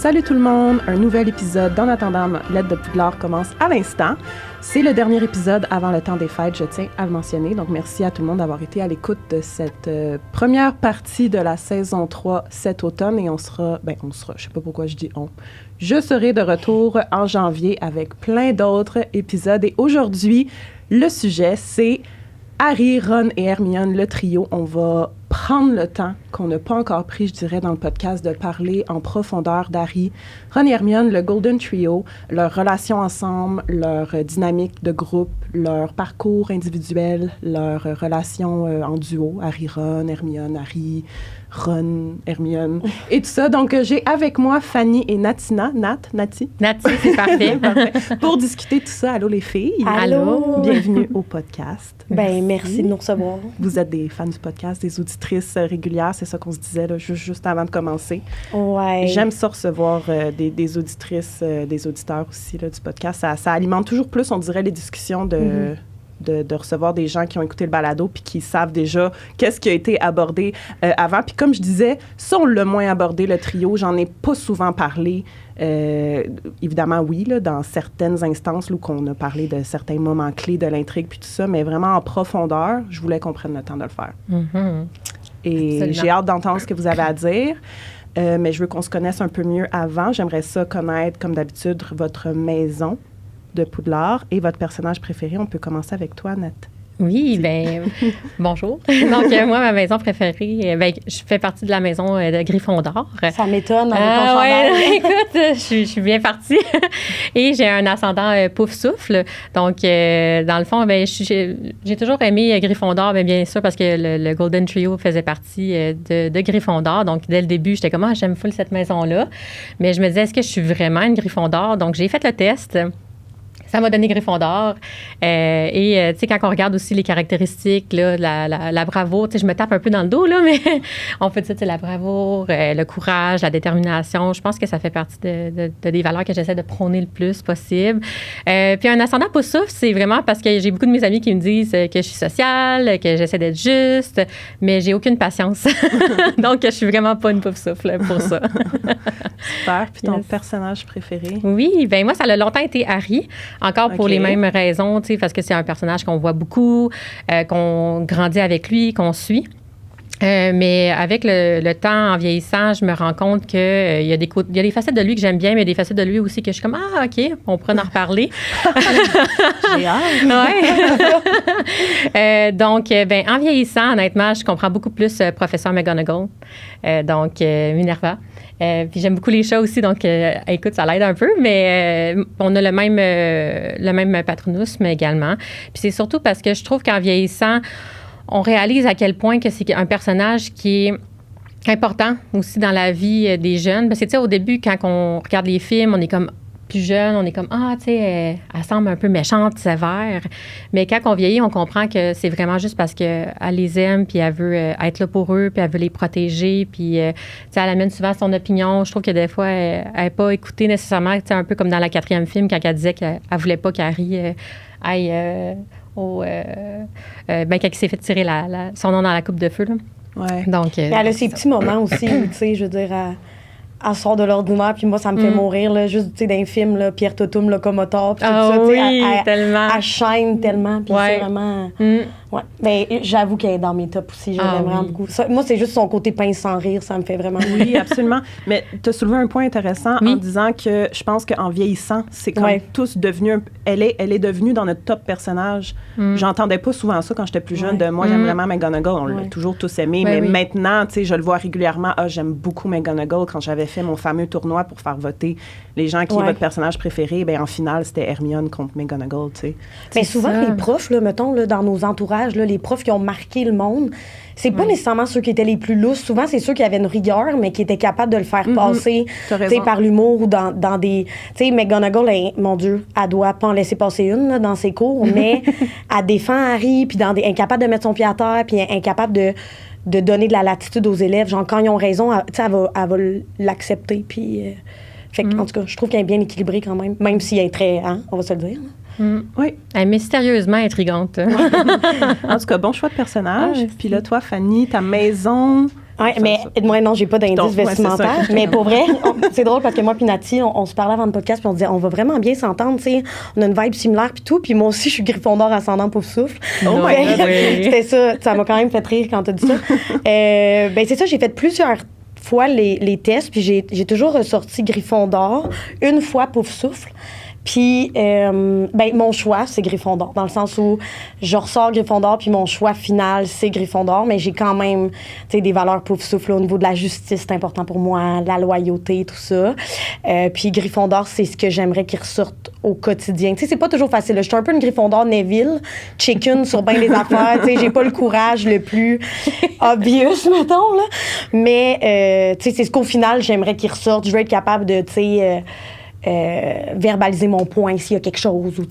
Salut tout le monde! Un nouvel épisode d'En attendant l'aide de Poudlard commence à l'instant. C'est le dernier épisode avant le temps des fêtes, je tiens à le mentionner. Donc, merci à tout le monde d'avoir été à l'écoute de cette première partie de la saison 3 cet automne. Et on sera, je sais pas pourquoi je dis on. Je serai de retour en janvier avec plein d'autres épisodes. Et aujourd'hui, le sujet, c'est Harry, Ron et Hermione, le trio. On va prendre le temps qu'on n'a pas encore pris, je dirais, dans le podcast, de parler en profondeur d'Harry, Ron et Hermione, le Golden Trio, leur relation ensemble, leur dynamique de groupe, leur parcours individuel, leur relation en duo, Harry, Ron, Hermione, Harry, Ron, Hermione, et tout ça. Donc, j'ai avec moi Fanny et Natina. Nati, c'est parfait. Pour discuter tout ça. Allô, les filles. Allô. Bienvenue au podcast. Merci de nous recevoir. Vous êtes des fans du podcast, des auditrices régulières, c'est ça qu'on se disait là, juste avant de commencer. Ouais. J'aime ça recevoir des auditrices, des auditeurs aussi là, du podcast. Ça alimente toujours plus, on dirait, les discussions de recevoir des gens qui ont écouté le balado puis qui savent déjà qu'est-ce qui a été abordé avant. Puis comme je disais, ça, on l'a moins abordé, le trio. J'en ai pas souvent parlé. Évidemment, oui, là, dans certaines instances où on a parlé de certains moments clés de l'intrigue puis tout ça, mais vraiment en profondeur, je voulais qu'on prenne le temps de le faire. Mm-hmm. Et absolument. J'ai hâte d'entendre ce que vous avez à dire. Mais je veux qu'on se connaisse un peu mieux avant. J'aimerais ça connaître, comme d'habitude, votre maison de Poudlard et votre personnage préféré. On peut commencer avec toi, Nat. Oui, bonjour. Donc, moi, ma maison préférée, je fais partie de la maison de Gryffondor. Ça m'étonne avec ton chandail. Écoute, je suis bien partie. Et j'ai un ascendant pouf-souffle. Donc, dans le fond, j'ai toujours aimé Gryffondor, bien sûr, parce que le Golden Trio faisait partie de Gryffondor. Donc, dès le début, j'étais comme, j'aime full cette maison-là. Mais je me disais, est-ce que je suis vraiment une Gryffondor? Donc, j'ai fait le test. Ça m'a donné Gryffondor. Tu sais, quand on regarde aussi les caractéristiques, là, la bravoure, tu sais, je me tape un peu dans le dos, là, mais on peut dire, tu sais, la bravoure, le courage, la détermination, je pense que ça fait partie de des valeurs que j'essaie de prôner le plus possible. Puis un ascendant pouf-souffle, c'est vraiment parce que j'ai beaucoup de mes amis qui me disent que je suis sociale, que j'essaie d'être juste, mais j'ai aucune patience. Donc, je suis vraiment pas une pouf-souffle pour ça. Super. Puis ton personnage préféré? Oui, moi, ça a longtemps été Harry. Encore pour les mêmes raisons, tu sais, parce que c'est un personnage qu'on voit beaucoup, qu'on grandit avec lui, qu'on suit. Mais avec le temps, en vieillissant, je me rends compte qu'il y a des facettes de lui que j'aime bien, mais il y a des facettes de lui aussi que je suis comme, OK, on pourrait en reparler. J'ai hâte. Ouais. Donc, en vieillissant, honnêtement, je comprends beaucoup plus Professeur McGonagall, donc Minerva. Puis j'aime beaucoup les chats aussi, donc écoute, ça l'aide un peu, mais on a le même patronisme également. Puis c'est surtout parce que je trouve qu'en vieillissant, on réalise à quel point que c'est un personnage qui est important aussi dans la vie des jeunes. Parce que, tu sais, au début, quand on regarde les films, on est comme plus jeune, on est comme, tu sais, elle semble un peu méchante, sévère. Mais quand on vieillit, on comprend que c'est vraiment juste parce qu'elle les aime, puis elle veut être là pour eux, puis elle veut les protéger, puis, tu sais, elle amène souvent son opinion. Je trouve que des fois, elle n'est pas écoutée nécessairement, tu sais, un peu comme dans le 4e film, quand elle disait qu'elle ne voulait pas qu'Harry aille quand il s'est fait tirer son nom dans la coupe de feu. Là. Ouais. Donc, elle a ses petits moments aussi, tu sais, je veux dire, elle sort de l'ordinaire, puis moi, ça me fait mourir, là, juste, tu sais, dans les films, là, Pierre Totum, Locomotor, puis tout ça, tu sais, tellement. Elle shine tellement, puis c'est vraiment... Ouais. Mais j'avoue qu'elle est dans mes tops aussi, je l'aime vraiment beaucoup. Ça, moi, c'est juste son côté pince sans rire, ça me fait vraiment... Oui, absolument. Mais tu as soulevé un point intéressant en disant que je pense qu'en vieillissant, c'est comme tous devenu... Elle est devenue dans notre top personnage. J'entendais pas souvent ça quand j'étais plus jeune, de moi, j'aime vraiment McGonagall. On l'a toujours tous aimé, mais maintenant, tu sais, je le vois régulièrement. J'aime beaucoup McGonagall. Quand j'avais fait mon fameux tournoi pour faire voter les gens qui est votre personnage préféré, en finale, c'était Hermione contre McGonagall, tu sais. Mais souvent, les profs, là, mettons, là, dans nos entourages, là, les profs qui ont marqué le monde, c'est pas nécessairement ceux qui étaient les plus lousses. Souvent, c'est ceux qui avaient une rigueur, mais qui étaient capables de le faire passer par l'humour ou dans des... Tu sais, McGonagall, mon Dieu, elle doit pas en laisser passer une là, dans ses cours, mais elle défend Harry, puis incapable de mettre son pied à terre, puis incapable de donner de la latitude aux élèves. Genre, quand ils ont raison, elle va l'accepter, puis... fait que, en tout cas, je trouve qu'elle est bien équilibrée quand même si elle est très... on va se le dire. Oui. Elle est mystérieusement intrigante. En tout cas, bon choix de personnage. Puis là, toi, Fanny, ta maison Ouais, mais moi, non, j'ai pas d'indice vestimentaire. Mais pour vrai, c'est drôle parce que moi puis Nati, on se parlait avant le podcast puis on disait, on va vraiment bien s'entendre, tu sais. On a une vibe similaire puis tout. Puis moi aussi, je suis Gryffondor ascendant Pouf-Souffle. Oh my God, oui. C'était ça m'a quand même fait rire quand t'as dit ça. Ben c'est ça, j'ai fait plusieurs fois les tests puis j'ai toujours ressorti Gryffondor, une fois Pouf-Souffle. Puis, mon choix, c'est Gryffondor, dans le sens où je ressors Gryffondor, puis mon choix final, c'est Gryffondor, mais j'ai quand même, tu sais, des valeurs Pouf-Souffle au niveau de la justice, c'est important pour moi, de la loyauté, tout ça. Puis Gryffondor, c'est ce que j'aimerais qu'il ressorte au quotidien. Tu sais, c'est pas toujours facile. Je suis un peu une Gryffondor Neville, chicken sur bien des affaires, tu sais, j'ai pas le courage le plus obvious, mettons, là. Mais, tu sais, c'est ce qu'au final, j'aimerais qu'il ressorte. Je veux être capable de, tu sais... verbaliser mon point s'il y a quelque chose ou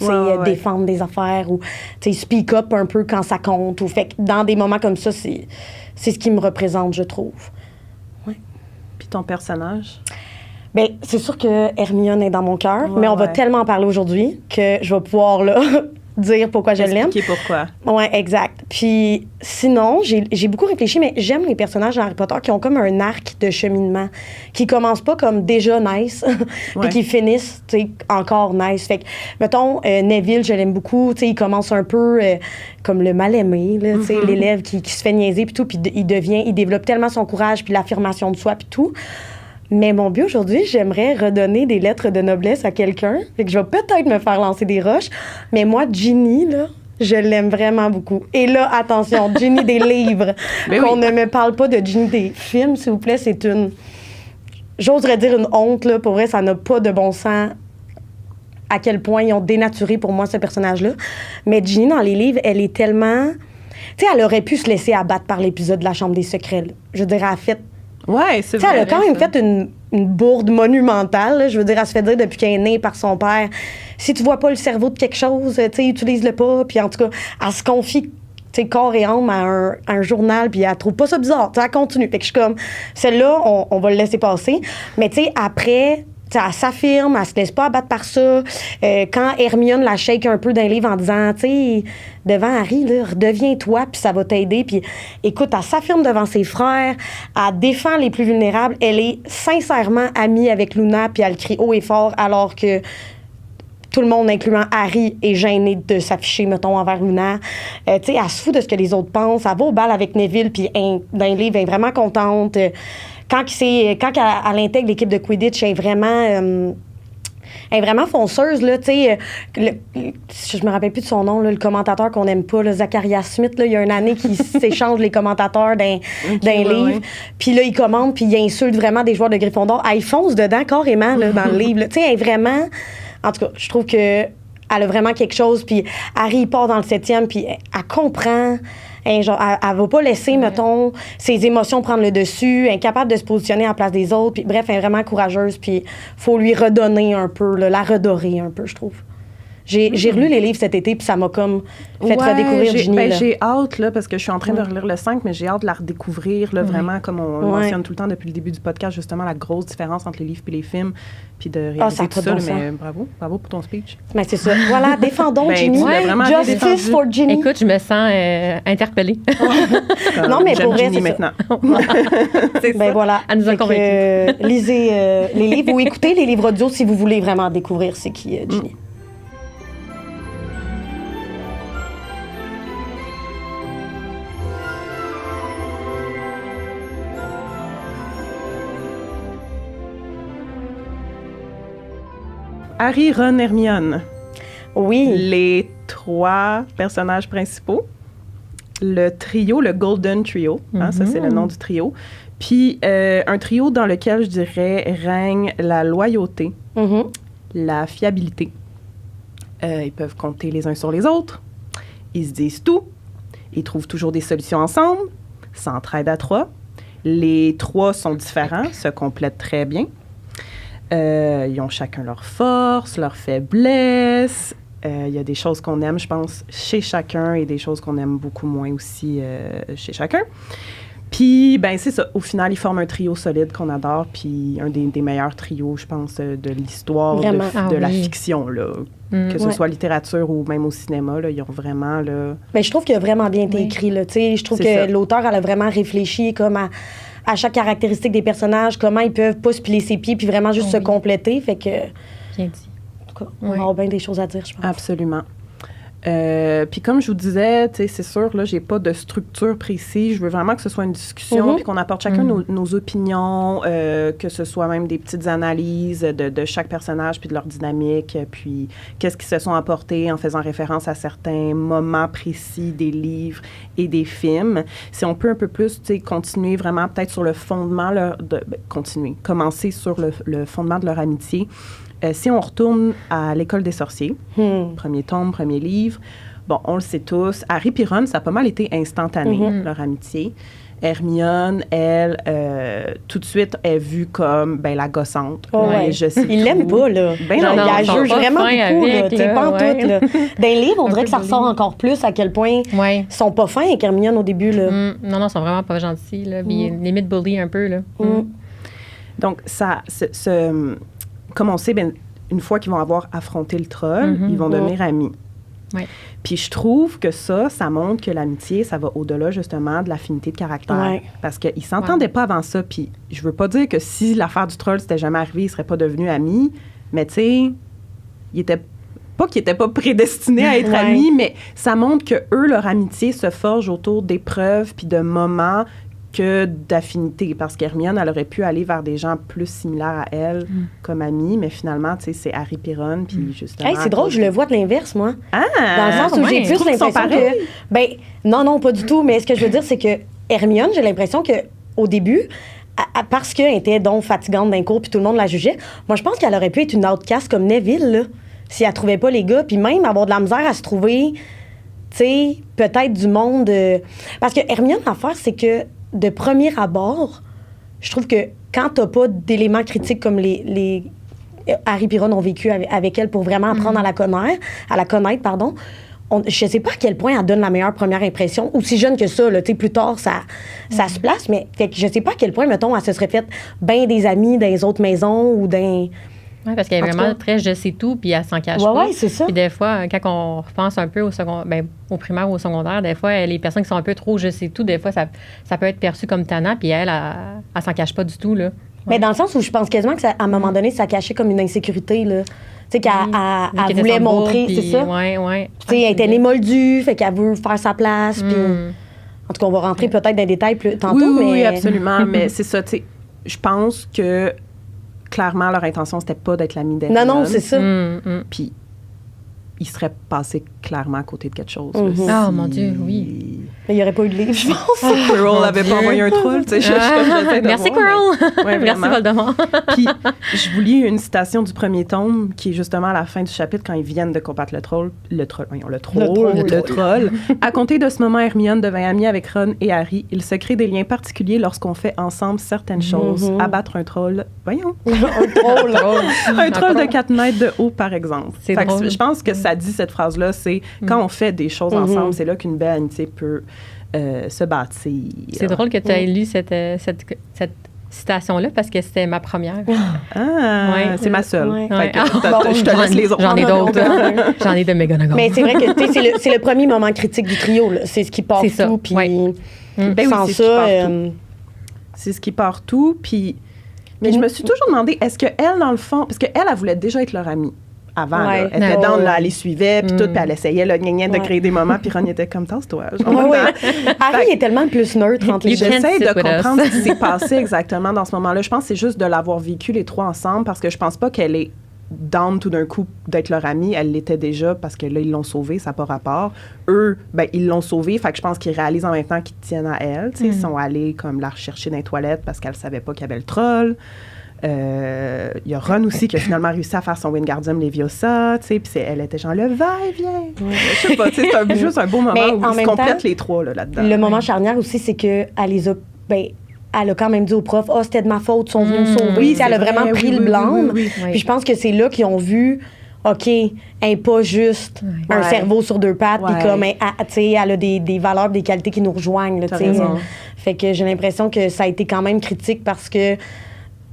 défendre des affaires ou speak up un peu quand ça compte ou fait que dans des moments comme ça c'est ce qui me représente, je trouve. Ouais. Puis ton personnage? Bien, c'est sûr que Hermione est dans mon cœur, mais on va tellement en parler aujourd'hui que je vais pouvoir là dire pourquoi je l'aime. Expliquer pourquoi. Oui, exact. Puis sinon, j'ai beaucoup réfléchi, mais j'aime les personnages d'Harry Potter qui ont comme un arc de cheminement, qui commencent pas comme déjà nice, puis qui finissent, tu sais, encore nice. Fait que, mettons, Neville, je l'aime beaucoup, tu sais, il commence un peu comme le mal-aimé, là, tu sais, l'élève qui se fait niaiser, puis tout, puis il développe tellement son courage, puis l'affirmation de soi, puis tout. Mais mon but aujourd'hui, j'aimerais redonner des lettres de noblesse à quelqu'un. Fait que je vais peut-être me faire lancer des roches. Mais moi, Ginny, là, je l'aime vraiment beaucoup. Et là, attention, Ginny des livres. Qu'on ne me parle pas de Ginny des films, s'il vous plaît. C'est une... J'oserais dire une honte, là. Pour vrai, ça n'a pas de bon sens à quel point ils ont dénaturé pour moi ce personnage-là. Mais Ginny, dans les livres, elle est tellement... Tu sais, elle aurait pu se laisser abattre par l'épisode de la Chambre des secrets, là. Je veux dire, elle a fait... Ouais, c'est vrai. Elle a quand même fait une bourde monumentale. Là. Je veux dire, elle se fait dire depuis qu'elle est née par son père, si tu vois pas le cerveau de quelque chose, utilise-le pas. Puis en tout cas, elle se confie corps et âme à un journal, puis elle trouve pas ça bizarre. Elle continue. Fait que je suis comme, celle-là, on va le laisser passer. Mais tu sais, après... elle s'affirme, elle se laisse pas abattre par ça. Quand Hermione la shake un peu d'un livre en disant, tu sais, devant Harry, là, redeviens-toi, puis ça va t'aider. Puis écoute, elle s'affirme devant ses frères, elle défend les plus vulnérables, elle est sincèrement amie avec Luna, puis elle crie haut et fort, alors que tout le monde, incluant Harry, est gêné de s'afficher, mettons, envers Luna. Tu sais, elle se fout de ce que les autres pensent. Elle va au bal avec Neville, puis dans le livre, elle est vraiment contente. Quand elle intègre l'équipe de Quidditch, elle est vraiment fonceuse, là, tu sais. Je me rappelle plus de son nom, là, le commentateur qu'on n'aime pas, là, Zacharias Smith, là, il y a une année qui s'échange les commentateurs d'un livre. Puis là, il commente, puis il insulte vraiment des joueurs de Gryffondor. Elle fonce dedans carrément, là, dans le livre. Tu sais, elle est vraiment... En tout cas, je trouve que elle a vraiment quelque chose. Puis Harry, il part dans le 7e, puis elle comprend... Genre, elle va pas laisser, mettons, ses émotions prendre le dessus, incapable de se positionner à la place des autres. Puis, bref, elle est vraiment courageuse. Puis, faut lui redonner un peu, là, la redorer un peu, je trouve. J'ai relu les livres cet été, puis ça m'a comme fait redécouvrir Ginny. J'ai hâte, là, parce que je suis en train de relire le 5, mais j'ai hâte de la redécouvrir, là, vraiment, comme on le mentionne tout le temps depuis le début du podcast, justement, la grosse différence entre les livres et les films, puis de réaliser tout ça. Mais bravo pour ton speech. Mais c'est ça. Voilà, défendons Ginny. Justice for Ginny. Écoute, je me sens interpellée. Non, mais pour vrai, c'est maintenant. Ben voilà. Elle nous a convaincus. Lisez les livres ou écoutez les livres audio si vous voulez vraiment découvrir c'est qui Ginny. Harry, Ron, Hermione. Oui. Les 3 personnages principaux. Le trio, le Golden Trio. Ça, c'est le nom du trio. Puis, un trio dans lequel, je dirais, règne la loyauté, la fiabilité. Ils peuvent compter les uns sur les autres. Ils se disent tout. Ils trouvent toujours des solutions ensemble. S'entraident à 3. Les 3 sont différents, se complètent très bien. Ils ont chacun leurs forces, leurs faiblesses. Il y a des choses qu'on aime, je pense, chez chacun et des choses qu'on aime beaucoup moins aussi chez chacun. Puis, ben c'est ça. Au final, ils forment un trio solide qu'on adore, puis un des meilleurs trios, je pense, de l'histoire de la fiction, là. Que ce soit littérature ou même au cinéma, là, ils ont vraiment, là... Ben, je trouve qu'il a vraiment bien été écrit, là, tu sais. Je trouve que l'auteur, elle a vraiment réfléchi comme à chaque caractéristique des personnages, comment ils peuvent pas se piler ses pieds puis vraiment juste se compléter, fait que... Bien dit. En tout cas, on va avoir bien des choses à dire, je pense. Absolument. Puis comme je vous disais, tu sais, c'est sûr, là, j'ai pas de structure précise. Je veux vraiment que ce soit une discussion, puis qu'on apporte chacun nos opinions, que ce soit même des petites analyses de chaque personnage, puis de leur dynamique, puis qu'est-ce qu'ils se sont apportés en faisant référence à certains moments précis des livres et des films. Si on peut un peu plus, tu sais, continuer vraiment peut-être sur le fondement, commencer sur le fondement de leur amitié. Si on retourne à l'École des sorciers, premier tome, premier livre, bon, on le sait tous, Harry et Ron, ça a pas mal été instantané, leur amitié. Hermione, elle, tout de suite, est vue comme, ben, la gossante. Oh, ouais. Il l'aime pas, là. Ben non, il la juge vraiment beaucoup, là. Tu sais, pas en tout, là. Dans les livres, on dirait que ça ressort encore plus à quel point ils sont pas fins avec Hermione au début, là. Non, ils sont vraiment pas gentils, là. Puis limite bully un peu, là. Donc, ça... Comme on sait, ben, une fois qu'ils vont avoir affronté le troll, ils vont devenir amis. Ouais. Puis je trouve que ça montre que l'amitié, ça va au-delà justement de l'affinité de caractère. Ouais. Parce qu'ils ne s'entendaient pas avant ça. Puis je veux pas dire que si l'affaire du troll s'était jamais arrivée, ils ne seraient pas devenus amis. Mais tu sais, ils étaient pas prédestinés à être amis, mais ça montre que eux, leur amitié se forge autour d'épreuves puis de moments que d'affinité, parce qu'Hermione, elle aurait pu aller vers des gens plus similaires à elle comme amie, mais finalement, tu sais, c'est Harry et Ron, puis justement... Hey, c'est drôle, je le vois de l'inverse, moi. Ah! Dans le sens où j'ai plus l'impression que... Ben, non, pas du tout, mais ce que je veux dire, c'est que Hermione, j'ai l'impression que au début, parce qu'elle était donc fatigante d'un cours, puis tout le monde la jugeait, moi, je pense qu'elle aurait pu être une outcast comme Neville, là, si elle trouvait pas les gars, puis même avoir de la misère à se trouver, tu sais, peut-être du monde... Parce que Hermione, l'affaire, c'est que de premier abord, je trouve que quand t'as pas d'éléments critiques comme les Harry et Ron ont vécu avec elle pour vraiment apprendre à la connaître, je sais pas à quel point elle donne la meilleure première impression, aussi jeune que ça, là, tu sais, plus tard, ça se place, mais fait que je sais pas à quel point, mettons, elle se serait faite bien des amis dans les autres maisons ou dans... Oui, parce qu'elle est vraiment très je sais tout, puis elle s'en cache pas. Oui, c'est ça. Puis des fois, quand on repense un peu au primaire ou au secondaire, des fois, les personnes qui sont un peu trop je sais tout, des fois, ça peut être perçu comme tannant, puis elle s'en cache pas du tout, là. Mais dans le sens où je pense quasiment qu'à un moment donné, ça cachait comme une insécurité, là. Tu sais, qu'elle voulait montrer, c'est ça? Oui. Tu sais, elle était née moldue, fait qu'elle veut faire sa place, puis... En tout cas, on va rentrer peut-être dans les détails tantôt, mais... Oui, absolument, mais c'est ça, tu sais, je pense que clairement, leur intention, c'était pas d'être l'ami d'Hermione. Non, c'est ça. Puis, ils seraient passés clairement à côté de quelque chose. Oh, mon Dieu, oui. Mais il n'y aurait pas eu de livre, je pense. Quirrell n'avait pas envoyé un troll, tu sais. Merci, Quirrell. Merci, Voldemort. Puis, je vous lis une citation du premier tome, qui est justement à la fin du chapitre, quand ils viennent de combattre le troll. À compter de ce moment, Hermione devint amie avec Ron et Harry. Il se crée des liens particuliers lorsqu'on fait ensemble certaines choses. Abattre un troll. Voyons. Un troll de 4 mètres de haut, par exemple. Je pense que ça dit cette phrase-là, c'est quand on fait des choses ensemble, c'est là qu'une belle amitié peut se bâtir. C'est drôle que tu aies lu cette citation-là parce que c'était ma première. C'est ma seule. Ouais. Je te laisse les autres. J'en ai d'autres. J'en ai de McGonagall. Mais c'est vrai que c'est le premier moment critique du trio. Là. C'est ce qui part tout. Puis sans ça... C'est ce qui part tout. Puis... Mais je me suis toujours demandé, est-ce qu'elle, dans le fond... Parce qu'elle, elle voulait déjà être leur amie. Avant, là, elle était down, là, elle les suivait, puis tout, puis elle essayait là, de créer des moments, puis Ron était comme tasse-toi. Harry est tellement plus neutre entre les deux. J'essaie de comprendre ce qui s'est passé exactement dans ce moment-là. Je pense que c'est juste de l'avoir vécu les trois ensemble, parce que je pense pas qu'elle est down tout d'un coup d'être leur amie. Elle l'était déjà, parce que là, ils l'ont sauvée, ça n'a pas rapport. Eux, ben ils l'ont sauvée, fait que je pense qu'ils réalisent en même temps qu'ils tiennent à elle. Ils sont allés comme la rechercher dans les toilettes parce qu'elle savait pas qu'il y avait le troll. Il y a Ron aussi qui a finalement réussi à faire son Wingardium Leviosa, tu sais, puis elle était genre le va-et-vient. Je sais pas, tu sais, c'est juste un beau moment où ils se complètent les trois là-dedans. Le moment charnière aussi, c'est que elle les a, elle a quand même dit au prof, c'était de ma faute, ils sont venus me sauver. Elle a vraiment pris le blâme. Puis je pense que c'est là qu'ils ont vu, OK, elle n'est pas juste un cerveau sur 2 pattes, puis comme, elle a des valeurs, des qualités qui nous rejoignent. Là, fait que j'ai l'impression que ça a été quand même critique parce que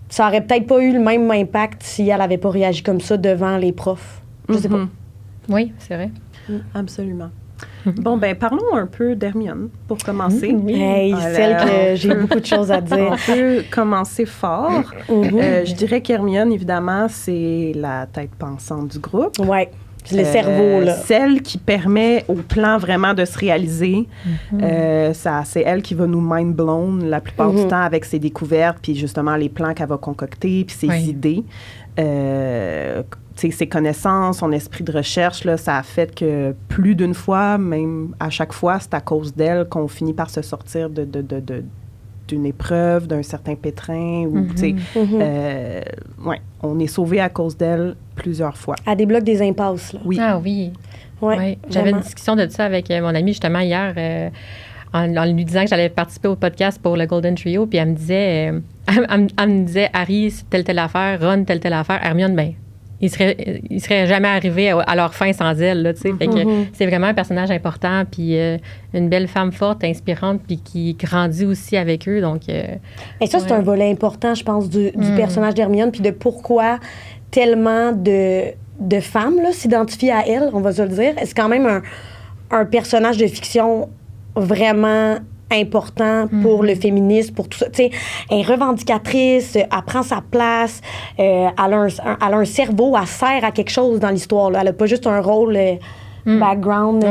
ça aurait peut-être pas eu le même impact si elle n'avait pas réagi comme ça devant les profs. Je sais pas. Oui, c'est vrai. Absolument. Bon, ben parlons un peu d'Hermione pour commencer. Celle que j'ai beaucoup de choses à dire. On peut commencer fort. Je dirais qu'Hermione, évidemment, c'est la tête pensante du groupe. Oui, le cerveau, là. Celle qui permet au plan vraiment de se réaliser. C'est elle qui va nous mind blown la plupart du temps avec ses découvertes, puis justement les plans qu'elle va concocter, puis ses idées. Ses connaissances, son esprit de recherche, là, ça a fait que plus d'une fois, même à chaque fois, c'est à cause d'elle qu'on finit par se sortir d'une épreuve, d'un certain pétrin. On est sauvé à cause d'elle plusieurs fois. Elle débloque des impasses. Là. Oui. Ah oui. Ouais, j'avais une discussion de ça avec mon amie justement hier en lui disant que j'allais participer au podcast pour le Golden Trio, puis elle me disait Harry, telle affaire, Ron, telle affaire, Hermione, ben il serait jamais arrivé à leur fin sans elle, là, tu sais. Fait que c'est vraiment un personnage important, puis une belle femme forte, inspirante, puis qui grandit aussi avec eux, donc... Et ça, c'est un volet important, je pense, du personnage d'Hermione, puis de pourquoi tellement de femmes là, s'identifient à elle, on va se le dire. C'est quand même un personnage de fiction vraiment important pour le féminisme, pour tout ça. Tu sais, elle est revendicatrice, elle prend sa place, elle a un cerveau, elle sert à quelque chose dans l'histoire. Là. Elle n'a pas juste un rôle background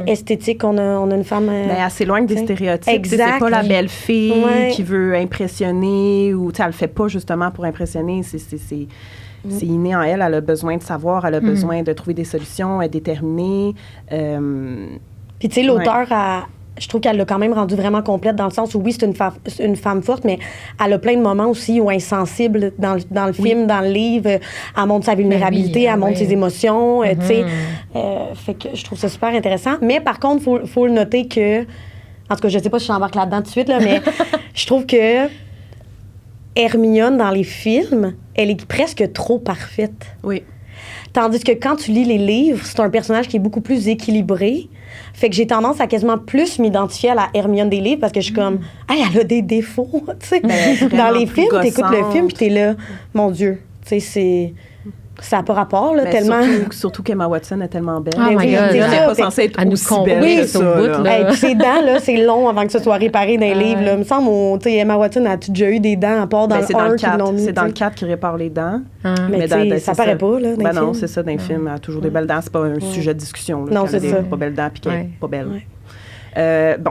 esthétique. On a une femme... elle s'éloigne des stéréotypes. Exact. C'est pas la belle fille qui veut impressionner ou elle le fait pas justement pour impressionner. C'est inné en elle. Elle a besoin de savoir, elle a besoin de trouver des solutions, elle est déterminée. Puis tu sais, l'auteur je trouve qu'elle l'a quand même rendue vraiment complète dans le sens où, oui, c'est une femme forte, mais elle a plein de moments aussi où elle est sensible dans le film, dans le livre. Elle montre sa vulnérabilité, elle montre ses émotions, tu sais. Fait que je trouve ça super intéressant. Mais par contre, faut le noter que... En tout cas, je sais pas si j'embarque là-dedans tout de suite, là, mais je trouve que Hermione, dans les films, elle est presque trop parfaite. Oui. Tandis que quand tu lis les livres, c'est un personnage qui est beaucoup plus équilibré. Fait que j'ai tendance à quasiment plus m'identifier à la Hermione des livres parce que je suis comme, elle a des défauts, tu sais. Dans les films, t'écoutes le film puis t'es là, mon Dieu, tu sais, ça n'a pas rapport, là, tellement... Surtout qu'Emma Watson est tellement belle. Oh my God. Elle n'est pas censée être aussi belle que ça. Puis ses dents, là, c'est long avant que ça soit réparé dans les livres. Là. Il me semble, tu sais, Emma Watson a déjà eu des dents à part dans le 1 qu'ils l'ont mis. C'est dans le 4 qui répare les dents. Mais ça paraît pas, là, dans les films. Non, c'est ça, dans les films. Elle a toujours des belles dents. C'est pas un sujet de discussion. Là, non, c'est ça. Pas belles dents puis qu'elle n'est pas belle.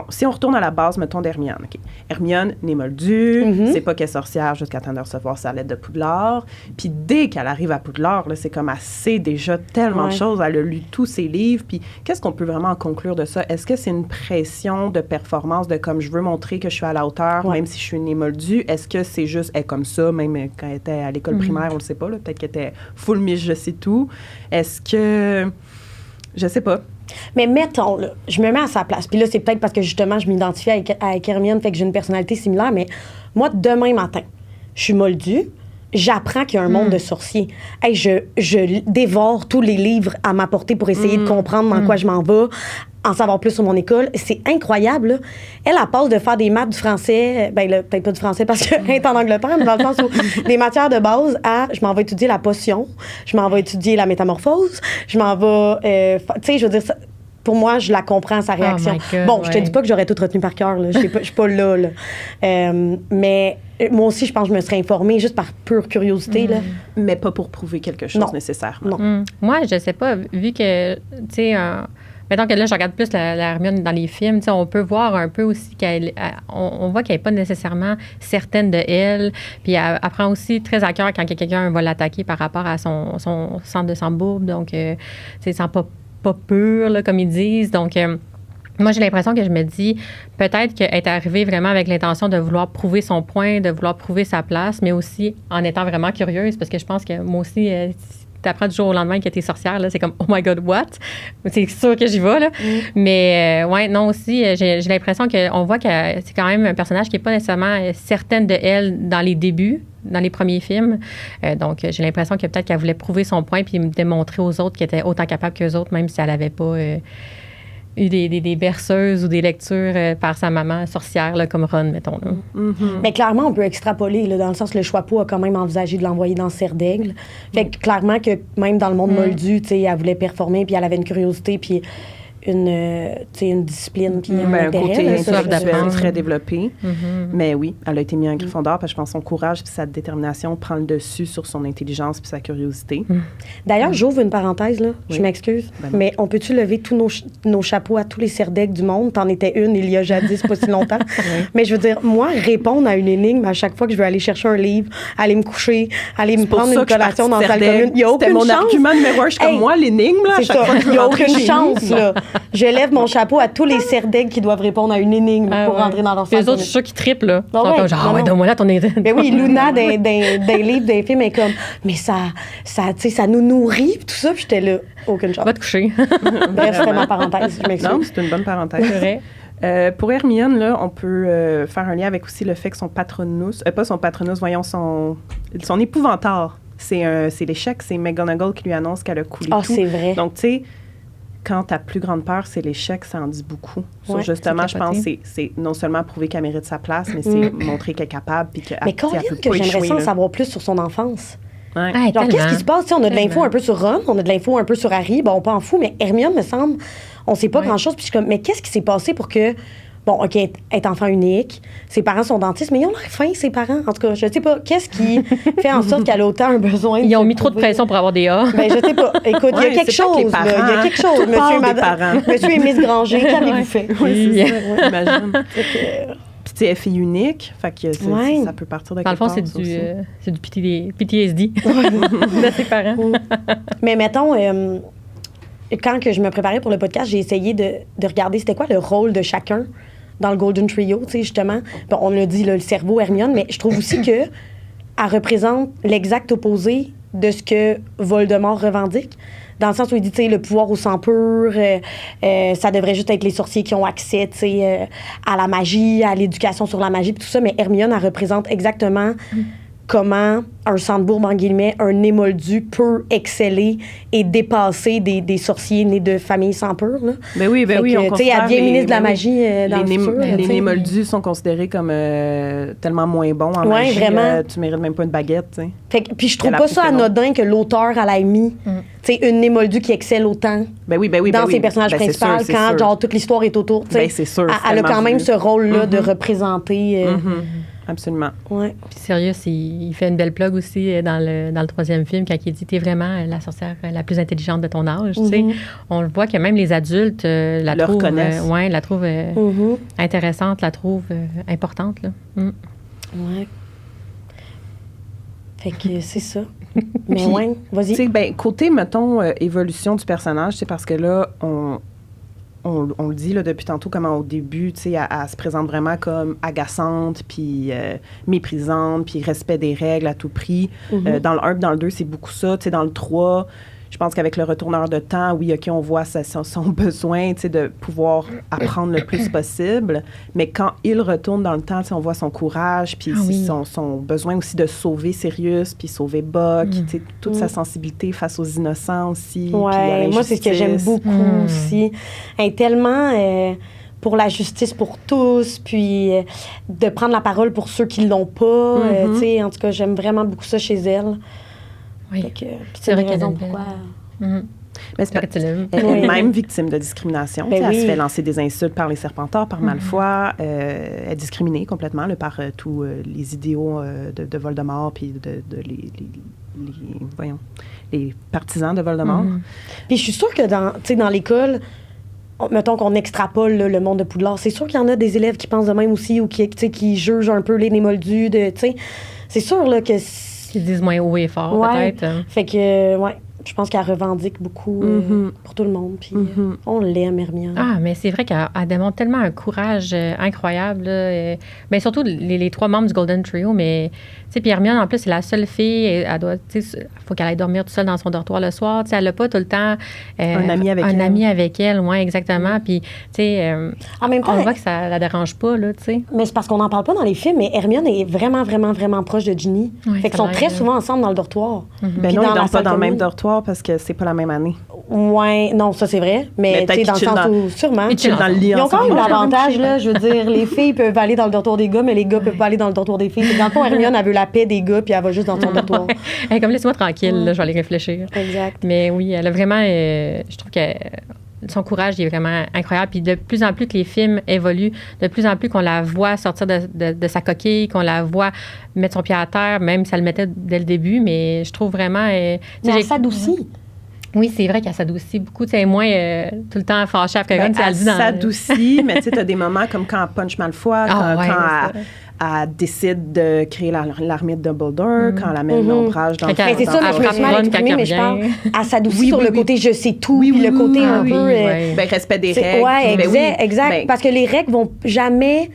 Si on retourne à la base, mettons, d'Hermione. Okay. Hermione n'est moldue, c'est pas qu'elle est sorcière jusqu'à temps de recevoir sa lettre de Poudlard. Puis dès qu'elle arrive à Poudlard, là, c'est comme elle sait déjà tellement de choses. Elle a lu tous ses livres. Puis qu'est-ce qu'on peut vraiment en conclure de ça? Est-ce que c'est une pression de performance de comme je veux montrer que je suis à la hauteur, même si je suis née moldue? Est-ce que c'est juste elle comme ça, même quand elle était à l'école primaire, on le sait pas, là, peut-être qu'elle était full miche, je sais tout. Est-ce que... Je sais pas. Mais mettons, là, je me mets à sa place. Puis là, c'est peut-être parce que, justement, je m'identifie avec Hermione, fait que j'ai une personnalité similaire. Mais moi, demain matin, je suis moldue, j'apprends qu'il y a un monde de sorciers. Hey, je dévore tous les livres à ma portée pour essayer de comprendre dans quoi je m'en vais, en savoir plus sur mon école. C'est incroyable, là. Elle passe de faire des maths, du français, ben là, peut-être pas du français parce qu'elle est en Angleterre, mais dans le sens où des matières de base à je m'en vais étudier la potion, je m'en vais étudier la métamorphose, je m'en vais... tu sais, je veux dire... Ça, pour moi, je la comprends, sa réaction. Je te dis pas que j'aurais tout retenu par cœur, là. Je suis pas là. Mais moi aussi, je pense que je me serais informée juste par pure curiosité. Là. Mais pas pour prouver quelque chose nécessairement. Non. Moi, je sais pas, vu que, tu sais, mettons que là, je regarde plus la Hermione dans les films, tu sais, on peut voir un peu aussi on voit qu'elle n'est pas nécessairement certaine de elle. Puis elle prend aussi très à cœur quand quelqu'un va l'attaquer par rapport à son centre de sang-bourbe. Donc, c'est sans pas pur, là, comme ils disent. Donc, moi, j'ai l'impression que je me dis peut-être qu'elle est arrivée vraiment avec l'intention de vouloir prouver son point, de vouloir prouver sa place, mais aussi en étant vraiment curieuse, parce que je pense que moi aussi, apprends du jour au lendemain que t'es sorcière, là, c'est comme, oh my God, what? C'est sûr que j'y vais, là. Mais, ouais, non, aussi, j'ai l'impression qu'on voit que c'est quand même un personnage qui n'est pas nécessairement certaine de elle dans les débuts, dans les premiers films. Donc, j'ai l'impression que peut-être qu'elle voulait prouver son point puis démontrer aux autres qu'elle était autant capable qu'eux autres, même si elle n'avait pas eu des berceuses ou des lectures par sa maman sorcière, là, comme Ron, mettons. Là. Mais clairement, on peut extrapoler, là, dans le sens que le Choixpeau a quand même envisagé de l'envoyer dans Serre d'Aigle. Fait que clairement que même dans le monde moldu, tu sais, elle voulait performer, puis elle avait une curiosité, puis une discipline puis un intérêt. Un côté intellectuel très développé. Mais oui, elle a été mise en Gryffondor parce que je pense que son courage puis sa détermination prend le dessus sur son intelligence puis sa curiosité. D'ailleurs, j'ouvre une parenthèse, là. Je m'excuse, mais on peut-tu lever tous nos chapeaux à tous les Serre d'Aigle du monde? T'en étais une il y a jadis pas si longtemps. Mais je veux dire, moi, répondre à une énigme à chaque fois que je veux aller chercher un livre, aller me coucher, aller me prendre une collation dans la salle commune, il y a aucune chance. C'était mon argument numéro 1. Je suis comme moi, l'énigme, là, à chaque fois que je veux rentrer chez nous. Il y a aucune chance, là. Je lève mon chapeau à tous les Serre d'Aigle qui doivent répondre à une énigme pour rentrer dans leur salle. Les autres, je suis sûre qu'ils triplent, là. Genre, donne-moi là ton énigme. Mais oui, Luna, des livres, des films, est comme, mais ça nous nourrit, tout ça, puis j'étais là, aucune chance. Va te coucher. Bref, c'était ma parenthèse, je m'excuse. Non, c'est une bonne parenthèse. C'est vrai. Pour Hermione, là, on peut faire un lien avec aussi le fait que son patronus, pas son patronus, voyons, son épouvantard, c'est l'échec, c'est McGonagall qui lui annonce qu'elle a coulé tout. Ah, c'est vrai. Donc, tu sais, quand ta plus grande peur, c'est l'échec, ça en dit beaucoup. Ouais, justement, je pense que c'est non seulement prouver qu'elle mérite sa place, mais c'est montrer qu'elle est capable. Puis qu'elle, mais combien que j'aimerais ça en savoir plus sur son enfance? Ouais. Genre, qu'est-ce qui se passe? On a de l'info un peu sur Ron, on a de l'info un peu sur Harry. Bon, on peut en fou, mais Hermione, me semble, on sait pas grand-chose. Puis je suis comme, mais qu'est-ce qui s'est passé pour que... Bon, OK, être enfant unique, ses parents sont dentistes, mais ils ont l'air fins, ses parents. En tout cas, je sais pas, qu'est-ce qui fait en sorte qu'elle a autant un besoin de... Ils ont mis trop de pression pour avoir des A. Ben, je sais pas. Écoute, il y a quelque chose, là. Il y a quelque chose. Monsieur et Miss Granger, qu'avez-vous fait? Oui, c'est ça, imagine. Puis, tu sais, elle fille unique, fait que ça peut partir de quelque part. Dans le fond, c'est du PTSD de ses parents. Mais mettons... quand que je me préparais pour le podcast, j'ai essayé de regarder c'était quoi le rôle de chacun dans le Golden Trio, tu sais, justement. Bon, on l'a dit, là, le cerveau, Hermione, mais je trouve aussi qu'elle représente l'exact opposé de ce que Voldemort revendique. Dans le sens où il dit, tu sais, le pouvoir au sang pur, ça devrait juste être les sorciers qui ont accès, tu sais, à la magie, à l'éducation sur la magie, puis tout ça. Mais Hermione, elle représente exactement... comment un Sandbourg, en guillemets, un émoldu peut exceller et dépasser des sorciers nés de familles sans pur. Là. Ben oui, on considère... Tu sais, elle devient ministre de la magie dans le futur. Les némoldus sont considérés comme tellement moins bons en magie. Vraiment. Tu mérites même pas une baguette, tu sais. Puis je trouve pas ça anodin que l'auteur, elle ait mis une némoldu qui excelle autant dans ses personnages principaux quand genre, toute l'histoire est autour. Ben, c'est sûr. Elle a quand même ce rôle-là de représenter... Absolument. Ouais. Puis sérieux, il fait une belle plug aussi dans le troisième film quand il dit t'es vraiment la sorcière la plus intelligente de ton âge. Tu sais, on le voit que même les adultes la trouvent intéressante, la trouvent importante là. Ouais. Fait que c'est ça. Mais puis, ouais, vas-y. Tu sais, côté mettons évolution du personnage, c'est parce que là on le dit là, depuis tantôt, comment au début, tu sais, elle se présente vraiment comme agaçante, puis méprisante, puis respect des règles à tout prix. Dans le 1 dans le 2, c'est beaucoup ça. Tu sais, dans le 3, je pense qu'avec le retourneur de temps, oui, OK, on voit son besoin, tu sais, de pouvoir apprendre le plus possible. Mais quand il retourne dans le temps, tu sais, on voit son courage, puis son besoin aussi de sauver Sirius, puis sauver Buck, tu sais, toute sa sensibilité face aux innocents aussi. Ouais, moi, c'est ce que j'aime beaucoup aussi. Elle est tellement... pour la justice pour tous, puis de prendre la parole pour ceux qui l'ont pas. Tu sais, en tout cas, j'aime vraiment beaucoup ça chez elle. Oui. C'est vrai qu'elle pourquoi. Mais elle est même victime de discrimination. Elle se fait lancer des insultes par les Serpentards, par Malfoy. Elle est discriminée complètement là, par tous les idéaux de Voldemort puis les partisans de Voldemort. Puis je suis sûre que dans l'école, mettons qu'on extrapole là, le monde de Poudlard, c'est sûr qu'il y en a des élèves qui pensent de même aussi ou qui jugent un peu les némoldus. C'est sûr là, que... Ils disent moins haut et fort, peut-être. Fait que, ouais. Je pense qu'elle revendique beaucoup pour tout le monde. Puis on l'aime, Hermione. Ah, mais c'est vrai qu'elle démontre tellement un courage incroyable. Là, bien, surtout les 3 membres du Golden Trio. Mais, tu sais, puis Hermione, en plus, c'est la seule fille. Elle doit, tu sais, il faut qu'elle aille dormir toute seule dans son dortoir le soir. Tu sais, elle n'a pas tout le temps un ami avec elle. Oui, exactement. Puis, tu sais, en même temps, on voit que ça la dérange pas, là, tu sais. Mais c'est parce qu'on n'en parle pas dans les films, mais Hermione est vraiment, vraiment, vraiment proche de Ginny. Ouais, fait qu'ils sont très souvent ensemble dans le dortoir. Ben non, ils ne dorment pas dans le même dortoir parce que c'est pas la même année. Oui, non, ça c'est vrai. Mais tu sais, dans le sens où, sûrement. Ils chillent dans le lit. Ils ont quand même l'avantage, là. Je veux dire, les filles peuvent aller dans le dortoir des gars, mais les gars peuvent pas aller dans le dortoir des filles. Dans le fond, Hermione, elle veut la paix des gars, puis elle va juste dans son dortoir. Hey, comme laisse-moi tranquille, là, je vais aller réfléchir. Exact. Mais oui, elle a vraiment. Je trouve que son courage il est vraiment incroyable. Puis de plus en plus que les films évoluent, de plus en plus qu'on la voit sortir de sa coquille, qu'on la voit mettre son pied à terre, même si elle le mettait dès le début. Mais je trouve vraiment. Mais elle s'adoucit. Oui, c'est vrai qu'elle s'adoucit beaucoup. C'est moins tout le temps fâchée après quelqu'un. Elle s'adoucit, mais tu sais, as des moments comme quand elle punch Malfoy, quand elle décide de créer l'armée de Dumbledore, quand elle amène l'ombrage dans le c'est ça, mais je me suis mal exprimée, mais je parle. Elle s'adoucit sur le côté je sais tout, puis le côté un peu. Ben, respect des règles. Oui, exact. Parce que les règles vont jamais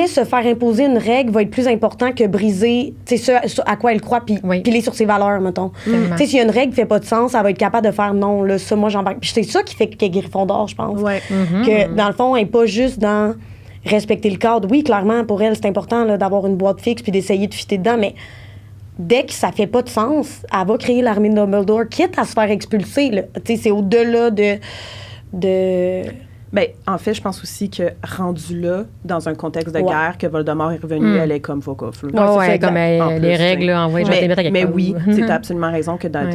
se faire imposer une règle va être plus important que briser ce à quoi elle croit puis piler sur ses valeurs, mettons. Tu sais, s'il y a une règle qui fait pas de sens, elle va être capable de faire non, là, ça, moi, j'embarque. Puis c'est ça qui fait qu'elle est Gryffondor, je pense. Ouais. Que, dans le fond, elle n'est pas juste dans respecter le cadre. Oui, clairement, pour elle, c'est important là, d'avoir une boîte fixe puis d'essayer de fitter dedans, mais dès que ça fait pas de sens, elle va créer l'armée de Dumbledore, quitte à se faire expulser. Tu sais, c'est au-delà de... Ben, en fait, je pense aussi que rendu là, dans un contexte de guerre, que Voldemort est revenu, elle est comme fuck off. Ouais, comme les règles, envoyer je vais les mettre à quelque part. Mais oui, tu as absolument raison que dans...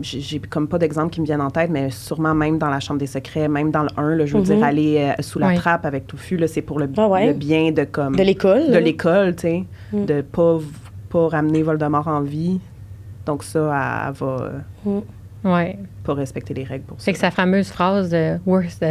J'ai comme pas d'exemple qui me viennent en tête, mais sûrement même dans la Chambre des secrets, même dans le 1, là, je veux dire, aller sous la trappe avec Touffu, là, c'est pour le bien de comme... De l'école. De l'école, tu sais. De pas ramener Voldemort en vie. Donc ça, elle va... pas respecter les règles pour ça. C'est que sa fameuse phrase worst.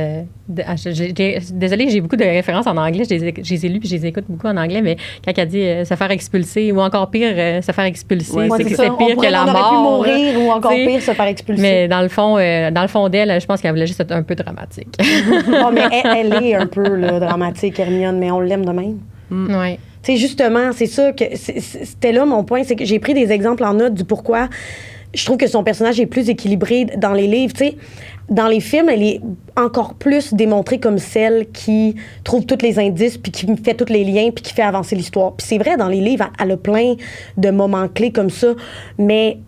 Désolée, j'ai beaucoup de références en anglais. Je les ai lues puis je les écoute beaucoup en anglais, mais quand elle dit se faire expulser ou encore pire, se faire expulser, c'est que c'est pire que la mort. On aurait pu mourir ou encore pire, se faire expulser. Mais dans le fond d'elle, je pense qu'elle voulait juste être un peu dramatique. Oh, mais elle est un peu là, dramatique, Hermione, mais on l'aime de même. Oui. Tu sais, justement, c'est ça que c'était là mon point, c'est que j'ai pris des exemples en note du pourquoi je trouve que son personnage est plus équilibré dans les livres. Tu sais, dans les films, elle est encore plus démontrée comme celle qui trouve tous les indices, puis qui fait tous les liens, puis qui fait avancer l'histoire. Puis c'est vrai, dans les livres, elle a plein de moments clés comme ça, mais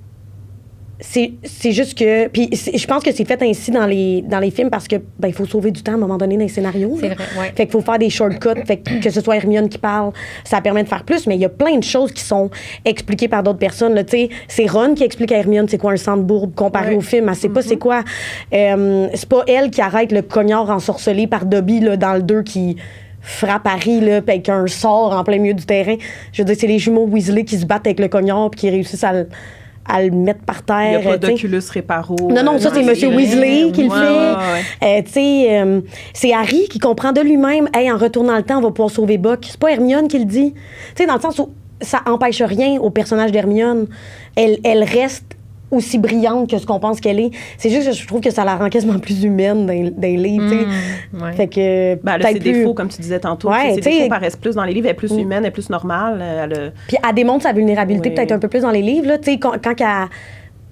c'est juste que... Puis je pense que c'est fait ainsi dans les films parce que il faut sauver du temps à un moment donné dans les scénarios. C'est vrai, oui. Fait qu'il faut faire des shortcuts. Fait que ce soit Hermione qui parle, ça permet de faire plus. Mais il y a plein de choses qui sont expliquées par d'autres personnes. Tu sais, c'est Ron qui explique à Hermione c'est quoi un sang de bourbe comparé au film. Elle sait pas c'est quoi. C'est pas elle qui arrête le cognard ensorcelé par Dobby là, dans le 2 qui frappe Harry là, avec un sort en plein milieu du terrain. Je veux dire, c'est les jumeaux Weasley qui se battent avec le cognard puis qui réussissent à le mettre par terre. Il n'y a pas d'Oculus Reparo. Non, ça, c'est M. Weasley qui le fait. Tu sais, c'est Harry qui comprend de lui-même, en retournant le temps, on va pouvoir sauver Buck. C'est pas Hermione qui le dit. Tu sais, dans le sens où ça empêche rien au personnage d'Hermione. Elle reste aussi brillante que ce qu'on pense qu'elle est. C'est juste que je trouve que ça la rend quasiment plus humaine dans les livres, tu sais. Fait que... Ben, elle a ses défauts, comme tu disais tantôt. Ses défauts paraissent plus dans les livres. Elle est plus humaine, elle est plus normale. Puis elle démontre sa vulnérabilité peut-être un peu plus dans les livres, là. Tu sais, quand elle...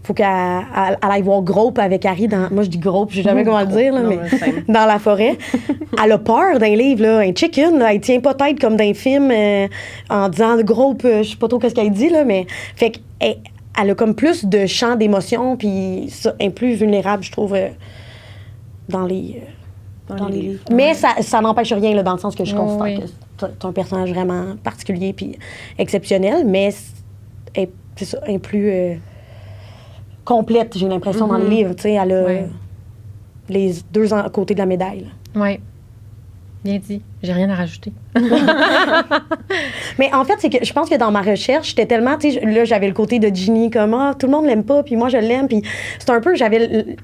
Faut qu'elle aille voir Grope avec Harry dans... Moi, je dis Grope, je sais jamais comment le dire, là, mais dans la forêt. Elle a peur d'un livre, là. Un chicken, là. Elle tient pas tête comme d'un film en disant Grope, je sais pas trop ce qu'elle dit, là, mais... Fait qu'elle a comme plus de champ d'émotion, puis ça, elle est plus vulnérable, je trouve, dans les livres. Mais ça n'empêche rien, là, dans le sens que je considère que c'est un personnage vraiment particulier puis exceptionnel, mais c'est ça, elle est plus complète, j'ai l'impression, dans les livres. Tu sais, elle a les deux côtés de la médaille. Oui. Bien dit. J'ai rien à rajouter. Mais en fait, c'est que je pense que dans ma recherche, j'étais tellement, tu sais, là, j'avais le côté de Ginny, comme, tout le monde l'aime pas, puis moi, je l'aime, puis c'est un peu,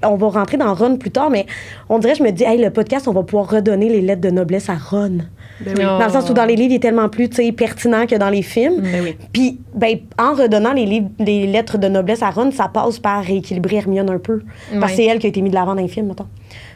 on va rentrer dans Ron plus tard, mais on dirait, je me dis, hey, le podcast, on va pouvoir redonner les lettres de noblesse à Ron. Ben oui. Dans le sens où dans les livres, il est tellement plus, tu sais, pertinent que dans les films. Ben oui. Puis, ben, en redonnant les lettres de noblesse à Ron, ça passe par rééquilibrer Hermione un peu. Parce que c'est elle qui a été mise de l'avant dans les films, mettons.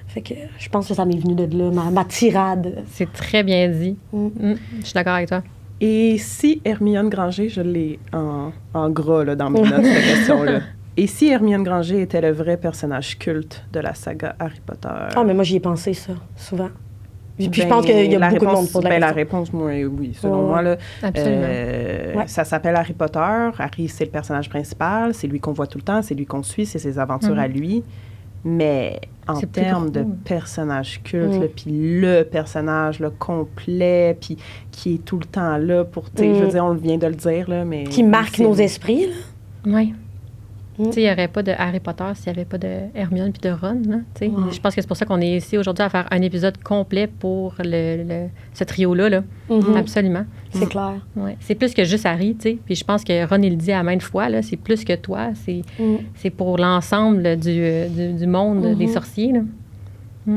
Fait que je pense que ça m'est venu de là, ma tirade. C'est très bien dit. Je suis d'accord avec toi. Et si Hermione Granger, je l'ai en gras là, dans mes notes, cette question-là. Et si Hermione Granger était le vrai personnage culte de la saga Harry Potter? Ah, mais moi, j'y ai pensé, ça, souvent. Puis je pense qu'il y a beaucoup de monde pour la question. La réponse, moi, oui. Selon moi, là, absolument. ça s'appelle Harry Potter. Harry, c'est le personnage principal. C'est lui qu'on voit tout le temps. C'est lui qu'on suit. C'est ses aventures à lui. Mais en termes de personnage culte, puis le personnage là, complet, puis qui est tout le temps là pour... Je veux dire, on vient de le dire, là, mais... Qui marque nos esprits, là. Oui. Tu sais, il n'y aurait pas de Harry Potter s'il n'y avait pas de Hermione puis de Ron, là. Je pense que c'est pour ça qu'on est ici aujourd'hui à faire un épisode complet pour ce trio-là, là. Absolument. C'est clair. Ouais. C'est plus que juste Harry, tu sais. Puis je pense que Ron, il le dit à maintes fois, là, c'est plus que toi. C'est pour l'ensemble du monde des sorciers, là.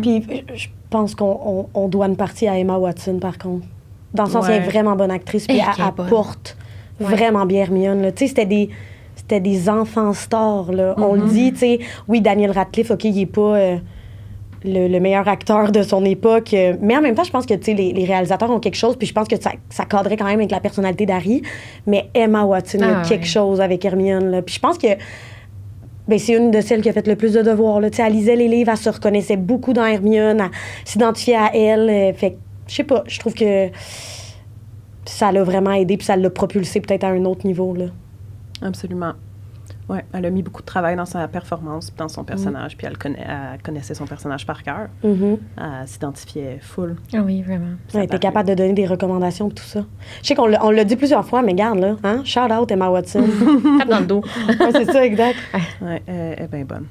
Puis je pense qu'on doit une partie à Emma Watson, par contre. Dans le sens qu'elle est vraiment bonne actrice, puis elle apporte vraiment bien Hermione, là. Tu sais, c'était des enfants stars, là. On le dit, tu sais. Oui, Daniel Radcliffe, OK, il n'est pas le meilleur acteur de son époque. Mais en même temps, je pense que, tu sais, les réalisateurs ont quelque chose, puis je pense que ça cadrait quand même avec la personnalité d'Harry. Mais Emma Watson a quelque chose avec Hermione, là. Puis je pense que c'est une de celles qui a fait le plus de devoirs, là. Tu sais, elle lisait les livres, elle se reconnaissait beaucoup dans Hermione, elle s'identifiait à elle. Fait que, je sais pas, je trouve que ça l'a vraiment aidé, puis ça l'a propulsé peut-être à un autre niveau, là. Absolument. Oui, elle a mis beaucoup de travail dans sa performance, dans son personnage, puis elle connaissait son personnage par cœur. Elle s'identifiait full. Ah oui, vraiment. Elle était capable de donner des recommandations et tout ça. Je sais qu'on l'a dit plusieurs fois, mais garde, là, hein? Shout out Emma Watson. Tape dans le dos. C'est ça, exact. Oui, elle est bien bonne.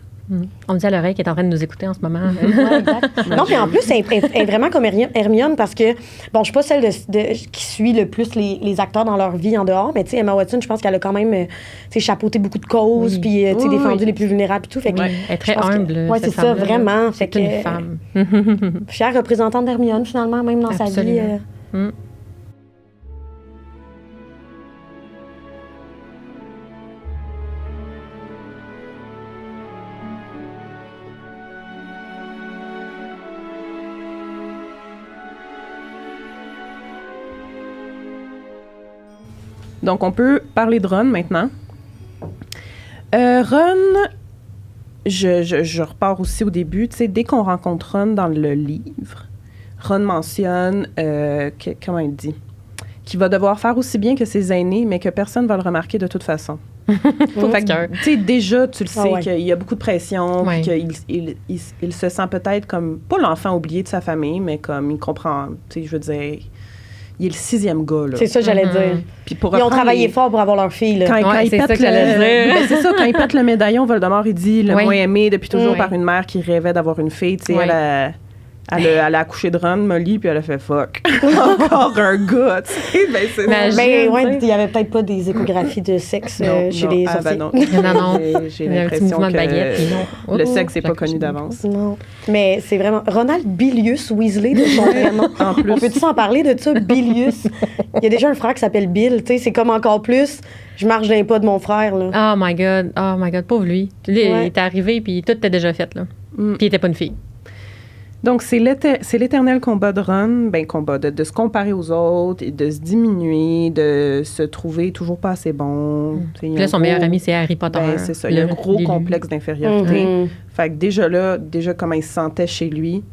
On me dit à l'oreille qu'elle est en train de nous écouter en ce moment. Exact. Non, puis en plus, elle est vraiment comme Hermione parce que, bon, je suis pas celle qui suit le plus les acteurs dans leur vie en dehors, mais tu sais, Emma Watson, je pense qu'elle a quand même chapeauté beaucoup de causes, puis défendu les plus vulnérables et tout. Fait que, elle est très humble. Oui, c'est ça, vraiment. C'est une femme. Fière représentante d'Hermione, finalement, même dans sa vie. Donc, on peut parler de Ron maintenant. Ron, je repars aussi au début. Tu sais, dès qu'on rencontre Ron dans le livre, Ron mentionne, comment il dit? Qu'il va devoir faire aussi bien que ses aînés, mais que personne ne va le remarquer de toute façon. Fait que, tu sais, déjà, tu le sais qu'il y a beaucoup de pression, puis qu'il se sent peut-être comme, pas l'enfant oublié de sa famille, mais comme il comprend, tu sais, je veux dire... Il est le 6e gars, là. C'est ça, j'allais dire. Puis pour ils ont travaillé fort pour avoir leur fille, là. Quand il pète c'est ça, quand il pète le médaillon, Voldemort, il dit le moins aimé depuis toujours par une mère qui rêvait d'avoir une fille. Tu sais, elle a accouché de Ron, Molly, puis elle a fait fuck. Encore un gars, tu sais. Il y avait peut-être pas des échographies de sexe chez les sorciers. Non. J'ai l'impression que le sexe n'est pas connu d'avance. Non. Mais c'est vraiment... Ronald Bilius Weasley, de son vrai nom. En plus. On peut-tu s'en parler de ça, Bilius? Il y a déjà un frère qui s'appelle Bill, tu sais, c'est comme encore plus... Je marche dans les pas de mon frère, là. Oh my God, pauvre lui. Il est arrivé, puis tout était déjà fait, là. Puis il était pas une fille. Donc, c'est l'éternel combat de Ron, de se comparer aux autres, et de se diminuer, de se trouver toujours pas assez bon. Puis là, son meilleur ami, c'est Harry Potter. C'est ça, il y a un gros complexe d'infériorité. Fait que déjà comment il se sentait chez lui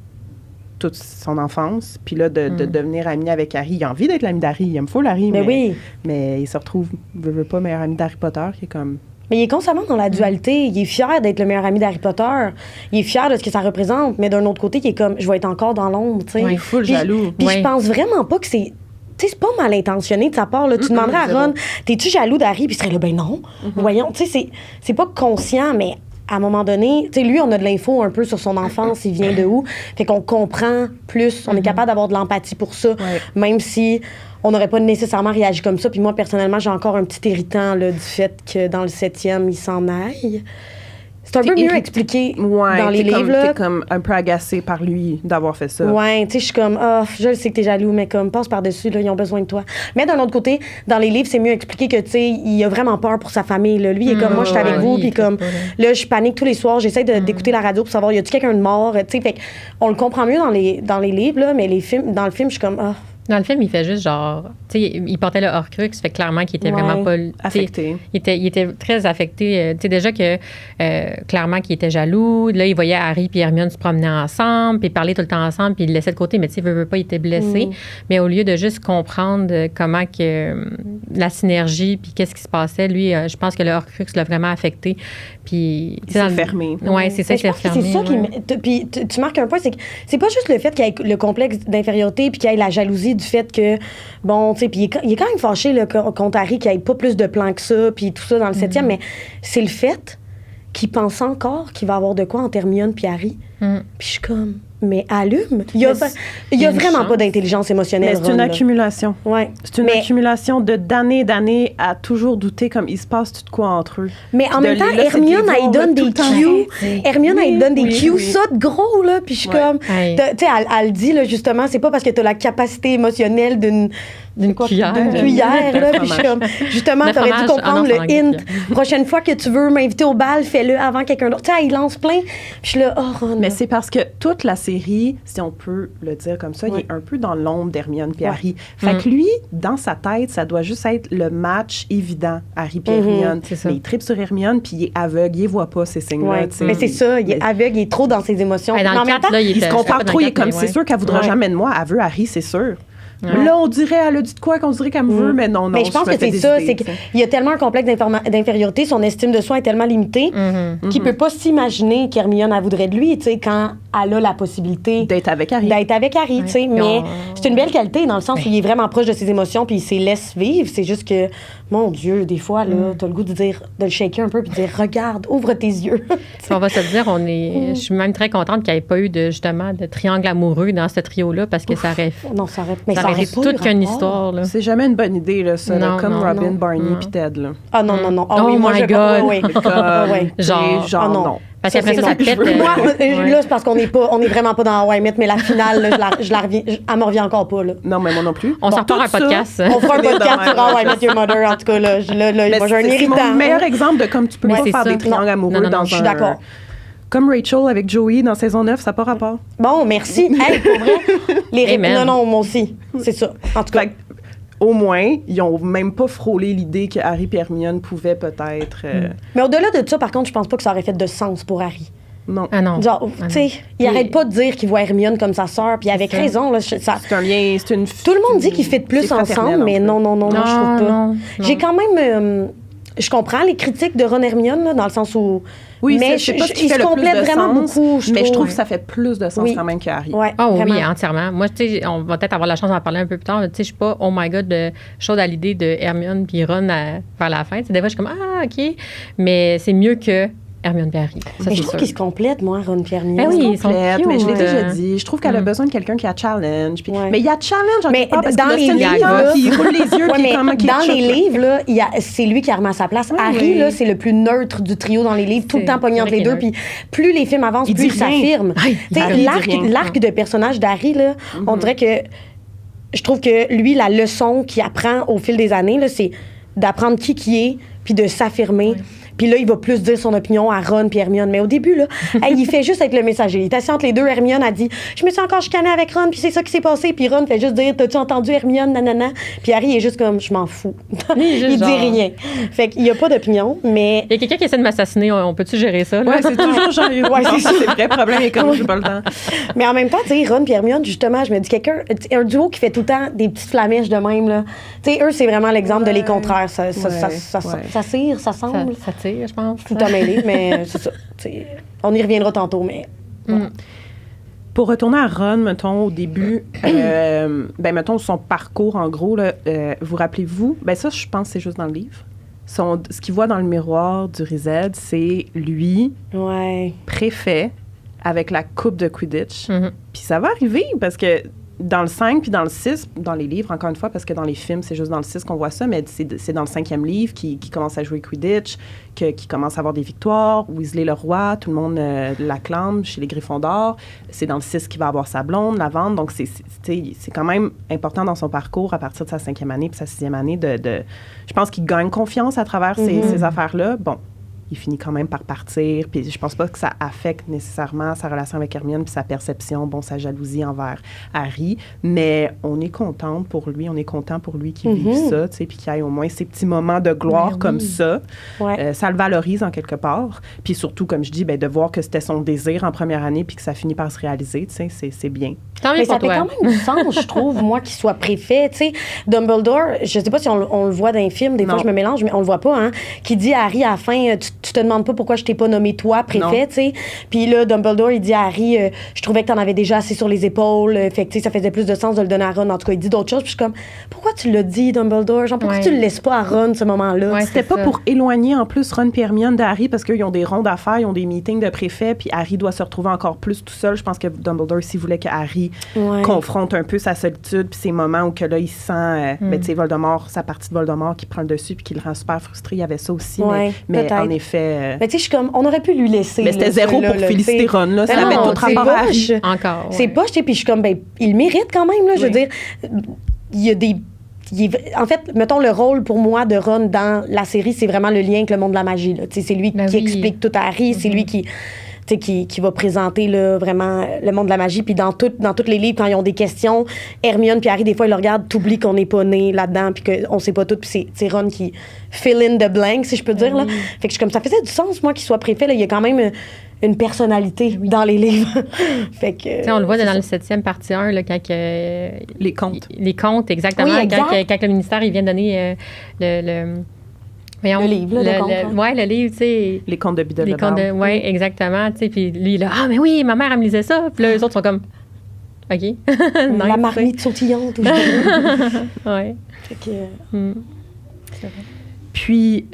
toute son enfance, puis là, de devenir ami avec Harry. Il a envie d'être l'ami d'Harry, il aime full Harry, mais il se retrouve, veut pas, meilleur ami d'Harry Potter, qui est comme... Mais il est constamment dans la dualité. Il est fier d'être le meilleur ami d'Harry Potter. Il est fier de ce que ça représente. Mais d'un autre côté, il est comme, je vais être encore dans l'ombre, tu sais. Il est full jaloux. Puis je pense vraiment pas que c'est... Tu sais, c'est pas mal intentionné de sa part, là. Tu demanderais à Ron, t'es-tu jaloux d'Harry? Puis il serait là, ben non. Voyons, tu sais, c'est pas conscient, mais à un moment donné, tu sais, lui, on a de l'info un peu sur son enfance, il vient de où. Fait qu'on comprend plus, on est capable d'avoir de l'empathie pour ça, même si on n'aurait pas nécessairement réagi comme ça. Puis moi, personnellement, j'ai encore un petit irritant là, du fait que dans le 7e, il s'en aille. C'est un peu mieux expliqué dans les livres. T'es comme un peu agacée par lui d'avoir fait ça. Ouais, tu sais, je suis comme, je sais que t'es jaloux, mais comme, passe par-dessus, là, ils ont besoin de toi. Mais d'un autre côté, dans les livres, c'est mieux expliqué que, tu sais, il a vraiment peur pour sa famille, là. Lui, il est comme, moi, je suis avec vous, puis comme, là, je panique tous les soirs, j'essaie d'écouter la radio pour savoir, y a-tu quelqu'un de mort, tu sais, fait on le comprend mieux dans les livres, là, mais dans le film, je suis comme, Dans le film, il fait juste genre... Tu sais, il portait le Horcrux, fait clairement qu'il était vraiment pas... affecté. Il était très affecté. Tu sais, déjà que clairement qu'il était jaloux. Là, il voyait Harry et Hermione se promener ensemble, puis parler tout le temps ensemble, puis il le laissait de côté, mais tu sais, veut pas, il était blessé. Mais au lieu de juste comprendre comment que la synergie, puis qu'est-ce qui se passait, lui, je pense que le Horcrux l'a vraiment affecté. Puis... Il s'est fermé. Oui, c'est ça, il s'est fermé. C'est ça puis tu marques un point, c'est que c'est pas juste le fait qu'il y ait le complexe d'infériorité, puis qu'il y ait la jalousie du fait que, bon, tu sais, puis il est quand même fâché là, contre Harry qu'il n'y ait pas plus de plans que ça, puis tout ça dans le 7e, mais c'est le fait qu'il pense encore qu'il va avoir de quoi entre Hermione puis Harry. Puis je suis comme, mais allume. Il y a vraiment pas d'intelligence émotionnelle. Mais c'est une accumulation. Ouais. C'est une accumulation d'années à toujours douter comme il se passe tout de quoi entre eux. Mais en même temps, Hermione, elle donne des cues. Hermione, elle donne des cues, ça de gros, là. Puis je suis comme, tu sais, elle dit, là, justement, c'est pas parce que tu as la capacité émotionnelle d'une cuillère, là. Puis je suis comme, justement, t'aurais dû comprendre le hint. Prochaine fois que tu veux m'inviter au bal, fais-le avant quelqu'un d'autre. Tu sais, il lance plein. Puis je suis là, Ron. Mais c'est parce que toute la série, si on peut le dire comme ça, il est un peu dans l'ombre d'Hermione puis Harry. Fait que lui, dans sa tête, ça doit juste être le match évident, Harry puis Hermione. Mais il tripe sur Hermione puis il est aveugle, il voit pas ces signes-là. Mais c'est ça, il est aveugle, il est trop dans ses émotions. Dans le 4, là, il se compare trop, il est comme, c'est sûr qu'elle voudra jamais de moi, elle veut Harry, c'est sûr. Là, on dirait, elle a dit de quoi qu'on dirait qu'elle me veut, mais non. Mais je pense que c'est ça, c'est qu'il y a tellement un complexe d'infériorité, son estime de soi est tellement limitée qu'il peut pas s'imaginer qu'Hermione, elle voudrait de lui, tu sais, quand elle a la possibilité d'être avec Harry. Tu sais. Mais c'est une belle qualité dans le sens où il est vraiment proche de ses émotions puis il se laisse vivre. C'est juste que, mon Dieu, des fois, là, t'as le goût de le shaker un peu puis de dire, regarde, ouvre tes yeux. On va se dire, je suis même très contente qu'il n'y ait pas eu justement de triangle amoureux dans ce trio-là parce que ça aurait. Non, ça aurait. Ça aurait toute qu'une histoire. Là. C'est jamais une bonne idée, là, ça. Non, comme Robin, Barney puis Ted. Là. Ah non. Oh oui, moi, my God. Genre non. Parce qu'après ça pète. Moi, là, c'est parce qu'on est vraiment pas dans Hawaii Met, mais la finale, là, elle me revient encore pas. Là. Non, mais moi non plus. On s'en repart un podcast. On fera un podcast sur How I Met Your Mother, en tout cas. Là, moi, j'ai un irritant. C'est mon meilleur exemple de comme tu peux pas faire des triangles amoureux dans un... Je suis d'accord. Comme Rachel avec Joey dans saison 9, ça n'a pas rapport. Bon, merci. Hey, pour vrai, non, moi aussi. C'est ça. En tout cas. Au moins, ils n'ont même pas frôlé l'idée que Harry et Hermione pouvaient peut-être... Mais au-delà de ça, par contre, je pense pas que ça aurait fait de sens pour Harry. Non. Ah non. Genre, tu sais, il arrête pas de dire qu'il voit Hermione comme sa sœur, puis avec raison. Là, c'est un lien, c'est une... Tout le monde dit qu'ils fit plus ensemble, mais non, moi, je trouve pas. Non. J'ai quand même... je comprends les critiques de Ron Hermione, là, dans le sens où... Oui, mais ils se complètent vraiment beaucoup. Mais je trouve que ça fait plus de sens quand même qu'Harry. Ouais, oui, entièrement. Moi, tu sais, on va peut-être avoir la chance d'en parler un peu plus tard. Tu sais, je suis pas, oh my God, chaude à l'idée de Hermione puis Ron vers la fin. Des fois, je suis comme, OK. Mais c'est mieux que Hermione et Harry. Mais je trouve qu'ils se complètent, moi, Ron et Hermione. Ben oui, ils sont complètes, mais je l'ai déjà dit. Je trouve qu'elle a besoin de quelqu'un qui a challenge. Puis, mais il y a challenge en quelque part, parce dans les livres, il roule les yeux, qui est comme dans les livres, là, c'est lui qui a remis à sa place. Harry, là, c'est le plus neutre du trio dans les livres, tout le temps pognant entre les deux. Puis plus les films avancent, plus il s'affirme. L'arc de personnage d'Harry, là, on dirait que je trouve que lui, la leçon qu'il apprend au fil des années, là, c'est d'apprendre qui est, puis de s'affirmer. Puis là, il va plus dire son opinion à Ron puis Hermione. Mais au début, là, il fait juste être le messager. Il est assis entre les deux. Hermione a dit « Je me suis encore chicanée avec Ron, puis c'est ça qui s'est passé. » Puis Ron fait juste dire « T'as-tu entendu Hermione, nanana? » Puis Harry est juste comme « Je m'en fous. » Il dit rien. Fait qu'il n'y a pas d'opinion, mais... Il y a quelqu'un qui essaie de m'assassiner. On peut-tu gérer ça? Oui, c'est toujours genre... Ouais, c'est le vrai problème. Et comme j'ai pas le temps. Mais en même temps, tu sais, Ron puis Hermione, justement, je me dis un duo qui fait tout le temps des petites flamèches de même, là. Tu sais, eux, c'est vraiment l'exemple de les contraires. Ça tire, ça semble. Ça tire, je pense. Tout à mêler, mais c'est ça. On y reviendra tantôt, mais... Pour retourner à Ron, mettons, au début, mettons, son parcours, en gros, là, vous rappelez-vous? Ça, je pense que c'est juste dans le livre. ce qu'il voit dans le miroir du Riséd, c'est lui, préfet, avec la coupe de Quidditch. Puis ça va arriver, parce que dans le 5 puis dans le 6, dans les livres, encore une fois, parce que dans les films, c'est juste dans le 6 qu'on voit ça, mais c'est dans le 5e livre qui commence à jouer Quidditch, qui commence à avoir des victoires. Weasley le roi, tout le monde l'acclame chez les Gryffondors. C'est dans le 6 qu'il va avoir sa blonde, Lavande. Donc, c'est quand même important dans son parcours, à partir de sa 5e année puis sa 6e année, je pense qu'il gagne confiance à travers ces affaires-là. Bon, il finit quand même par partir. Puis je pense pas que ça affecte nécessairement sa relation avec Hermione puis sa perception, sa jalousie envers Harry. Mais on est contente pour lui. On est content pour lui qu'il vive ça, tu sais, puis qu'il ait au moins ces petits moments de gloire comme ça. Ça le valorise en quelque part. Puis surtout, comme je dis, de voir que c'était son désir en première année puis que ça finit par se réaliser, tu sais, c'est bien. Mais ça fait quand même du sens, je trouve, moi, qu'il soit préfet. Tu sais, Dumbledore, je sais pas si on le voit dans les films, des fois je me mélange, mais on le voit pas, hein, qui dit à Harry à la fin, tu te demandes pas pourquoi je t'ai pas nommé toi préfet, tu sais. Puis là, Dumbledore, il dit à Harry, je trouvais que t'en avais déjà assez sur les épaules, fait que tu sais, ça faisait plus de sens de le donner à Ron. En tout cas, il dit d'autres choses, puis je suis comme, pourquoi tu l'as dit, Dumbledore? Genre, pourquoi tu le laisses pas à Ron, ce moment-là? C'était pas pour éloigner, en plus, Ron et Hermione de Harry, parce qu'ils ont des rondes à faire, ils ont des meetings de préfet, puis Harry doit se retrouver encore plus tout seul. Je pense que Dumbledore, s'il voulait que Harry confronte un peu sa solitude, puis ces moments où que là, il sent, tu sais, Voldemort, sa partie de Voldemort qui prend le dessus, puis qui le rend super frustré. Il y avait ça aussi, mais en effet... Mais tu sais, je suis comme, on aurait pu lui laisser... Mais c'était zéro pour féliciter Ron, là. Ça avait tout rapport à Harry. Encore. C'est poche, tu sais, puis je suis comme, il mérite quand même, là. Je veux dire, il y a des... En fait, mettons, le rôle pour moi de Ron dans la série, c'est vraiment le lien avec le monde de la magie, là. Tu sais, c'est lui qui explique tout à Harry, c'est lui qui va présenter là, vraiment le monde de la magie. Puis dans tous les livres, quand ils ont des questions, Hermione puis Harry, des fois, ils le regardent, t'oublies qu'on n'est pas né là-dedans, puis qu'on sait pas tout. Puis c'est Ron qui fill in the blank, si je peux dire. Là. Fait que je suis comme, ça faisait du sens, moi, qu'il soit préfet. Là. Il y a quand même une personnalité dans les livres. Fait que, on le voit dans le 7e partie 1, là, quand... les contes. Les contes, exactement. Oui, exact. Quand le ministère, il vient donner le livre, là, de contes. Oui, le livre, tu sais. Les contes de Biddelbard. Oui, exactement. Tu sais, puis lui, là, ah, mais oui, ma mère, elle me lisait ça. Puis là, les autres sont comme, OK. La marmite sautillante. Oui. Fait que... C'est vrai. Puis,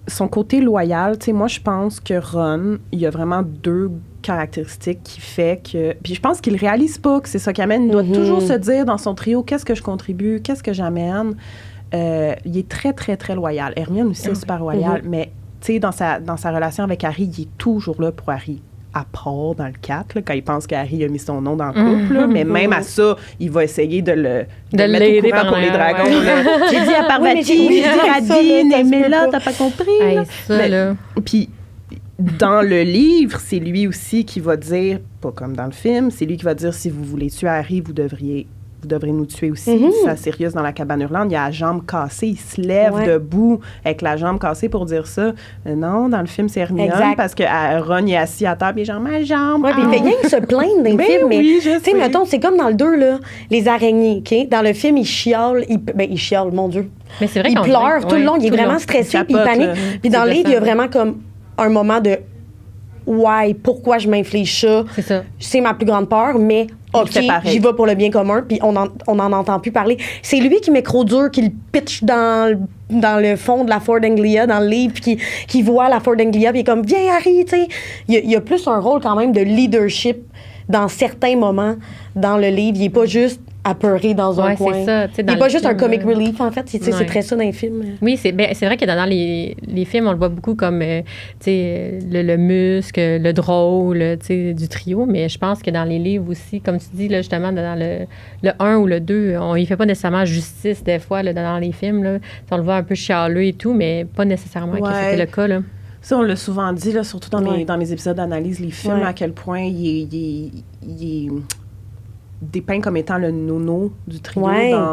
son côté loyal, tu sais, moi, je pense que Ron, il y a vraiment deux caractéristiques qui fait que... Puis je pense qu'il réalise pas que c'est ça qui amène. Il doit toujours se dire dans son trio, qu'est-ce que je contribue, qu'est-ce que j'amène. Il est très, très, très loyal. Hermione aussi est super loyale, mais tu sais, dans sa relation avec Harry, il est toujours là pour Harry. À part dans le 4, là, quand il pense qu'Harry a mis son nom dans le couple, là, mais même à ça, il va essayer de le mettre au courant pour les dragons. J'ai dit à Parvati, j'ai dit à Dean, mais là, t'as pas compris. Puis dans le livre, c'est lui aussi qui va dire, pas comme dans le film, c'est lui qui va dire, si vous voulez tuer Harry, vous devrez nous tuer aussi. C'est Sirius dans la cabane hurlante. Il a la jambe cassée. Il se lève debout avec la jambe cassée pour dire ça. Non, dans le film, c'est Hermione parce que Ron est assis à terre et genre, ma jambe. Oui, puis il fait rien que se plaindre dans le film. Mais tu sais, mettons, c'est comme dans le 2, là, les araignées, OK? Dans le film, il chiale. Il chiale, mon Dieu. Mais c'est vrai il pleure tout le long. Il est vraiment stressé puis il panique. Puis dans le livre, il y a vraiment comme un moment de pourquoi je m'inflige ça? C'est ça. C'est ma plus grande peur, mais OK, j'y vais pour le bien commun, puis on n'en entend plus parler. C'est lui qui met Croc-Dur, qui le pitch dans le fond de la Ford Anglia, dans le livre, puis qui voit la Ford Anglia, puis il est comme, viens Harry, tu sais. Il y a plus un rôle quand même de leadership dans certains moments dans le livre. Il n'est pas juste apeuré dans un coin. Ça, il n'est pas juste un comic relief, en fait. C'est très ça dans les films. Oui, c'est vrai que dans les films, on le voit beaucoup comme le muscle, le drôle du trio, mais je pense que dans les livres aussi, comme tu dis, là, justement, dans le 1 ou le 2, on ne fait pas nécessairement justice des fois là, dans les films. Là. On le voit un peu chialeux et tout, mais pas nécessairement que c'était le cas. Là. Ça, on l'a souvent dit, là, surtout dans mes épisodes d'analyse, les films, à quel point il est dépeint comme étant le nono du trio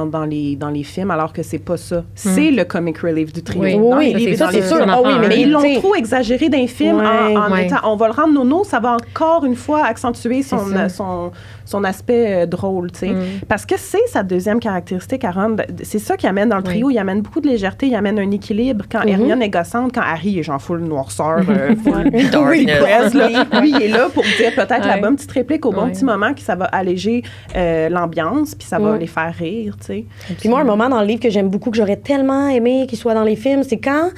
dans les films, alors que c'est pas ça. C'est le comic relief du trio. Oui, ça, c'est sûr. Mais ils l'ont trop exagéré dans les films en étant... On va le rendre nono, ça va encore une fois accentuer son aspect drôle, tu sais. Parce que c'est sa deuxième caractéristique à Ron. C'est ça qui amène dans le trio. Il amène beaucoup de légèreté, il amène un équilibre. Quand Hermione est gossante, quand Harry est genre full noirceur, full darkness, lui, il est là pour dire peut-être la bonne petite réplique au bon petit moment que ça va alléger l'ambiance, puis ça va les faire rire, tu sais. Puis moi, un moment dans le livre que j'aime beaucoup, que j'aurais tellement aimé qu'il soit dans les films, c'est quand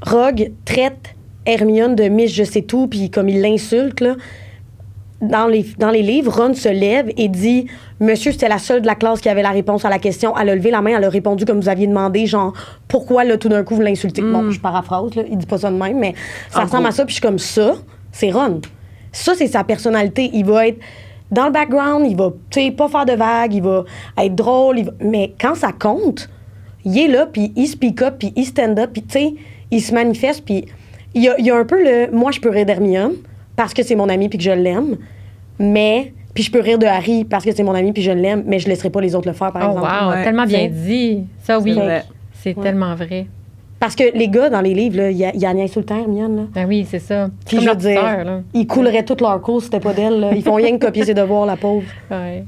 Rogue traite Hermione de Miss je sais tout, puis comme il l'insulte, là. Dans les livres, Ron se lève et dit « Monsieur, c'était la seule de la classe qui avait la réponse à la question. Elle a levé la main, elle a répondu comme vous aviez demandé, genre, pourquoi, là, tout d'un coup, vous l'insultez? » Bon, je paraphrase, là, il dit pas ça de même, mais ça ressemble à ça, puis je suis comme ça, c'est Ron. Ça, c'est sa personnalité. Il va être dans le background, il va, tu sais, pas faire de vagues, il va être drôle, mais quand ça compte, il est là, puis il speak up, puis il stand up, puis tu sais, il se manifeste, puis il y a un peu le « moi, je peux rire d'Hermione », parce que c'est mon ami puis que je l'aime, mais... Puis je peux rire de Harry parce que c'est mon ami puis je l'aime, mais je laisserai pas les autres le faire, par exemple. Oh, wow! Tellement bien dit. Ça, oui. C'est tellement vrai. Parce que les gars, dans les livres, là, il y a niaise tout le temps, Hermione, là. Ben oui, c'est ça. Puis je veux dire, ils couleraient toute leur cours si c'était pas d'elle, là. Ils font rien que copier ses devoirs, la pauvre. Ouais.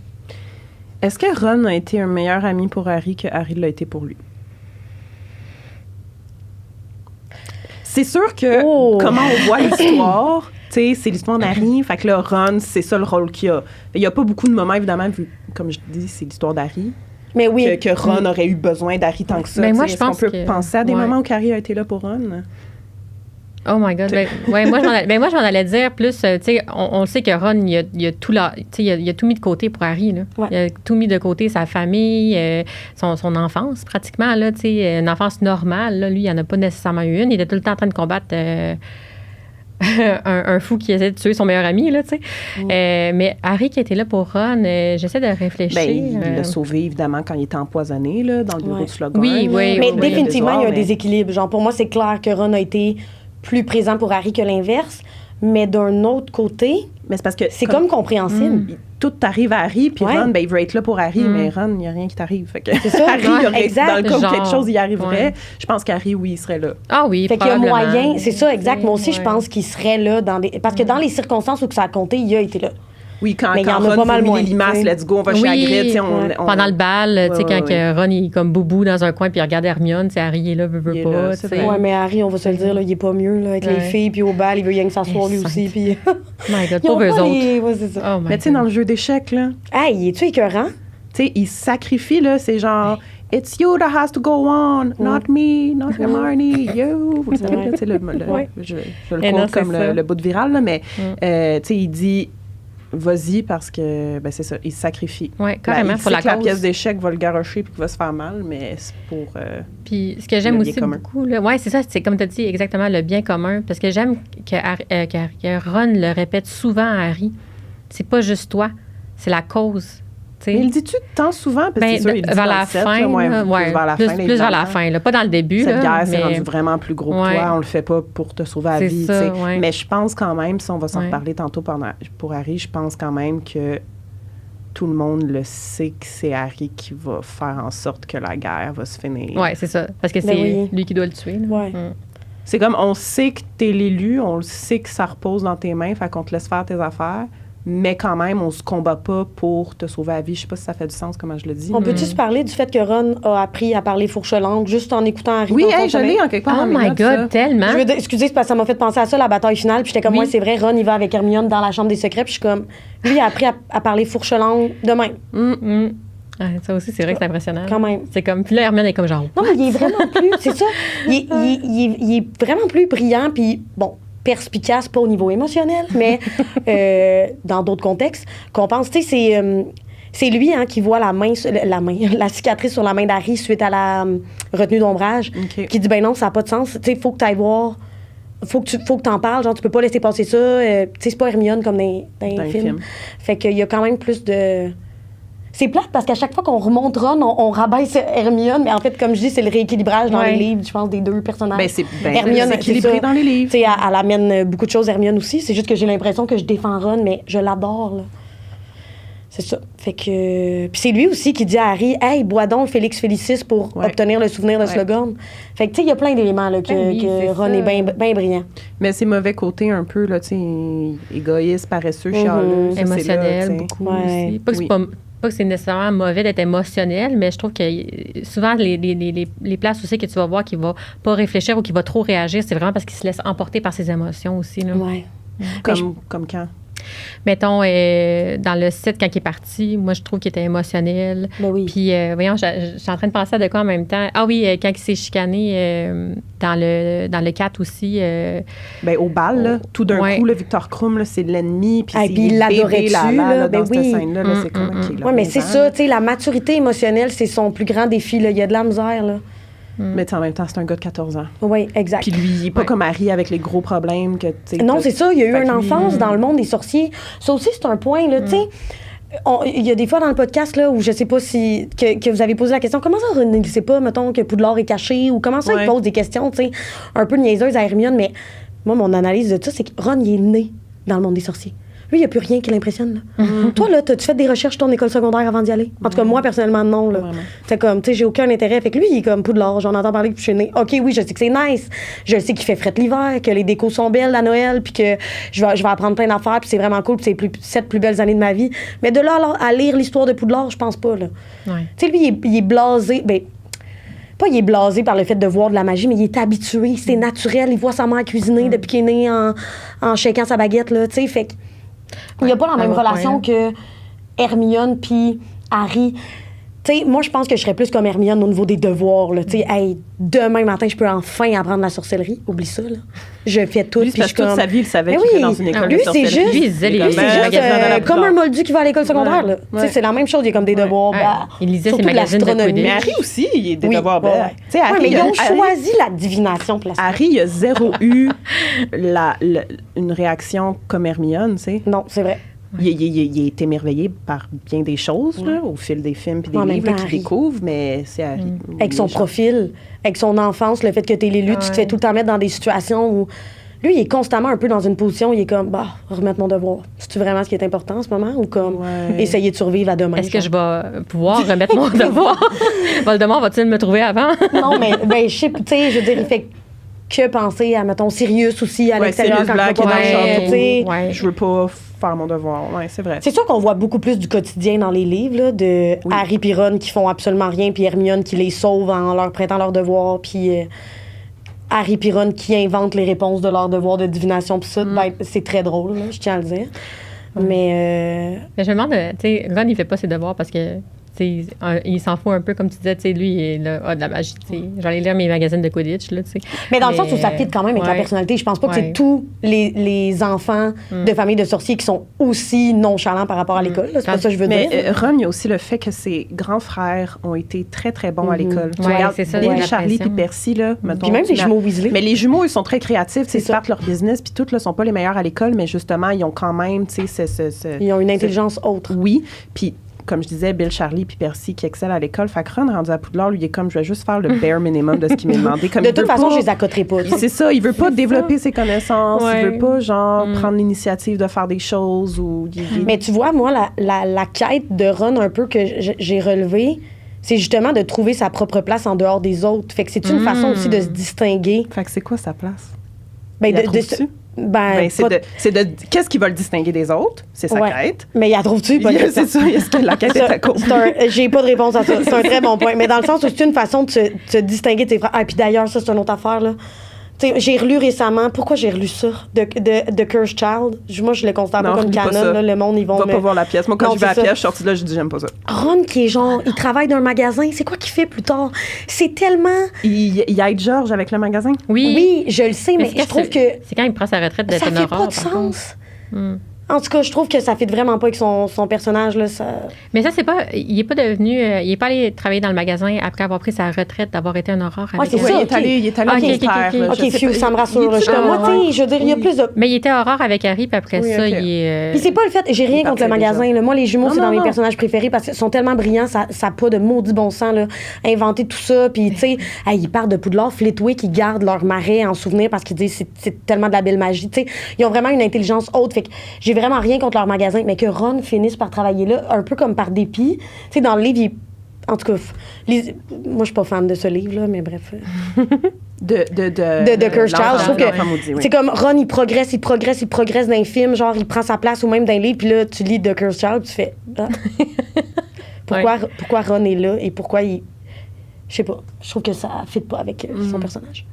Est-ce que Ron a été un meilleur ami pour Harry que Harry l'a été pour lui? C'est sûr que comment on voit l'histoire... c'est l'histoire d'Harry. Fait que là, Ron, c'est ça le rôle qu'il a. Il n'y a pas beaucoup de moments, évidemment, vu, comme je dis, c'est l'histoire d'Harry. Mais oui. Que Ron aurait eu besoin d'Harry tant que ça. Mais moi, je pense qu'on peut penser à des moments où Harry a été là pour Ron? Oh my God. Moi, je m'en allais dire plus, tu sais, on sait que Ron, il a tout il a tout mis de côté pour Harry, là. Ouais. Il a tout mis de côté, sa famille, son enfance, pratiquement, là, tu sais, une enfance normale, là. Lui, il n'en a pas nécessairement eu une. Il était tout le temps en train de combattre... un fou qui essaie de tuer son meilleur ami, là, tu sais. Mais Harry qui était là pour Ron, j'essaie de réfléchir. Il l'a sauvé, évidemment, quand il était empoisonné, là, dans le bureau de Slughorn. Oui. Mais définitivement, il y a un déséquilibre. Genre, pour moi, c'est clair que Ron a été plus présent pour Harry que l'inverse. Mais d'un autre côté, mais c'est parce que c'est comme compréhensible. Tout t'arrive à Harry, puis Ron, il veut être là pour Harry, mais Ron, il n'y a rien qui t'arrive. Fait que c'est ça. Harry, il aurait, dans le cas où quelque chose y arriverait, Ouais. je pense qu'Harry, oui, il serait là. Ah oui, fait qu'il y a probablement. moyen, c'est ça, exact. Moi aussi, je pense qu'il serait là parce que dans les circonstances où ça a compté, il a été là. Oui, quand Mais il y en a Ron pas mal vomit moins, les limaces, t'sais. let's go, on va chez Hagrid. Pendant le bal, tu sais, quand que Ron il est comme boubou dans un coin puis il regarde Hermione, Harry est là, veut Il est pas. là, c'est vrai. Ouais, mais Harry, on va se le dire, là, il est pas mieux là, avec les filles, puis au bal, il veut rien que s'asseoir lui aussi. Puis... My God, Ils ont pauvres eux pas autres. Ouais, c'est ça. Oh my Mais tu sais, God. dans le jeu d'échecs, là, Hey, es-tu écœurant? tu sais, il se sacrifie, là, c'est genre... It's you that has to go on, not me, not Hermione, you. Vous le savez, là, tu sais, je le Et non, compte c'est comme ça. le bout de viral, là, mais, tu sais, il dit, vas-y, parce que, ben c'est ça, il se sacrifie. Oui, carrément, il pour sait la que la cause. pièce d'échec va le garocher puis qu'il va se faire mal, mais c'est pour... Puis ce que j'aime le bien aussi commun. beaucoup, oui, c'est ça, c'est comme tu as dit, exactement, le bien commun. Parce que j'aime que Ron le répète souvent à Harry. C'est pas juste toi, c'est la cause. T'sais. Mais il le dit-tu tant souvent? Parce que c'est sûr, il le dit vers dans la le set, fin, là, ouais, là, plus vers la fin. plus vers la fin, là, pas dans le début. Cette là, guerre mais... s'est rendue vraiment plus gros que toi. On le fait pas pour te sauver la C'est vie. ça, t'sais. ouais. Mais je pense quand même, si on va s'en Ouais. reparler tantôt pour Harry, je pense quand même que tout le monde le sait que c'est Harry qui va faire en sorte que la guerre va se finir. Oui, c'est ça. Parce que c'est oui. lui qui doit le tuer. Là. Ouais. C'est comme, on sait que t'es l'élu, on le sait que ça repose dans tes mains, fait qu'on te laisse faire tes affaires, mais quand même, on se combat pas pour te sauver la vie. Je sais pas si ça fait du sens, comment je le dis. On peut-tu se parler du fait que Ron a appris à parler fourche langue juste en écoutant Harry? Oui, dans son hey, je sommeil? l'ai en quelque part Oh dans mes my notes, God, ça. tellement. Je veux dire, excusez, c'est parce que ça m'a fait penser à ça, la bataille finale. Puis j'étais comme, Oui. ouais, c'est vrai, Ron, il va avec Hermione dans la chambre des secrets. Puis je suis comme, lui, il a appris à parler fourche langue de même. Ça aussi, c'est vrai que c'est impressionnant. Quand même. C'est comme, puis là, Hermione est comme genre... Non, mais il est vraiment plus. C'est ça. Il est vraiment plus brillant, puis bon, perspicace, pas au niveau émotionnel, mais dans d'autres contextes, qu'on pense, tu sais, c'est lui qui voit la cicatrice sur la main d'Harry suite à la retenue d'ombrage, OK. qui dit, ben non, ça n'a pas de sens. Tu sais, il faut que tu ailles voir. Faut que t'en parles, genre, tu peux pas laisser passer ça. Tu sais, c'est pas Hermione comme dans Dans les les films. films. Fait qu'il y a quand même plus de... C'est plate parce qu'à chaque fois qu'on remonte Ron, on rabaisse Hermione, mais en fait, comme je dis, c'est le rééquilibrage dans Ouais. les livres, je pense, des deux personnages. Ben, c'est Hermione, c'est équilibré ça. dans les livres. Tu sais, elle amène beaucoup de choses, Hermione aussi. C'est juste que j'ai l'impression que je défends Ron, mais je l'adore, là. C'est ça. Fait que... Puis c'est lui aussi qui dit à Harry, « Hey, bois donc Félix Félicis pour Ouais. obtenir le souvenir de Slughorn. » Fait que, tu sais, il y a plein d'éléments, là, Ben oui, que c'est Ron ça. est bien brillant. Mais c'est mauvais côté un peu, là, tu sais, égoïste, paresseux, chialeux. ça, c'est là, émotionnel, tu sais. beaucoup Ouais. aussi. Pas que, Oui. pas que c'est nécessairement mauvais d'être émotionnel, mais je trouve que souvent, les places aussi que tu vas voir qui ne va pas réfléchir ou qui va trop réagir, c'est vraiment parce qu'il se laisse emporter par ses émotions aussi. Là. Ouais. Comme quand? Mettons, dans le site, quand il est parti, moi, je trouve qu'il était émotionnel. Ben oui. Puis, voyons, je suis en train de penser à de quoi en même temps. Ah oui, quand il s'est chicané dans le 4 aussi. Ben, au bal, là, tout d'un coup, le Victor Krum, là, c'est l'ennemi. Puis il l'adorait-tu, là, dans ben cette scène-là. Là, c'est comme, oui, mais c'est ça, tu sais, la maturité émotionnelle, c'est son plus grand défi, là. Il y a de la misère, là. Mais en même temps, c'est un gars de 14 ans. Oui, exact. Puis lui, il n'est pas comme Harry avec les gros problèmes que, non, c'est ça, il y a eu une enfance dans le monde des sorciers. Ça aussi, c'est un point, là, tu sais. Il y a des fois dans le podcast là, où je sais pas si que vous avez posé la question, comment ça René ne sait pas, mettons, que Poudlard est caché, ou comment ça il pose des questions, tu sais, un peu niaiseuses à Hermione, mais moi, mon analyse de ça, c'est que Ron, il est né dans le monde des sorciers. Lui, il n'y a plus rien qui l'impressionne. Là. Toi, là, t'as-tu fait des recherches sur ton école secondaire avant d'y aller? En tout cas, moi, personnellement, non. Là. C'est comme, tu sais, j'ai aucun intérêt. Fait que lui, il est comme Poudlard. J'en entends parler depuis que je suis née. OK, oui, je sais que c'est nice. Je sais qu'il fait fret l'hiver, que les décos sont belles à Noël, puis que je vais apprendre plein d'affaires, puis c'est vraiment cool, puis c'est 7 plus belles années de ma vie. Mais de là à lire l'histoire de Poudlard, je pense pas. Là. Tu sais, lui, il est blasé. Ben, pas il est blasé par le fait de voir de la magie, mais il est habitué. C'est naturel. Il voit sa mère cuisiner depuis qu'il est né en shakeant sa baguette, là. Tu sais, fait que il n'y a pas la même relation que Hermione puis Harry. Tu sais, moi, je pense que je serais plus comme Hermione au niveau des devoirs. Tu sais, hey, demain matin, je peux enfin apprendre la sorcellerie. Oublie ça, là. Je fais tout. Lui, parce que toute sa vie, il savait qu'il était dans une école de sorcellerie. Lui, c'est juste comme un moldu qui va à l'école secondaire. Là. Tu sais, c'est la même chose. Il y a comme des devoirs. Il lisait ses magazines de Quidditch. Mais Harry aussi, il a des devoirs bêtes. Mais ils ont choisi la divination plastique. Harry, il a zéro eu une réaction comme Hermione, tu sais. Non, c'est vrai. Il a été émerveillé par bien des choses là, au fil des films et des livres qu'il découvre, mais c'est Harry. Avec son profil, avec son enfance, le fait que tu es l'élu, tu te fais tout le temps mettre dans des situations où... Lui, il est constamment un peu dans une position où il est comme, remettre mon devoir. C'est-tu vraiment ce qui est important en ce moment? Ou comme, essayer de survivre à demain? Est-ce que je vais pouvoir remettre mon devoir? Voldemort va-t-il me trouver avant? Non, mais ben, je sais, tu sais, je veux dire, il fait que penser à, mettons, Sirius aussi, à l'extérieur, Sirius quand Black je vais pas dans le château. Je veux pas faire mon devoir. Oui, c'est vrai. C'est sûr qu'on voit beaucoup plus du quotidien dans les livres, là, de Harry et Ron qui font absolument rien, puis Hermione qui les sauve en leur prêtant leurs devoirs, puis Harry et Ron qui inventent les réponses de leurs devoirs de divination, puis ça, ben, c'est très drôle, là, je tiens à le dire. Mais je me demande, tu sais, Ron, il fait pas ses devoirs parce que il s'en fout un peu, comme tu disais, lui, il a de la magie. J'allais lire mes magazines de Quidditch. Là, mais dans le sens où ça fit quand même avec la personnalité. Je pense pas que c'est tous les enfants de familles de sorciers qui sont aussi nonchalants par rapport à l'école. C'est pas ça que je veux dire. Mais Ron, il y a aussi le fait que ses grands frères ont été très, très bons à l'école. C'est ça. Bill, Charlie puis Percy. Là, puis même les jumeaux Weasley. Mais les jumeaux, ils sont très créatifs. Ils partent leur business, puis tous ne sont pas les meilleurs à l'école, mais justement, ils ont quand même... Ils ont une intelligence autre. Oui, puis comme je disais, Bill, Charlie puis Percy qui excellent à l'école. Fait que Ron, rendu à Poudlard, lui, il est comme, je vais juste faire le bare minimum de ce qu'il m'est demandé. Comme de toute façon, je les accoterai pas. C'est ça, il veut pas développer ses connaissances, il veut pas, genre, prendre l'initiative de faire des choses ou... Mais tu vois, moi, la quête de Ron un peu que j'ai relevée, c'est justement de trouver sa propre place en dehors des autres. Fait que c'est une façon aussi de se distinguer. Fait que c'est quoi sa place? Ben, c'est de qu'est-ce qui va le distinguer des autres? C'est sa quête. Mais il y a trouve-tu pas c'est ça, est-ce que la quête est à cause? J'ai pas de réponse à ça. C'est un très bon point. Mais dans le sens où c'est une façon de se distinguer de tes frères. Ah, puis d'ailleurs, ça, c'est une autre affaire, là. T'sais, j'ai relu récemment. Pourquoi j'ai relu ça? De Cursed Child. Moi, je le considère pas comme canon. Là, le monde, ils vont. Va pas voir la pièce. Moi, quand je vais à la pièce, je suis sortie de là, je dis, j'aime pas ça. Ron, qui est genre, il travaille dans un magasin. C'est quoi qu'il fait plus tard? C'est tellement. Il aide George avec le magasin? Oui, je le sais, mais je trouve que. C'est quand il prend sa retraite d'être un horreur. Ça fait pas de sens. En tout cas, je trouve que ça fit vraiment pas avec son personnage. Là, ça... Mais ça, c'est pas... Il est pas devenu... il est pas allé travailler dans le magasin après avoir pris sa retraite, d'avoir été un horreur. Oui, c'est ça. Il est allé OK, ça me rassure. Je suis comme, moi, tu sais, je veux dire, il y a plus de... Mais il était horreur avec Harry, puis après ça, il est... Puis c'est pas le fait... J'ai rien contre le magasin. Là. Moi, les jumeaux, c'est dans mes personnages préférés parce qu'ils sont tellement brillants, ça n'a pas de maudit bon sens, là. Inventer tout ça, puis tu sais, ils partent de Poudlard, Flitwick, ils gardent leur marais en souvenir parce qu'ils disent c'est tellement de la belle magie. Tu sais, ils ont vraiment une intelligence haute. Fait que j'ai vraiment rien contre leur magasin, mais que Ron finisse par travailler là, un peu comme par dépit. Tu sais, dans le livre, en tout cas, moi, je suis pas fan de ce livre-là, mais bref. de Cursed Child, je trouve que c'est comme Ron, il progresse dans un film, genre, il prend sa place ou même dans un livre, puis là, tu lis The Cursed Child, tu fais... pourquoi Ron est là et pourquoi il... Je sais pas. Je trouve que ça fit pas avec son personnage.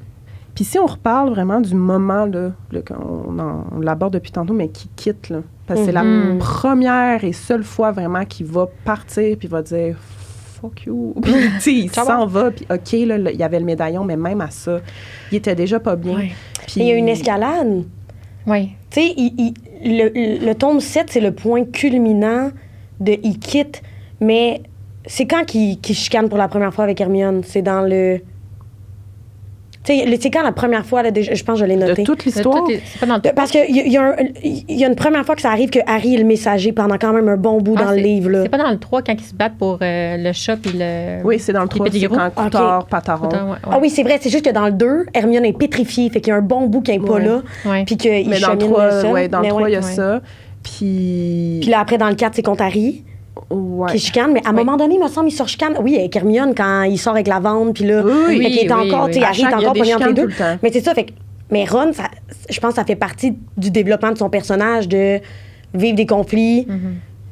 Puis si on reparle vraiment du moment, là, on l'aborde depuis tantôt, mais qui quitte, là, parce que c'est la première et seule fois vraiment qu'il va partir puis va dire « fuck you ». Puis il s'en va, puis OK, là, il y avait le médaillon, mais même à ça, il était déjà pas bien. Ouais. Puis il y a une escalade. Oui. Tu sais, le tome 7, c'est le point culminant de « il quitte », mais c'est quand qu'il chicane pour la première fois avec Hermione? C'est dans le... Tu sais, c'est quand la première fois, là, je pense que je l'ai noté. De toute l'histoire? C'est pas dans le... Parce qu'il y a une première fois que ça arrive que Harry est le messager pendant quand même un bon bout dans le livre. Là. C'est pas dans le 3 quand ils se battent pour le chat puis le... Oui, c'est dans le 3, c'est quand Coutard, Pataron. Ah oui, c'est vrai, c'est juste que dans le 2, Hermione est pétrifiée, fait qu'il y a un bon bout qui n'est pas là, puis qu'il chemine le seul. Oui, dans le 3, il y a ça. Puis là, après, dans le 4, c'est contre Harry. Ouais. Qui chicane, mais à un moment donné, il me semble, il sort chicane. Oui, avec Hermione, quand il sort avec la vente, puis là, Harry est encore pogné entre les deux. Mais c'est ça, mais Ron, je pense que ça fait partie du développement de son personnage, de vivre des conflits,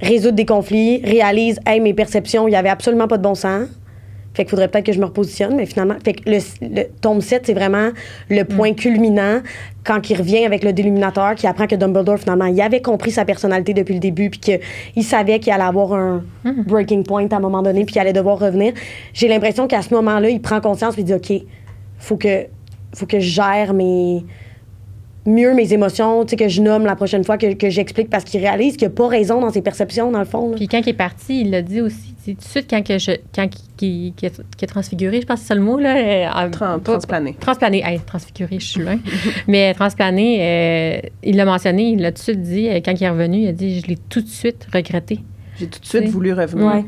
résoudre des conflits, réalise, hey, mes perceptions, il n'y avait absolument pas de bon sens. Fait qu'il faudrait peut-être que je me repositionne, mais finalement... Fait que le tome 7, c'est vraiment le point culminant quand il revient avec le Déluminateur, qui apprend que Dumbledore, finalement, il avait compris sa personnalité depuis le début, puis qu'il savait qu'il allait avoir un breaking point à un moment donné, puis qu'il allait devoir revenir. J'ai l'impression qu'à ce moment-là, il prend conscience, puis il dit, OK, faut que je gère mieux mes émotions, tu sais, que je nomme la prochaine fois, que j'explique, parce qu'il réalise qu'il n'a pas raison dans ses perceptions, dans le fond. Là. Puis quand il est parti, il l'a dit aussi, tout de suite, quand il est transfiguré, je pense que c'est ça le mot, là. Transplané. Transplané. Hey, transfiguré, je suis loin. Mais transplané, il l'a mentionné, il l'a tout de suite dit, quand il est revenu, il a dit, je l'ai tout de suite regretté. J'ai tout de suite voulu revenir. Ouais.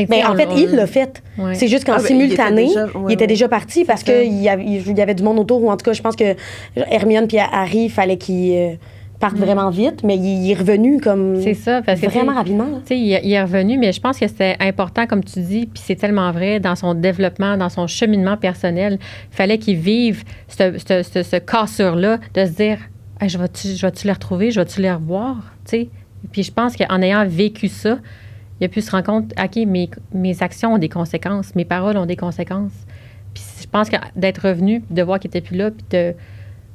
Mais en fait, il l'a fait. Ouais. C'est juste qu'en simultané, il était déjà parti parce qu'il y avait du monde autour, ou en tout cas, je pense que Hermione puis Harry, il fallait qu'ils partent vraiment vite, mais il est revenu comme c'est ça, parce vraiment rapidement. Tu sais, il est revenu, mais je pense que c'était important, comme tu dis, puis c'est tellement vrai, dans son développement, dans son cheminement personnel, il fallait qu'il vive ce cassure-là, de se dire, hey, je vais-tu les retrouver, je vais-tu les revoir, tu sais. Puis je pense qu'en ayant vécu ça, il a pu se rendre compte, OK, mes actions ont des conséquences, mes paroles ont des conséquences. Puis je pense que d'être revenu, de voir qu'il n'était plus là, puis de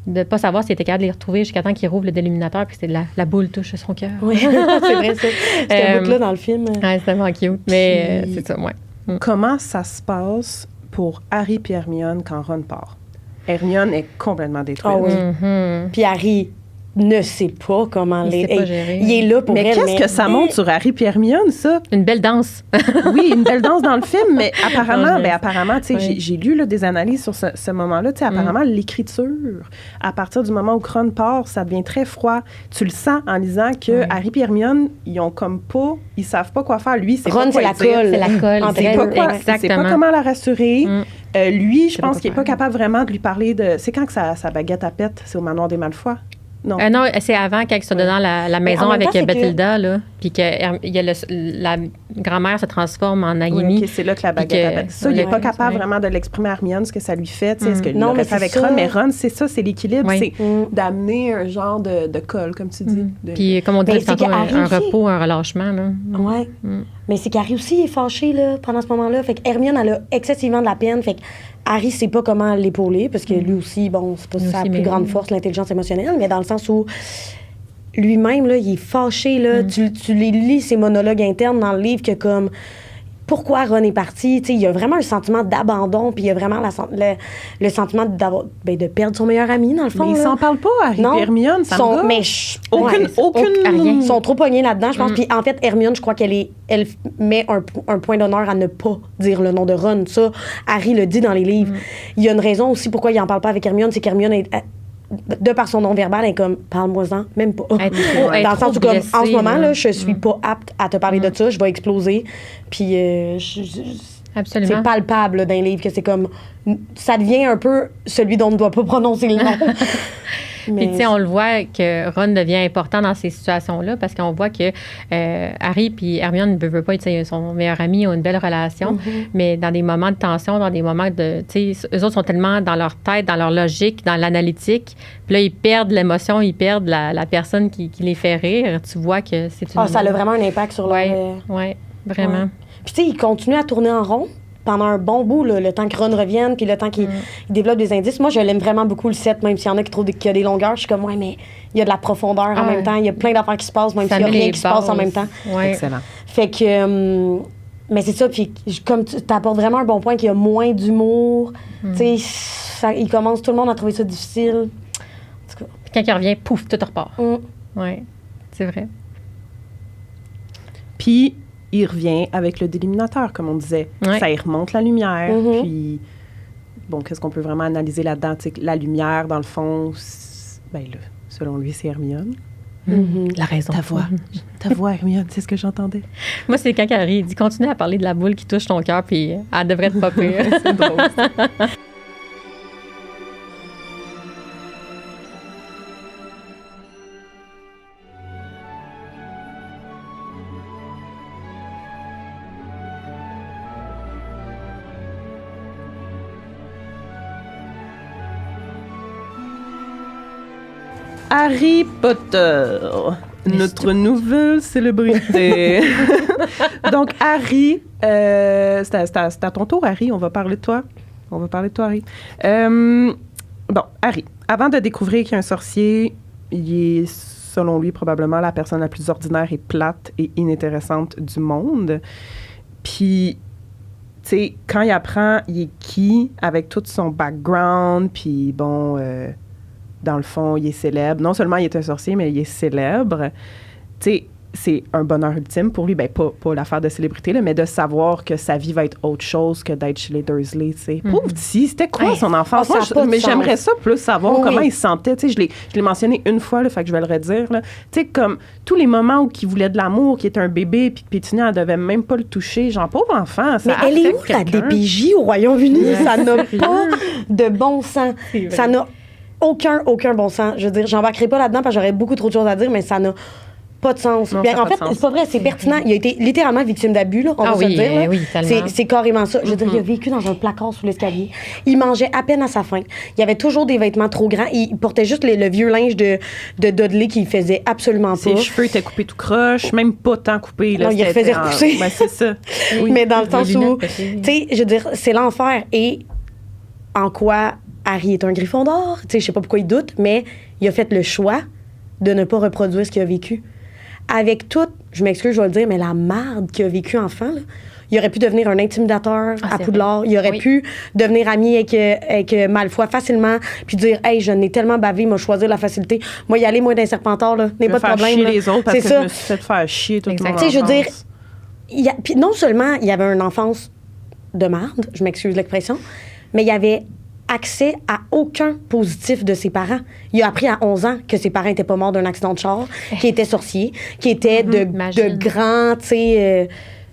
ne pas savoir s'il était capable de les retrouver jusqu'à temps qu'il rouvre le déluminateur, puis c'est la boule touche son cœur. Oui, c'est vrai, ça. C'était bout-là dans le film. Ouais, c'est tellement cute. Mais c'est ça, ouais. Comment ça se passe pour Harry et Hermione quand Ron part? Hermione est complètement détruite. Ah oui. Puis Harry ne sait pas comment il est là pour elle. Mais qu'est-ce que ça montre sur Harry et Hermione, ça? Une belle danse. Oui, une belle danse dans le film, mais apparemment, tu sais, j'ai lu là, des analyses sur ce moment-là. Tu sais, apparemment, l'écriture, à partir du moment où Ron part, ça devient très froid. Tu le sens en lisant que Harry et Hermione, ils savent pas quoi faire. Lui, c'est Ron, c'est la colle. C'est la colle. C'est pas comment la rassurer. Lui, je pense qu'il est pas capable vraiment de lui parler de... C'est quand que sa baguette à pète? C'est au manoir des Malfoy? Non. Non, c'est avant, quand ils sont dans la maison avec Bathilda, là, puis que la grand-mère se transforme en Nagini. Oui, c'est là que la baguette a ça, il n'est pas capable vraiment de l'exprimer à Hermione, ce que ça lui fait. Est-ce qu'il l'aurait fait avec Ron? Mais Ron, c'est ça, c'est l'équilibre. C'est d'amener un genre de colle, comme tu dis. Puis, comme on dit tantôt, un repos, un relâchement. Oui. Mais c'est qu'Harry aussi est fâché là, pendant ce moment-là. Fait qu'Hermione, elle a excessivement de la peine. Fait que Harry sait pas comment l'épauler, parce que lui aussi, bon, c'est pas sa plus grande force, l'intelligence émotionnelle, mais dans le sens où lui-même, là, il est fâché. Là, tu les lis, ces monologues internes dans le livre, que comme... Pourquoi Ron est parti? Il y a vraiment un sentiment d'abandon, puis il y a vraiment le sentiment de perdre son meilleur ami, dans le fond. Mais ils s'en parlent pas, Harry et Hermione, ça me gosse. Aucune... Ils sont trop pognés là-dedans, je pense. Puis en fait, Hermione, je crois qu'elle met un point d'honneur à ne pas dire le nom de Ron. Ça, Harry le dit dans les livres. Il y a une raison aussi pourquoi il en parle pas avec Hermione, c'est qu'Hermione de par son non-verbal, elle est comme, parle-moi-en, même pas. Dans le sens où, comme, en ce moment, là, je suis pas apte à te parler de ça, je vais exploser. Puis, absolument. C'est palpable là, dans les livres, que c'est comme, ça devient un peu celui dont on ne doit pas prononcer le nom. Puis, tu sais, on le voit que Ron devient important dans ces situations-là, parce qu'on voit que Harry puis Hermione ne veulent pas être son meilleur ami, ont une belle relation, mais dans des moments de tension, dans des moments de... Tu sais, eux autres sont tellement dans leur tête, dans leur logique, dans l'analytique, puis là, ils perdent l'émotion, ils perdent la personne qui les fait rire. Tu vois que c'est une... ça a vraiment un impact sur Oui, vraiment. Puis, tu sais, ils continuent à tourner en rond. pendant un bon bout, là, le temps que Ron revienne, puis le temps qu'il développe des indices. Moi, je l'aime vraiment beaucoup, le set, même s'il y en a qui trouvent qu'il y a des longueurs. Je suis comme, ouais, mais il y a de la profondeur en même temps. Il y a plein d'affaires qui se passent, même s'il n'y a rien qui se passe en même temps. Ouais. Excellent. Fait que... mais c'est ça, puis comme tu apportes vraiment un bon point, qu'il y a moins d'humour. Tu sais, il commence tout le monde à trouver ça difficile. En tout cas. Puis quand il revient, pouf, tout repart. Oui, c'est vrai. Puis, il revient avec le déliminateur, comme on disait. Ouais. Ça y remonte la lumière. Puis, bon, qu'est-ce qu'on peut vraiment analyser là-dedans? Tu sais, la lumière, dans le fond, ben là, selon lui, c'est Hermione. La raison. Ta voix, Hermione, c'est ce que j'entendais. Moi, c'est quand Harry dit continue à parler de la boule qui touche ton cœur, puis elle devrait te popper. C'est drôle. Harry Potter, notre nouvelle célébrité. Donc, Harry, c'est à ton tour, Harry. On va parler de toi. Harry. Bon, Harry, avant de découvrir qu'il y a un sorcier, il est, selon lui, probablement la personne la plus ordinaire et plate et inintéressante du monde. Puis, tu sais, quand il apprend il est qui, avec tout son background, puis bon... dans le fond, il est célèbre. Non seulement il est un sorcier, mais il est célèbre. Tu sais, c'est un bonheur ultime pour lui. Ben, pas l'affaire de célébrité, là, mais de savoir que sa vie va être autre chose que d'être chez les Dursley, tu sais. Pauvre petit, c'était quoi son enfance? Moi, mais j'aimerais ça plus savoir comment il se sentait. Tu sais, je l'ai mentionné une fois, là, fait que je vais le redire, là. Tu sais, comme tous les moments où il voulait de l'amour, qu'il était un bébé, puis que Pétunia, elle devait même pas le toucher. Genre, pauvre enfant, ça mais elle est où, la DPJ au Royaume-Uni? Ça n'a pas de bon sens. Ça n'a aucun bon sens. Je veux dire, j'embarquerai pas là-dedans parce que j'aurais beaucoup trop de choses à dire, mais ça n'a pas de sens. Non, bien, en fait, c'est pas vrai, c'est pertinent. Il a été littéralement victime d'abus, là, on va se le dire. Là. Oui, tellement. C'est carrément ça. Je veux dire, il a vécu dans un placard sous l'escalier. Il mangeait à peine à sa faim. Il avait toujours des vêtements trop grands. Il portait juste le vieux linge de Dudley qu'il faisait absolument pas. Ses cheveux étaient coupés tout croche, même pas tant coupés. Là, non, il les faisait repousser. Ben, c'est ça. Oui. Mais dans le sens où, tu sais, je veux dire, c'est l'enfer. Et en quoi Harry est un Gryffondor? Tu sais, je sais pas pourquoi il doute, mais il a fait le choix de ne pas reproduire ce qu'il a vécu. Avec tout, je m'excuse, je vais le dire, mais la merde qu'il a vécu enfant, là, il aurait pu devenir un intimidateur à Poudlard. Il aurait pu devenir ami avec Malfoy facilement, puis dire « Hey, je n'ai tellement bavé, m'a choisi la facilité. Moi, y aller, moi, d'un Serpentard, là, n'est pas de problème. » Chier les autres parce que ça. je me suis fait faire chier toute mon enfance. Tu sais, je veux dire, puis non seulement il y avait une enfance de merde, je m'excuse l'expression, mais il y avait accès à aucun positif de ses parents. Il a appris à 11 ans que ses parents n'étaient pas morts d'un accident de char, qu'ils étaient sorciers, qu'ils étaient de grands, tu sais,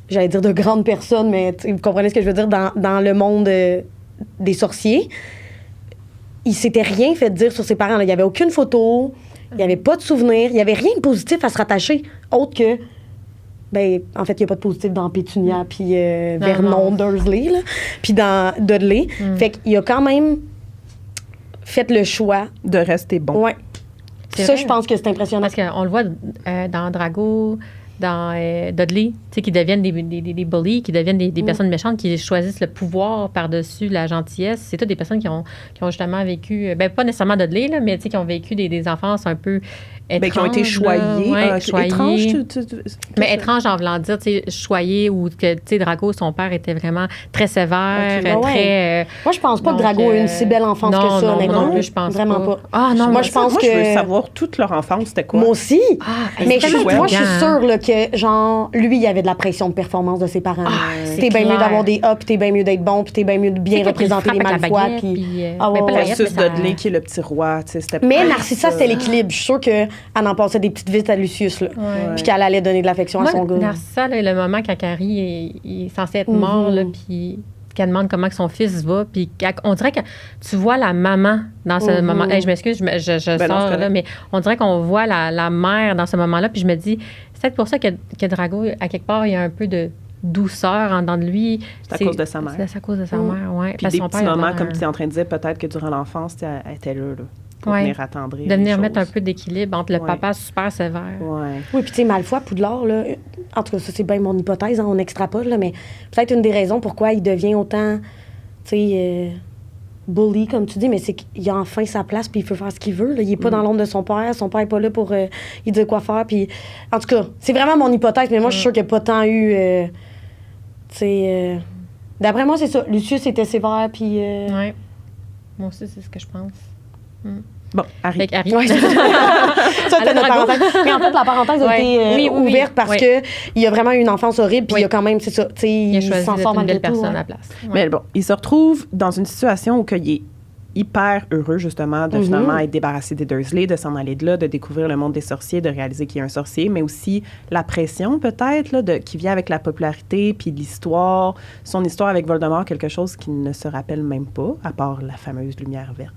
j'allais dire de grandes personnes, mais vous comprenez ce que je veux dire, dans le monde des sorciers. Il s'était rien fait dire sur ses parents. Là. Il n'y avait aucune photo, il n'y avait pas de souvenir, il n'y avait rien de positif à se rattacher, autre que ben, en fait, il n'y a pas de positif dans Pétunia puis Vernon Dursley, là, puis dans Dudley. Fait qu'il a quand même fait le choix de rester bon. Ouais. Ça, je pense que c'est impressionnant. Parce qu'on le voit dans Drago, dans Dudley, tu sais, qui deviennent des bullies, qui deviennent des personnes méchantes, qui choisissent le pouvoir par-dessus la gentillesse. C'est toutes des personnes qui ont justement vécu, ben pas nécessairement Dudley, là, mais tu sais, qui ont vécu des enfances un peu étranges. Ben, qui ont été choyées. Choyées. Étranges, mais étrange en voulant dire, tu sais, choyées, ou que, tu sais, Drago, son père était vraiment très sévère, très... moi, je pense pas que Drago a eu une si belle enfance que ça, honnêtement. Non plus, je pense vraiment pas. Ah non, moi, je pense que... je veux savoir toute leur enfance, c'était quoi? Moi aussi. Mais moi, je suis sûre là, que, genre, lui, il y avait de la pression de performance de ses parents. T'es bien mieux d'avoir des A, puis t'es bien mieux d'être bon, puis t'es bien mieux de bien représenter les Malfoy. Versus Dudley, qui est le petit roi. Mais Narcissa, c'était l'équilibre. Je suis sûre qu'elle en passait des petites visites à Lucius, là. Puis qu'elle allait donner de l'affection à son gars. Narcissa, le moment quand Harry est censé être mort, là, puis qu'elle demande comment que son fils va, puis on dirait que tu vois la maman dans ce moment. Hey, je m'excuse, je sors là, mais on dirait qu'on voit la mère dans ce moment-là, puis je me dis, c'est peut-être pour ça que Drago, à quelque part, il y a un peu de douceur en dedans de lui. C'est à cause de sa mère. C'est à cause de sa mère, oui. Puis des petits moments, comme tu es en train de dire, peut-être que durant l'enfance, elle était là. pour venir attendrir. De venir mettre un peu d'équilibre entre le papa super sévère. Oui, puis tu sais, Malfoy, Poudlard, là, en tout cas, ça, c'est bien mon hypothèse, on extrapole, là, mais peut-être une des raisons pourquoi il devient autant, tu sais, bully, comme tu dis, mais c'est qu'il a enfin sa place, puis il peut faire ce qu'il veut. Là. Il n'est pas dans l'ombre de son père n'est pas là pour lui dire quoi faire. Puis, en tout cas, c'est vraiment mon hypothèse, mais moi, je suis sûre qu'il n'y a pas tant eu, tu sais... D'après moi, c'est ça. Lucius était sévère, puis... Oui. Moi aussi, c'est ce que je pense. Bon, Harry. Avec Harry. Ouais, ça, c'était notre parenthèse. Mais en fait, la parenthèse a été ouverte parce que il a vraiment eu une enfance horrible, puis il a quand même, c'est ça, tu sais, il s'en sort malgré tout. Personne à la place. Mais bon, il se retrouve dans une situation où il est hyper heureux, justement, de finalement être débarrassé des Dursley, de s'en aller de là, de découvrir le monde des sorciers, de réaliser qu'il y a un sorcier, mais aussi la pression, peut-être, là, qui vient avec la popularité, puis l'histoire, son histoire avec Voldemort, quelque chose qu'il ne se rappelle même pas, à part la fameuse lumière verte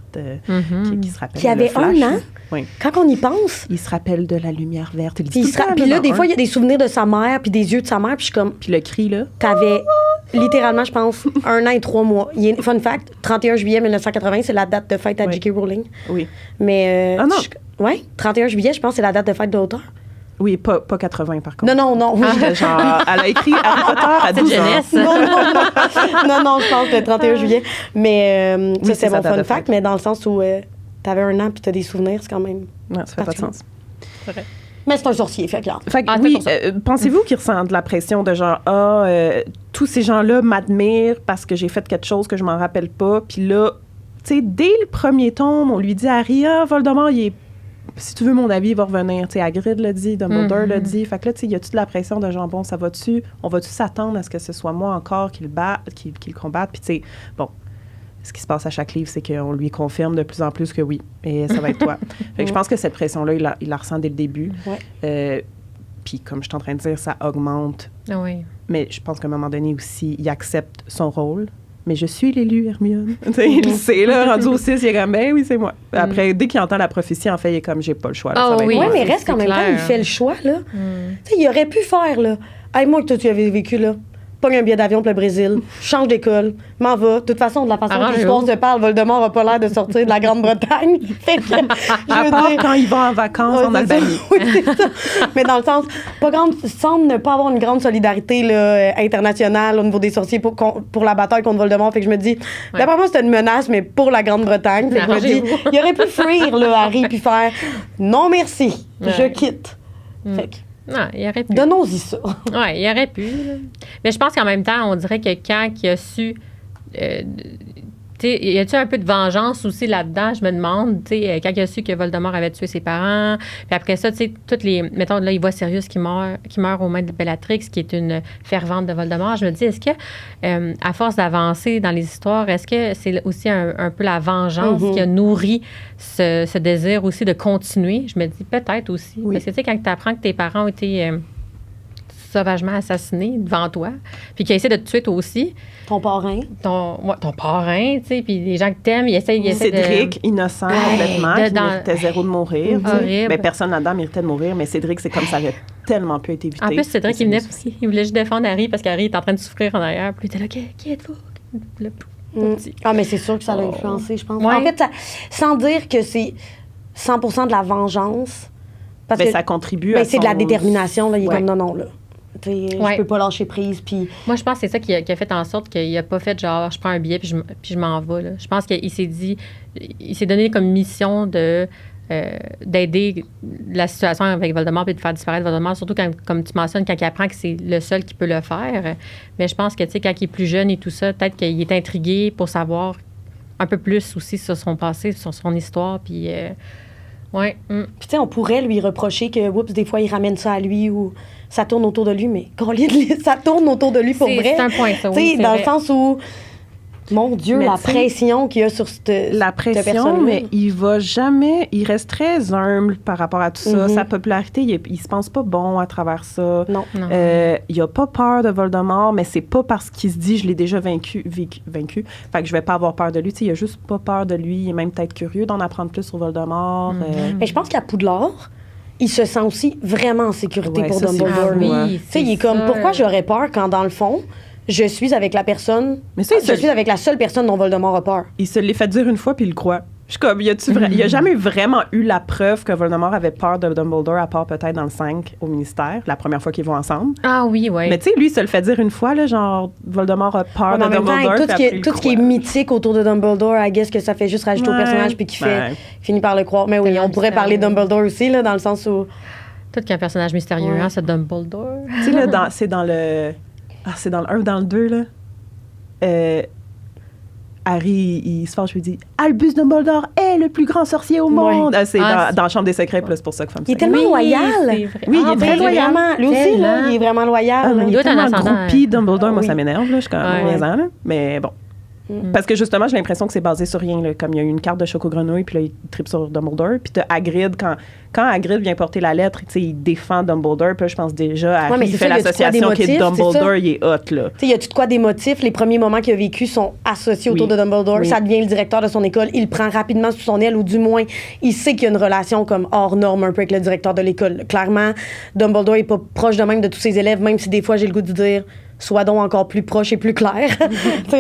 qui se rappelle. Qui avait flash, 1 an. Oui. Quand on y pense. Il se rappelle de la lumière verte. Puis là, des fois, il y a des souvenirs de sa mère, puis des yeux de sa mère, puis je suis comme... Puis le cri, là. T'avais... Littéralement, je pense, 1 an et 3 mois. Fun fact, 31 juillet 1980, c'est la date de fête à J.K. Rowling. Oui. Mais... non. Oui, 31 juillet, je pense, c'est la date de fête de l'auteur. Oui, pas 80, par contre. Non. Genre, elle a écrit Harry Potter à 12 ans. Non, je pense le 31 juillet. Mais ça, c'est mon fun fact, mais dans le sens où t'avais 1 an puis t'as des souvenirs, c'est quand même... Non, ça fait pas de sens. C'est vrai. Mais c'est un sorcier, fait que oui, pensez-vous qu'il ressent de la pression de genre, tous ces gens-là m'admirent parce que j'ai fait quelque chose que je m'en rappelle pas. Puis là, tu sais, dès le premier tome, on lui dit à Harry, Voldemort, si tu veux mon avis, il va revenir. Tu sais, Hagrid l'a dit, Dumbledore l'a dit. Fait que là, tu sais, y a-tu de la pression de genre, bon, ça va-tu? On va-tu s'attendre à ce que ce soit moi encore qui le combatte? Puis tu sais, bon, ce qui se passe à chaque livre, c'est qu'on lui confirme de plus en plus que oui, et ça va être toi. Fait que je pense que cette pression-là, il la ressent dès le début. Puis comme je suis en train de dire, ça augmente. Oui. Mais je pense qu'à un moment donné aussi, il accepte son rôle. Mais je suis l'élu, Hermione. Il le sait, là, rendu au 6, il est comme, ben oui, c'est moi. Après, dès qu'il entend la prophétie, en fait, il est comme, j'ai pas le choix. Là, oui, mais reste qu'en même temps, il fait le choix, là. Tu sais, il aurait pu faire, là. Hey, moi, que toi, tu avais vécu, là. Pogne un billet d'avion pour le Brésil, change d'école, m'en va. De toute façon, de la façon dont l'histoire se parle, Voldemort n'a pas l'air de sortir de la Grande-Bretagne. Fait que, à part quand il va en vacances en Albanie. Oui, c'est ça. Mais dans le sens, semble ne pas avoir une grande solidarité là, internationale au niveau des sorciers pour la bataille contre Voldemort. Fait que je me dis, d'après moi, c'était une menace, mais pour la Grande-Bretagne. Fait que je me dis, il aurait pu fuir, là, Harry, puis faire non merci, je quitte. Fait que, non, il aurait pu. Donnons-y ça. Oui, il aurait pu. Là. Mais je pense qu'en même temps, on dirait que quand il a su... y a-tu un peu de vengeance aussi là-dedans? Je me demande, quand il a su que Voldemort avait tué ses parents, puis après ça, toutes les... Mettons, là, il voit Sirius qui meurt aux mains de Bellatrix, qui est une fervente de Voldemort. Je me dis, est-ce que, à force d'avancer dans les histoires, est-ce que c'est aussi un peu la vengeance qui a nourri ce désir aussi de continuer? Je me dis, peut-être aussi. Oui. Parce que, quand tu apprends que tes parents ont été... sauvagement assassiné devant toi, puis qui a essayé de te tuer toi aussi. Ton parrain. Ton parrain, tu sais, puis les gens que t'aimes, ils essaient Cédric, innocent complètement, qui méritait zéro de mourir. Horrible. Mais personne là-dedans méritait de mourir, mais Cédric, c'est comme ça aurait tellement pu être évité. En plus, Cédric, il voulait juste défendre Harry parce qu'Harry est en train de souffrir en arrière, puis il était là, qui êtes-vous? Mais c'est sûr que ça l'a influencé, je pense. Ouais. En fait, sans dire que c'est 100% de la vengeance, parce que ça contribue à c'est de la détermination, là, il est comme non, là. Je peux pas lâcher prise. Puis... Moi, je pense que c'est ça qui a fait en sorte qu'il a pas fait genre, je prends un billet puis je m'en vais. Là. Je pense qu'il s'est dit, il s'est donné comme mission d'aider la situation avec Voldemort puis de faire disparaître Voldemort, surtout quand, comme tu mentionnes, quand il apprend que c'est le seul qui peut le faire. Mais je pense que, quand il est plus jeune et tout ça, peut-être qu'il est intrigué pour savoir un peu plus aussi sur son passé, sur son histoire. Puis, Puis, on pourrait lui reprocher que, des fois, il ramène ça à lui ou ça tourne autour de lui, mais ça tourne autour de lui pour vrai. C'est un point, ça, oui. Dans le sens où, mon Dieu, la pression qu'il y a sur la pression, mais il va jamais... Il reste très humble par rapport à tout ça. Sa popularité, il se pense pas bon à travers ça. Non. Il a pas peur de Voldemort, mais c'est pas parce qu'il se dit « je l'ai déjà vaincu, fait que je vais pas avoir peur de lui ». Il a juste pas peur de lui. Il est même peut-être curieux d'en apprendre plus sur Voldemort. Mais je pense qu'à Poudlard, il se sent aussi vraiment en sécurité pour Dumbledore. Il est comme, pourquoi j'aurais peur quand, dans le fond, je suis avec la personne... Mais ça, je suis avec la seule personne dont Voldemort a peur. Il se l'est fait dire une fois, puis il le croit. Je suis comme, y a jamais vraiment eu la preuve que Voldemort avait peur de Dumbledore, à part peut-être dans le 5 au ministère, la première fois qu'ils vont ensemble. Ah oui, oui. Mais tu sais, lui, il se le fait dire une fois, là, genre, Voldemort a peur de Dumbledore. Tout ce qui est mythique autour de Dumbledore, I guess que ça fait juste rajouter au personnage puis qu'il finit par le croire. Mais oui, on pourrait parler de Dumbledore aussi, là, dans le sens où... Tout qu'il y a un personnage mystérieux, hein, c'est Dumbledore. Tu sais, là, c'est dans le 1 ou dans le 2, là. Harry, il se fâche, je lui dis Albus Dumbledore est le plus grand sorcier au monde. C'est dans la Chambre des secrets, c'est pour ça que il est tellement loyal. Oui, il est très loyal. Lui aussi, là, il est vraiment loyal. Il est tellement groupie, Dumbledore. Moi, ça m'énerve. Là, je suis quand même maison, là. Mais bon. Parce que justement, j'ai l'impression que c'est basé sur rien. Là. Comme il y a eu une carte de Choco-Grenouille, puis là, il tripe sur Dumbledore. Puis t'as Hagrid, quand Hagrid vient porter la lettre, il défend Dumbledore. Puis là, je pense déjà, Harry fait l'association qui est Dumbledore, il est hot. Là. Il y a tout de quoi des motifs. Les premiers moments qu'il a vécu sont associés autour de Dumbledore. Ça devient le directeur de son école. Il le prend rapidement sous son aile, ou du moins, il sait qu'il y a une relation comme hors norme un peu avec le directeur de l'école. Clairement, Dumbledore n'est pas proche de même de tous ses élèves, même si des fois, j'ai le goût de dire... soit donc encore plus proche et plus clair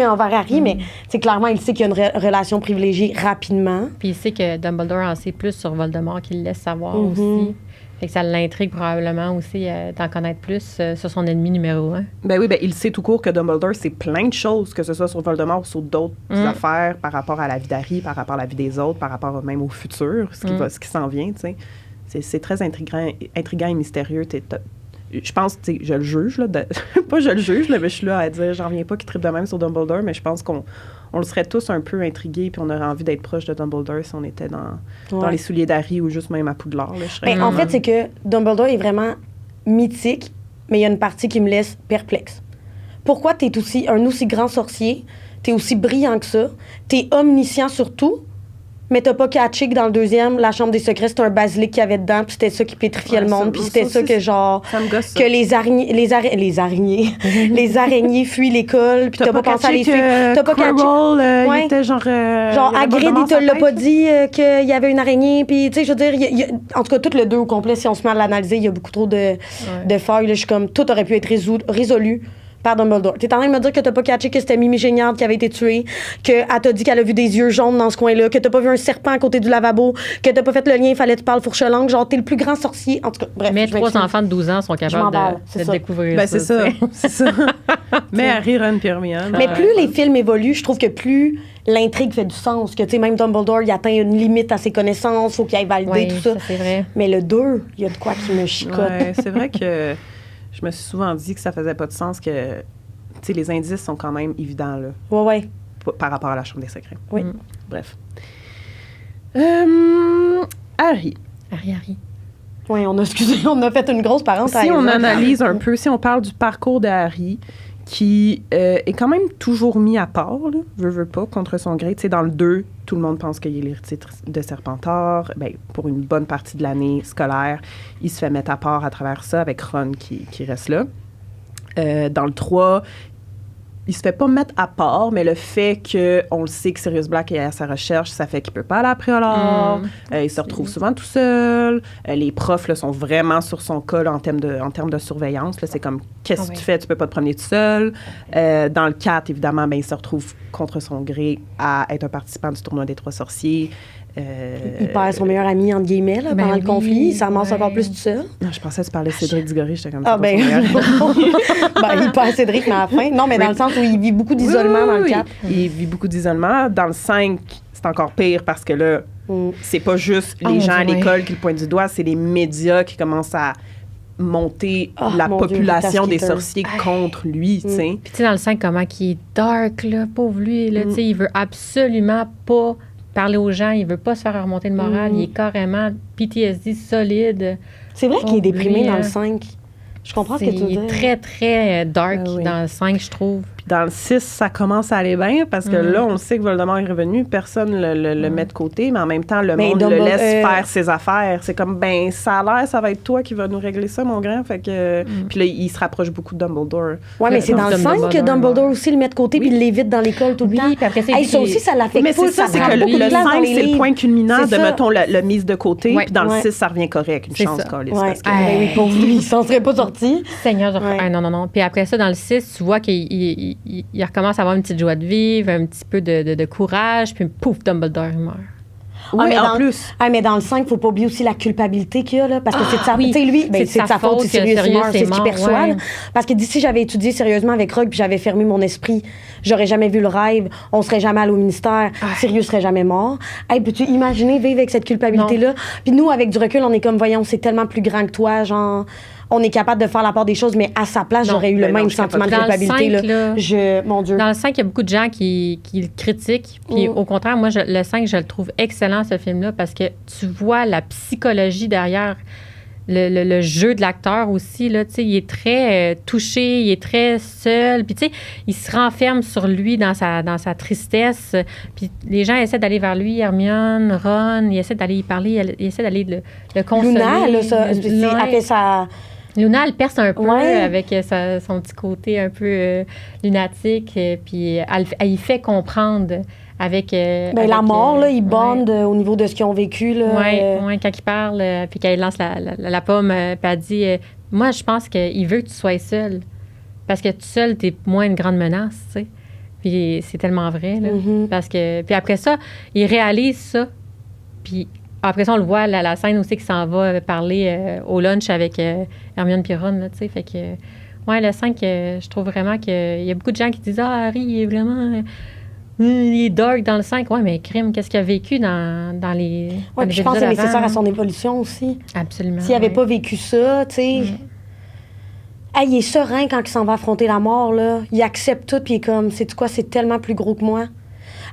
envers Harry, mais clairement, il sait qu'il y a une relation privilégiée rapidement. Puis il sait que Dumbledore en sait plus sur Voldemort qu'il le laisse savoir aussi. Fait que ça l'intrigue probablement aussi d'en connaître plus sur son ennemi numéro 1. Ben oui, il sait tout court que Dumbledore sait plein de choses, que ce soit sur Voldemort ou sur d'autres affaires par rapport à la vie d'Harry, par rapport à la vie des autres, par rapport même au futur, ce qui s'en vient, tu sais. C'est très intriguant et mystérieux. Je pense, tu sais, je le juge, là. Pas je le juge, là, mais je suis là à dire, j'en reviens pas qu'il tripe de même sur Dumbledore, mais je pense qu'on le serait tous un peu intrigués, puis on aurait envie d'être proche de Dumbledore si on était dans les souliers d'Harry ou juste même à Poudlard. Là, en fait, c'est que Dumbledore est vraiment mythique, mais il y a une partie qui me laisse perplexe. Pourquoi t'es un aussi grand sorcier, t'es aussi brillant que ça, t'es omniscient sur tout, mais t'as pas catché que dans le deuxième, la Chambre des secrets, c'était un basilic qu'il y avait dedans, puis c'était ça qui pétrifiait le monde, puis c'était ça que genre... Ça me gosse, ça. Que les araignées... les araignées fuient l'école, puis t'as pas pensé à les fuir. T'as pas catché... il était genre... genre, Hagrid, il te l'a pas dit qu'il y avait une araignée, puis tu sais, je veux dire, en tout cas, tout le 2 au complet, si on se met à l'analyser, il y a beaucoup trop de failles. Là, je suis comme, tout aurait pu être résolu par Dumbledore. T'es en train de me dire que t'as pas catché que c'était Mimi Géniard qui avait été tuée, qu'elle t'a dit qu'elle a vu des yeux jaunes dans ce coin-là, que t'as pas vu un serpent à côté du lavabo, que t'as pas fait le lien, il fallait que tu parles fourche-langue, genre t'es le plus grand sorcier. En tout cas, bref. Mais 3 enfants de 12 ans sont capables de découvrir ça. C'est ça. C'est ça. Mais Harry, Ron, puis Hermione. Mais plus les films évoluent, je trouve que plus l'intrigue fait du sens. Que, tu sais, même Dumbledore, il atteint une limite à ses connaissances, faut qu'il aille valider tout ça. C'est vrai. Mais le 2, il y a de quoi qui me chicote. Ouais, c'est vrai que je me suis souvent dit que ça faisait pas de sens que... Tu sais, les indices sont quand même évidents, là. Ouais. Par rapport à la Chambre des secrets. Oui. Bref. Harry. Oui, on a fait une grosse parenthèse. Si on analyse un peu, si on parle du parcours de Harry, qui est quand même toujours mis à part, là, veut pas, contre son gré. Tu sais, dans le 2, tout le monde pense qu'il est l'héritier de Serpentard. Ben, pour une bonne partie de l'année scolaire, il se fait mettre à part à travers ça, avec Ron qui reste là. Dans le 3, il se fait pas mettre à part, mais le fait qu'on le sait que Sirius Black est à sa recherche, ça fait qu'il peut pas aller à Préolard. Il se retrouve souvent tout seul. Les profs là, sont vraiment sur son cas là, en termes de surveillance. Là, c'est comme, qu'est-ce que tu fais? Tu peux pas te promener tout seul. Dans le 4, évidemment, ben, il se retrouve contre son gré à être un participant du tournoi des 3 sorciers. Il perd son meilleur ami, entre guillemets, là, pendant le conflit. Il s'amasse encore plus tout seul. Non, je pensais que tu parlais de Cédric Diggory. J'étais comme ça. Il perd Cédric, mais à la fin. Non, mais dans le sens où il vit beaucoup d'isolement dans le 4. Il vit beaucoup d'isolement. Dans le 5, c'est encore pire parce que là, c'est pas juste les gens à l'école qui le pointent du doigt, c'est les médias qui commencent à monter la population des sorciers contre lui, tu sais. Puis tu sais, dans le 5, comment il est dark, là, pauvre lui, là, tu sais, il veut absolument pas parler aux gens, il veut pas se faire remonter le moral, il est carrément PTSD solide. C'est vrai qu'il est déprimé dans le 5. Je comprends ce que tu veux dire. Il est très, très dark dans le 5, je trouve. Puis dans le 6, ça commence à aller bien parce que là, on sait que Voldemort est revenu, personne le met de côté, mais en même temps, le monde le laisse faire ses affaires. C'est comme, ben, ça a l'air, ça va être toi qui va nous régler ça, mon grand. Fait que... Puis là, il se rapproche beaucoup de Dumbledore. Ouais, mais c'est dans le 5 que Dumbledore aussi le met de côté puis il l'évite dans l'école tout le temps. Puis après, ça aussi, ça l'affecte. Mais c'est ça, c'est que le 5, c'est le point culminant de, mettons, le mise de côté. Puis dans le 6, ça revient correct. Une chance, Carlis. Oui, pour lui, il s'en serait pas sorti. Seigneur, non. Puis après ça, dans le 6, tu vois qu'il recommence à avoir une petite joie de vivre, un petit peu de courage, puis pouf, Dumbledore, il meurt. Oui, en plus. Mais dans le 5, faut pas oublier aussi la culpabilité qu'il y a, là, parce que c'est de sa faute. Tu sais, lui, c'est de sa faute, c'est Sirius meurt, c'est ce qu'il perçoit. Parce que d'ici, j'avais étudié sérieusement avec Rogue, puis j'avais fermé mon esprit, j'aurais jamais vu le rêve, on serait jamais allé au ministère, Sirius serait jamais mort. Hey, peux-tu imaginer vivre avec cette culpabilité-là? Puis nous, avec du recul, on est comme, voyons, c'est tellement plus grand que toi, genre... On est capable de faire la part des choses, mais à sa place, j'aurais eu le même sentiment de culpabilité. Mon Dieu. Dans le 5, il y a beaucoup de gens qui le critiquent. Puis au contraire, moi, le 5, je le trouve excellent, ce film-là, parce que tu vois la psychologie derrière le jeu de l'acteur aussi. Là, il est très touché, il est très seul. Puis, tu sais, il se renferme sur lui dans sa tristesse. Puis les gens essaient d'aller vers lui, Hermione, Ron, ils essaient d'aller y parler, ils essaient d'aller le consoler. Luna, là, après ça... Luna, elle perce un peu avec son petit côté un peu lunatique, puis elle y fait comprendre avec... la mort, là, ils bondent au niveau de ce qu'ils ont vécu. Oui, quand il parle, puis quand il lance la pomme, puis elle dit moi, je pense qu'il veut que tu sois seule, parce que tout seul, t'es moins une grande menace, tu sais. Puis c'est tellement vrai, là. Parce que... Puis après ça, il réalise ça, puis... Après ça, on le voit, la scène aussi qui s'en va parler au lunch avec Hermione et Ron, là, tu sais. Fait que, le 5, je trouve vraiment qu'il y a beaucoup de gens qui disent « Ah, Harry, il est vraiment... il est dark dans le 5. » Ouais, mais crime, qu'est-ce qu'il a vécu dans les... Oui, puis je pense que c'est nécessaire à son évolution aussi. Absolument. S'il n'avait pas vécu ça, tu sais... Hey, il est serein quand il s'en va affronter la mort, là. Il accepte tout, puis il est comme « Sais-tu quoi, c'est tellement plus gros que moi. »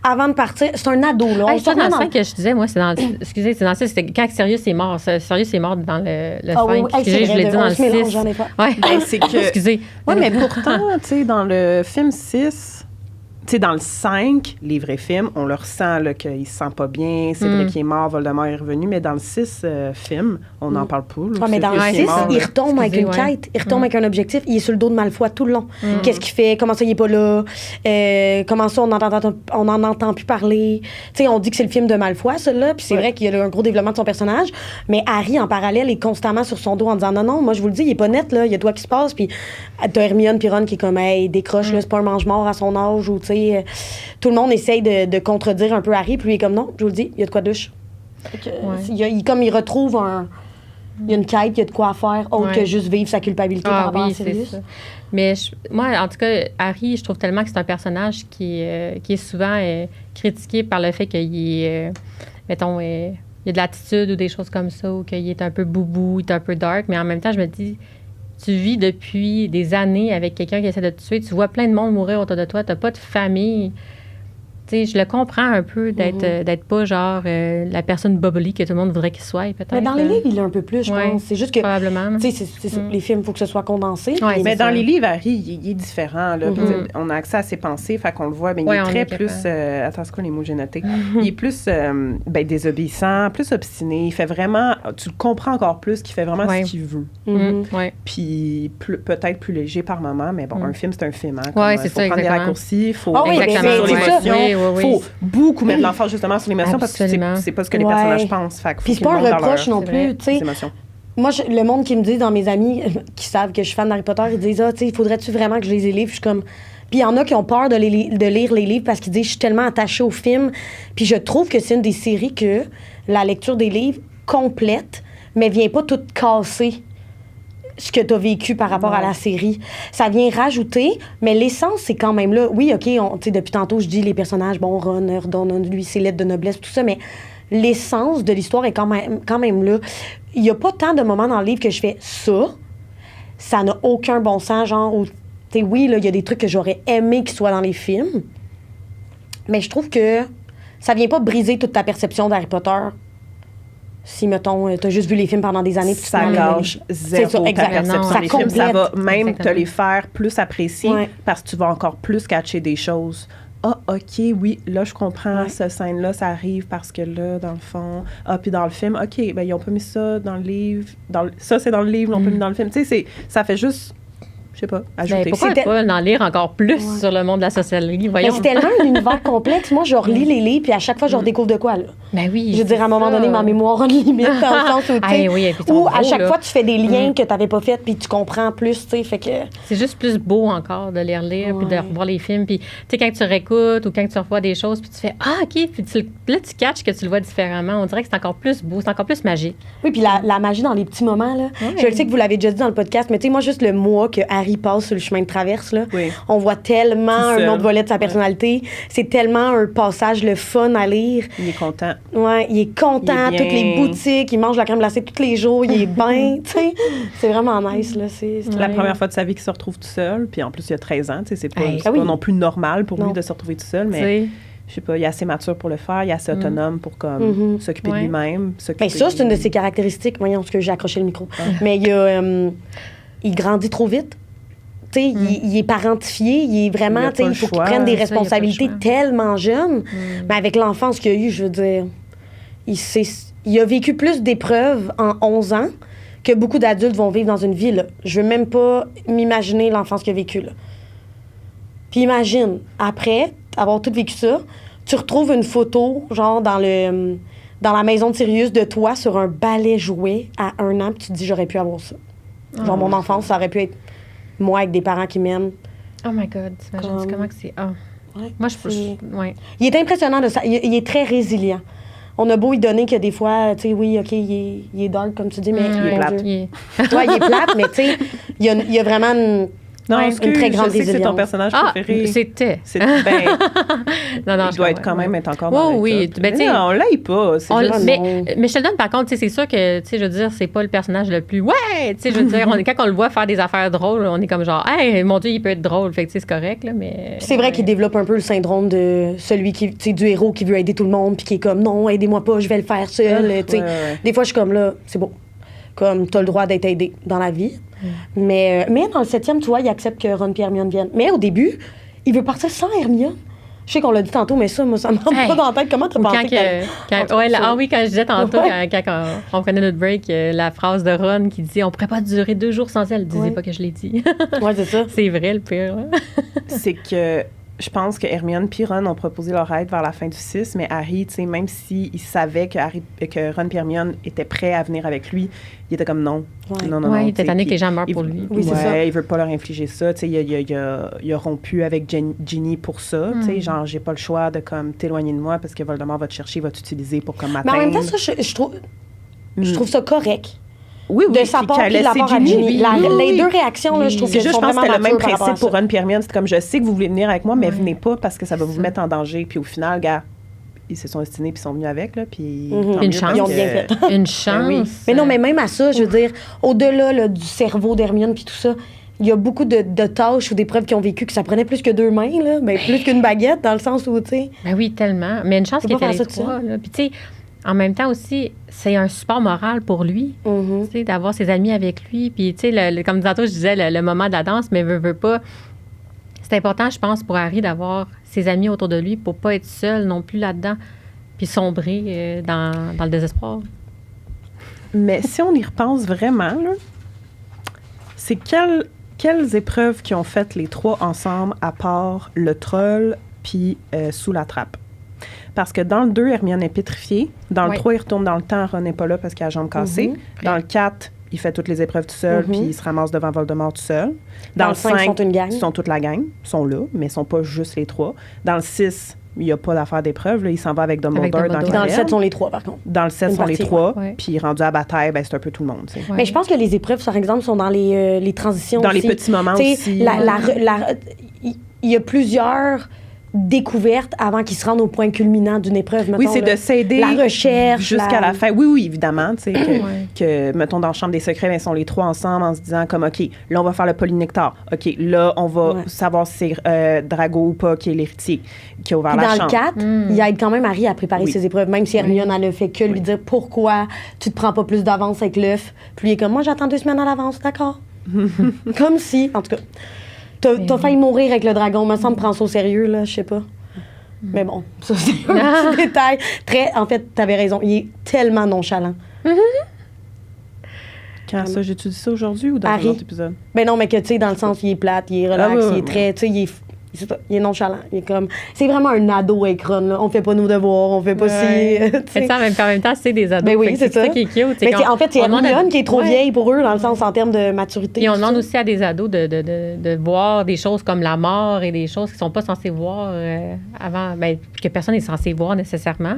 Avant de partir, c'est un ado, là. C'est dans le 5 que je disais, moi, c'est dans... Excusez, c'est dans ça, c'était quand Sirius est mort. Sirius est mort dans le 5. Oui, je l'ai dit dans le 6. J'en ai pas. Ouais. C'est que... Excusez. Oui, mais pourtant, tu sais, dans le film 6... Tu sais, dans le 5, les vrais films, on le ressent, là, qu'il se sent pas bien, Cédric est mort, Voldemort est revenu, mais dans le 6 film, on n'en parle pas. Là, mais dans le 6, il retombe avec une quête, il retombe avec un objectif, il est sur le dos de Malfoy tout le long. Qu'est-ce qu'il fait? Comment ça, il est pas là? Comment ça, on n'en entend plus parler? Tu sais, on dit que c'est le film de Malfoy, celui-là, puis c'est vrai qu'il y a un gros développement de son personnage, mais Harry, en parallèle, est constamment sur son dos en disant non, moi, je vous le dis, il est pas net, là, il y a toi qui se passe, puis t'as Hermione puis Ron qui est comme, hey, décroche, là, c'est pas un mange-mort à son âge, ou tu sais, tout le monde essaye de contredire un peu Harry, puis lui est comme non, je vous le dis, il y a de quoi de douche. Il retrouve il y a une quête, il y a de quoi faire autre que juste vivre sa culpabilité par rapport à Sirius. Mais moi, en tout cas, Harry, je trouve tellement que c'est un personnage qui est souvent critiqué par le fait qu'il est, mettons, il y a de l'attitude ou des choses comme ça, ou qu'il est un peu boubou, il est un peu dark, mais en même temps, je me dis, tu vis depuis des années avec quelqu'un qui essaie de te tuer, tu vois plein de monde mourir autour de toi, t'as pas de famille. Tu sais, je le comprends un peu d'être pas genre la personne bubbly que tout le monde voudrait qu'il soit, peut-être. Mais dans les livres, il est un peu plus, je pense. C'est juste que... Probablement. Tu sais, les films, il faut que ce soit condensé. Mais dans les livres, Harry, il est différent. Là. On a accès à ses pensées, fait qu'on le voit. Mais il est très plus... attends, c'est quoi les mots que j'ai notés? Il est plus désobéissant, plus obstiné. Il fait vraiment... Tu le comprends encore plus qu'il fait vraiment ce qu'il veut. Puis peut-être plus léger par moment, mais bon, un film, c'est un film. Oui, c'est ça, exactement. Il faut prendre des raccourcis, il faut... Il faut beaucoup mettre l'emphase justement sur l'émotion parce que c'est pas ce que les personnages pensent. Puis c'est pas un reproche non plus, tu sais. Moi, le monde qui me dit, dans mes amis qui savent que je suis fan d'Harry Potter, ils disent, tu sais, faudrait-tu vraiment que je lise les livres? Je suis comme... Puis il y en a qui ont peur de lire les livres parce qu'ils disent, je suis tellement attachée au film. Puis je trouve que c'est une des séries que la lecture des livres complète, mais vient pas toute casser ce que tu as vécu par rapport à la série. Ça vient rajouter, mais l'essence, c'est quand même là. Oui, OK, depuis tantôt, je dis les personnages, bon, Ron, lui, ses lettres de noblesse, tout ça, mais l'essence de l'histoire est quand même là. Il n'y a pas tant de moments dans le livre que je fais ça n'a aucun bon sens, genre, oui, là, il y a des trucs que j'aurais aimé qu'ils soient dans les films, mais je trouve que ça vient pas briser toute ta perception d'Harry Potter. Si, mettons, t'as juste vu les films pendant des années... Ça gâche zéro ta perception des films. Ça va même te les faire plus apprécier parce que tu vas encore plus catcher des choses. Ah, OK, oui, là, je comprends, cette scène-là, ça arrive parce que là, dans le fond... Ah, puis dans le film, OK, ben ils ont pas mis ça dans le livre. Ça, c'est dans le livre, ils l'ont pas mis dans le film. Tu sais, ça fait juste je sais pas, ajouter. Pourquoi pas en lire encore plus sur le monde de la sorcellerie? Voyons. Mais c'est tellement un univers complexe. Moi, je relis les livres, puis à chaque fois, je redécouvre de quoi, là. Ben oui. Je veux dire, à un moment donné, ma mémoire a une limite, dans le sens où, tu sais, ou à chaque fois, tu fais des liens que tu n'avais pas fait, puis tu comprends plus, tu sais, fait que... C'est juste plus beau encore de les relire, puis de revoir les films, puis tu sais, quand tu réécoutes ou quand tu revois des choses, puis tu fais « Ah, OK », puis là, tu catches que tu le vois différemment. On dirait que c'est encore plus beau, c'est encore plus magique. Oui, puis la magie dans les petits moments, là. Je le sais que vous l'avez déjà dit dans le podcast, mais tu sais, moi, juste le mois que Harry passe sur le chemin de traverse, là, on voit tellement un autre volet de sa personnalité. C'est tellement un passage, le fun à lire. Il est content. Ouais, il est content. Toutes les boutiques, il mange la crème glacée tous les jours, il est bien, tu sais. C'est vraiment nice, là. C'est la première fois de sa vie qu'il se retrouve tout seul, puis en plus, il a 13 ans, tu sais, c'est pas non plus normal pour lui de se retrouver tout seul, mais... Je sais pas, il est assez mature pour le faire, il est assez autonome pour comme s'occuper de lui-même. Mais ça, c'est une de ses caractéristiques. Voyons, parce que j'ai accroché le micro. Mais il grandit trop vite. Tu sais, il est parentifié, il est vraiment, tu sais, il faut qu'il prenne des responsabilités tellement jeunes. Mais avec l'enfance qu'il a eue, je veux dire, il a vécu plus d'épreuves en 11 ans que beaucoup d'adultes vont vivre dans une vie, là. Je veux même pas m'imaginer l'enfance qu'il a vécue, là. Puis imagine, après avoir tout vécu ça, tu retrouves une photo, genre dans la maison de Sirius, de toi sur un balai jouet à 1 an, puis tu te dis, j'aurais pu avoir ça. Genre, mon enfance, ça aurait pu être moi avec des parents qui m'aiment. Oh my God, t'imagines comment que c'est... Moi, Il est impressionnant de ça. Il est très résilient. On a beau y donner que des fois, tu sais, oui, OK, il est dark, comme tu dis, mais il est plate. Il est plate, mais tu sais, il y a vraiment une très grande résilience. C'est ton personnage préféré. C'était. Non, il doit être quand même encore dans oui. Ben, on l'aille pas. Mais Sheldon, par contre, c'est sûr que, tu sais, je veux dire, c'est pas le personnage le plus... Ouais! Tu sais, je veux dire, quand on le voit faire des affaires drôles, on est comme genre, hey, mon Dieu, il peut être drôle. Fait que, tu sais, c'est correct, là, mais... C'est vrai qu'il développe un peu le syndrome de celui qui, tu sais, du héros qui veut aider tout le monde, puis qui est comme, non, aidez-moi pas, je vais le faire seul. Tu sais, des fois, je suis comme, là, c'est beau. Comme, t'as le droit d'être aidé dans la vie. Mais dans le 7e, tu vois, il accepte que Ron et Hermione viennent. Mais au début, il veut partir sans Hermione. Je sais qu'on l'a dit tantôt, mais ça, moi, ça me rentre pas dans la tête. Comment t'as pensé quand je disais tantôt, quand on prenait notre break, la phrase de Ron qui dit « On pourrait pas durer 2 jours sans elle », disait pas que je l'ai dit. Ouais, c'est ça. C'est vrai, le pire. C'est que... Je pense que Hermione et Ron ont proposé leur aide vers la fin du 6, mais Harry, tu sais, même s'il savait que Ron et Hermione étaient prêts à venir avec lui, il était comme non. Non. Il était tanné que les gens meurent pour lui. Oui, c'est ça. Il veut pas leur infliger ça. Tu sais, il a rompu avec Ginny pour ça. Tu sais, genre, j'ai pas le choix de comme t'éloigner de moi parce que Voldemort va te chercher, va t'utiliser pour comme m'atteindre. Mais en même temps, ça, je trouve ça correct. Oui, de sa part et de la part à Ginny. Les deux réactions, là, je trouve que je pense que c'était le même principe pour Ron et Hermione. C'est comme, je sais que vous voulez venir avec moi, mais venez pas parce que ça va vous mettre en danger. Puis au final, gars, ils se sont estimés puis ils sont venus avec, là, puis... Une chance. Ils ont bien fait. Une chance. Oui. Mais non, mais même à ça, je veux dire, au-delà là, du cerveau d'Hermione puis tout ça, il y a beaucoup de tâches ou d'épreuves qui ont vécu que ça prenait plus que 2 mains, là, ben, plus qu'une baguette, dans le sens où, tu sais... Ben oui, tellement. Mais une chance qu'il était les 3, là. Puis tu sais... En même temps aussi, c'est un support moral pour lui, tu sais, d'avoir ses amis avec lui. Puis, tu sais, comme tantôt, je disais, le moment de la danse, mais veut pas. C'est important, je pense, pour Harry d'avoir ses amis autour de lui pour pas être seul non plus là-dedans, puis sombrer dans le désespoir. Mais si on y repense vraiment, là, c'est quelles épreuves qui ont fait les 3 ensemble, à part le troll puis sous la trappe? Parce que dans le 2, Hermione est pétrifiée. Dans le 3, il retourne dans le temps. Ron n'est pas là parce qu'il a la jambe cassée. Dans le 4, il fait toutes les épreuves tout seul puis il se ramasse devant Voldemort tout seul. Dans le 5, ils sont toute la gang. Ils sont là, mais ils ne sont pas juste les 3. Dans le 6, il n'y a pas d'affaire d'épreuve. Là, il s'en va avec Dumbledore dans le 7, sont les 3, par contre. Dans le 7, sont les 3. Puis rendu à la bataille, ben, c'est un peu tout le monde. Mais je pense que les épreuves, par exemple, sont dans les transitions dans aussi. Les petits moments aussi. Il y a plusieurs... découverte avant qu'ils se rendent au point culminant d'une épreuve, mettons. Oui, c'est de s'aider la recherche. Jusqu'à la fin. Oui, évidemment. Tu sais, que, mettons, dans la Chambre des secrets, ils sont les 3 ensemble en se disant comme, OK, là, on va faire le polynectar. OK, là, on va savoir si c'est Drago ou pas qui est l'héritier, qui a ouvert la chambre. Dans le 4, il aide quand même Harry à préparer ses épreuves, même si Hermione en a fait que lui dire pourquoi tu te prends pas plus d'avance avec l'œuf. Puis il est comme, moi, j'attends 2 semaines à l'avance, d'accord? Comme si, en tout cas... T'as failli mourir avec le dragon. Me semble prendre ça au sérieux, là, je sais pas. Mais bon, ça, c'est un petit détail. En fait, t'avais raison. Il est tellement nonchalant. Quand ça, j'ai étudié ça aujourd'hui ou dans un autre épisode? Ben non, mais que, tu sais, dans le sens, il est plate, il est relax, il est très, tu sais, il est nonchalant. Il est comme... C'est vraiment un ado écran, là. On fait pas nos devoirs, on fait pas si... Mais en même temps, c'est des ados. Ben oui, c'est ça qui est cute. Mais en fait, c'est Hermione qui est trop vieille pour eux, dans le sens en termes de maturité. Et on demande aussi à des ados de voir des choses comme la mort et des choses qu'ils sont pas censés voir avant, ben, que personne n'est censé voir nécessairement.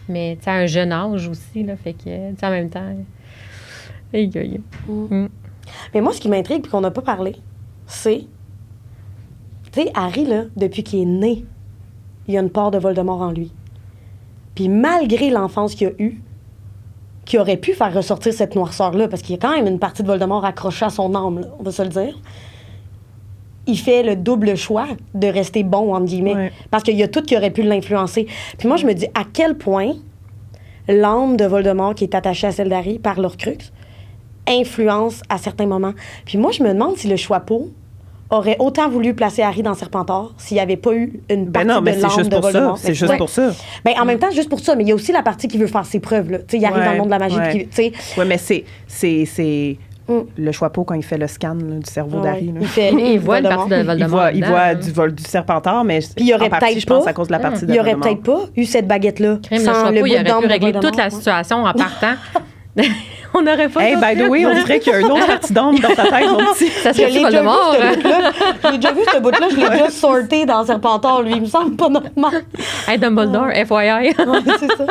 Mais, tu sais, à un jeune âge aussi, là, fait que, tu sais, en même temps... Mais moi, ce qui m'intrigue, puis qu'on n'a pas parlé, c'est... Tu sais, Harry, là, depuis qu'il est né, il y a une part de Voldemort en lui. Puis malgré l'enfance qu'il a eue, qui aurait pu faire ressortir cette noirceur-là, parce qu'il y a quand même une partie de Voldemort accrochée à son âme, là, on va se le dire, il fait le double choix de rester bon, entre guillemets, parce qu'il y a tout qui aurait pu l'influencer. Puis moi, je me dis, à quel point l'âme de Voldemort qui est attachée à celle d'Harry par l'Horcrux influence à certains moments. Puis moi, je me demande si le Choixpeau aurait autant voulu placer Harry dans Serpentard s'il n'y avait pas eu une partie de l'âme de Voldemort. C'est juste pour ça. Ben, en même temps, juste pour ça. Mais il y a aussi la partie qui veut faire ses preuves. Là. Il arrive dans le monde de la magie. Oui, mais c'est le Choixpeau quand il fait le scan là, du cerveau d'Harry. Il voit une partie de Voldemort. Il voit du Serpentard, mais puis il aurait peut-être je pense à cause de la partie de Voldemort. Il aurait peut-être pas eu cette baguette-là. Sans le bout il aurait pu régler toute la situation en partant. On n'aurait pas... Hey, by the way, on dirait qu'il y a une autre partie d'âme dans ta tête, mon petit. Ça serait Voldemort. Je l'ai déjà vu, ce bout-là. Je l'ai déjà sorté dans Serpentard, lui. Il me semble pas normal. Hey, Dumbledore, FYI. C'est ça.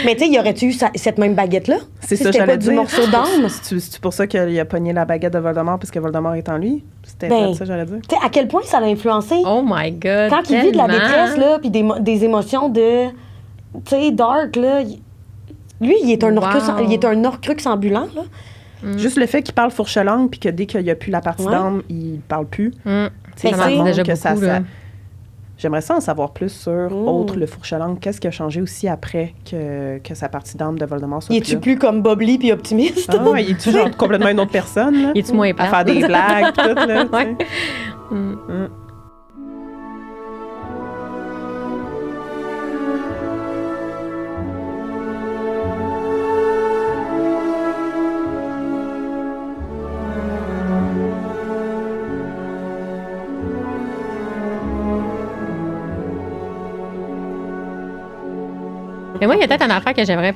Mais tu sais, y aurait-tu eu cette même baguette-là? C'est ça, j'allais dire. C'était pas du morceau d'âme? C'est pour ça qu'il a pogné la baguette de Voldemort, parce que Voldemort est en lui? C'était ça, j'allais dire. Tu sais, à quel point ça l'a influencé? Oh my God, quand il vit de la détresse, là, puis des émotions de... Tu sais, dark, là... Lui, il est un Horcrux ambulant, là. Juste le fait qu'il parle fourche-langue, puis que dès qu'il n'y a plus la partie d'âme, il parle plus. Ça marche déjà beaucoup, là. J'aimerais ça en savoir plus sur, autre le fourche-langue. Qu'est-ce qui a changé aussi après que sa partie d'âme de Voldemort soit il est-tu plus comme Bob-Lee puis optimiste? Ah, il est-tu genre complètement une autre personne, là? Il est-tu moins plate? À faire des blagues, tout, là, Mais moi, il y a peut-être une affaire que j'aimerais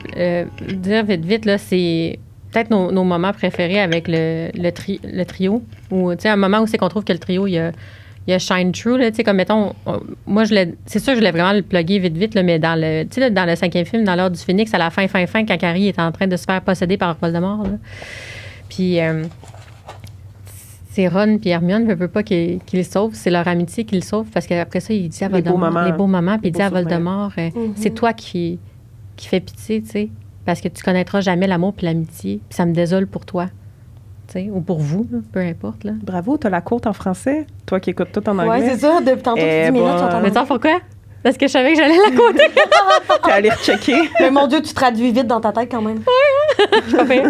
dire vite, là, c'est peut-être nos moments préférés avec le trio. Ou, tu sais, un moment où c'est qu'on trouve que le trio, il y a Shine True, là, tu sais, comme, mettons, moi, c'est sûr que je voulais vraiment le plugger vite, là, mais dans le 5e film, dans l'Ordre du Phénix, à la fin, quand Harry est en train de se faire posséder par Voldemort, là. Puis, c'est Ron et Hermione ne veut pas qu'il le sauve. C'est leur amitié qui le sauve, parce qu'après ça, il dit à Voldemort... Les beaux moments. Puis il dit à Voldemort, c'est toi qui fait pitié, tu sais, parce que tu connaîtras jamais l'amour puis l'amitié, puis ça me désole pour toi, tu sais, ou pour vous, là, peu importe, là. Bravo, t'as la quote en français, toi qui écoutes tout en anglais. Oui, c'est ça, depuis tantôt, tu 10 minutes, sont en anglais. Mais tu sais pourquoi? Parce que je savais que j'allais la coter. T'es allé rechecker. Mais mon Dieu, tu traduis vite dans ta tête quand même. Oui, je pas fait.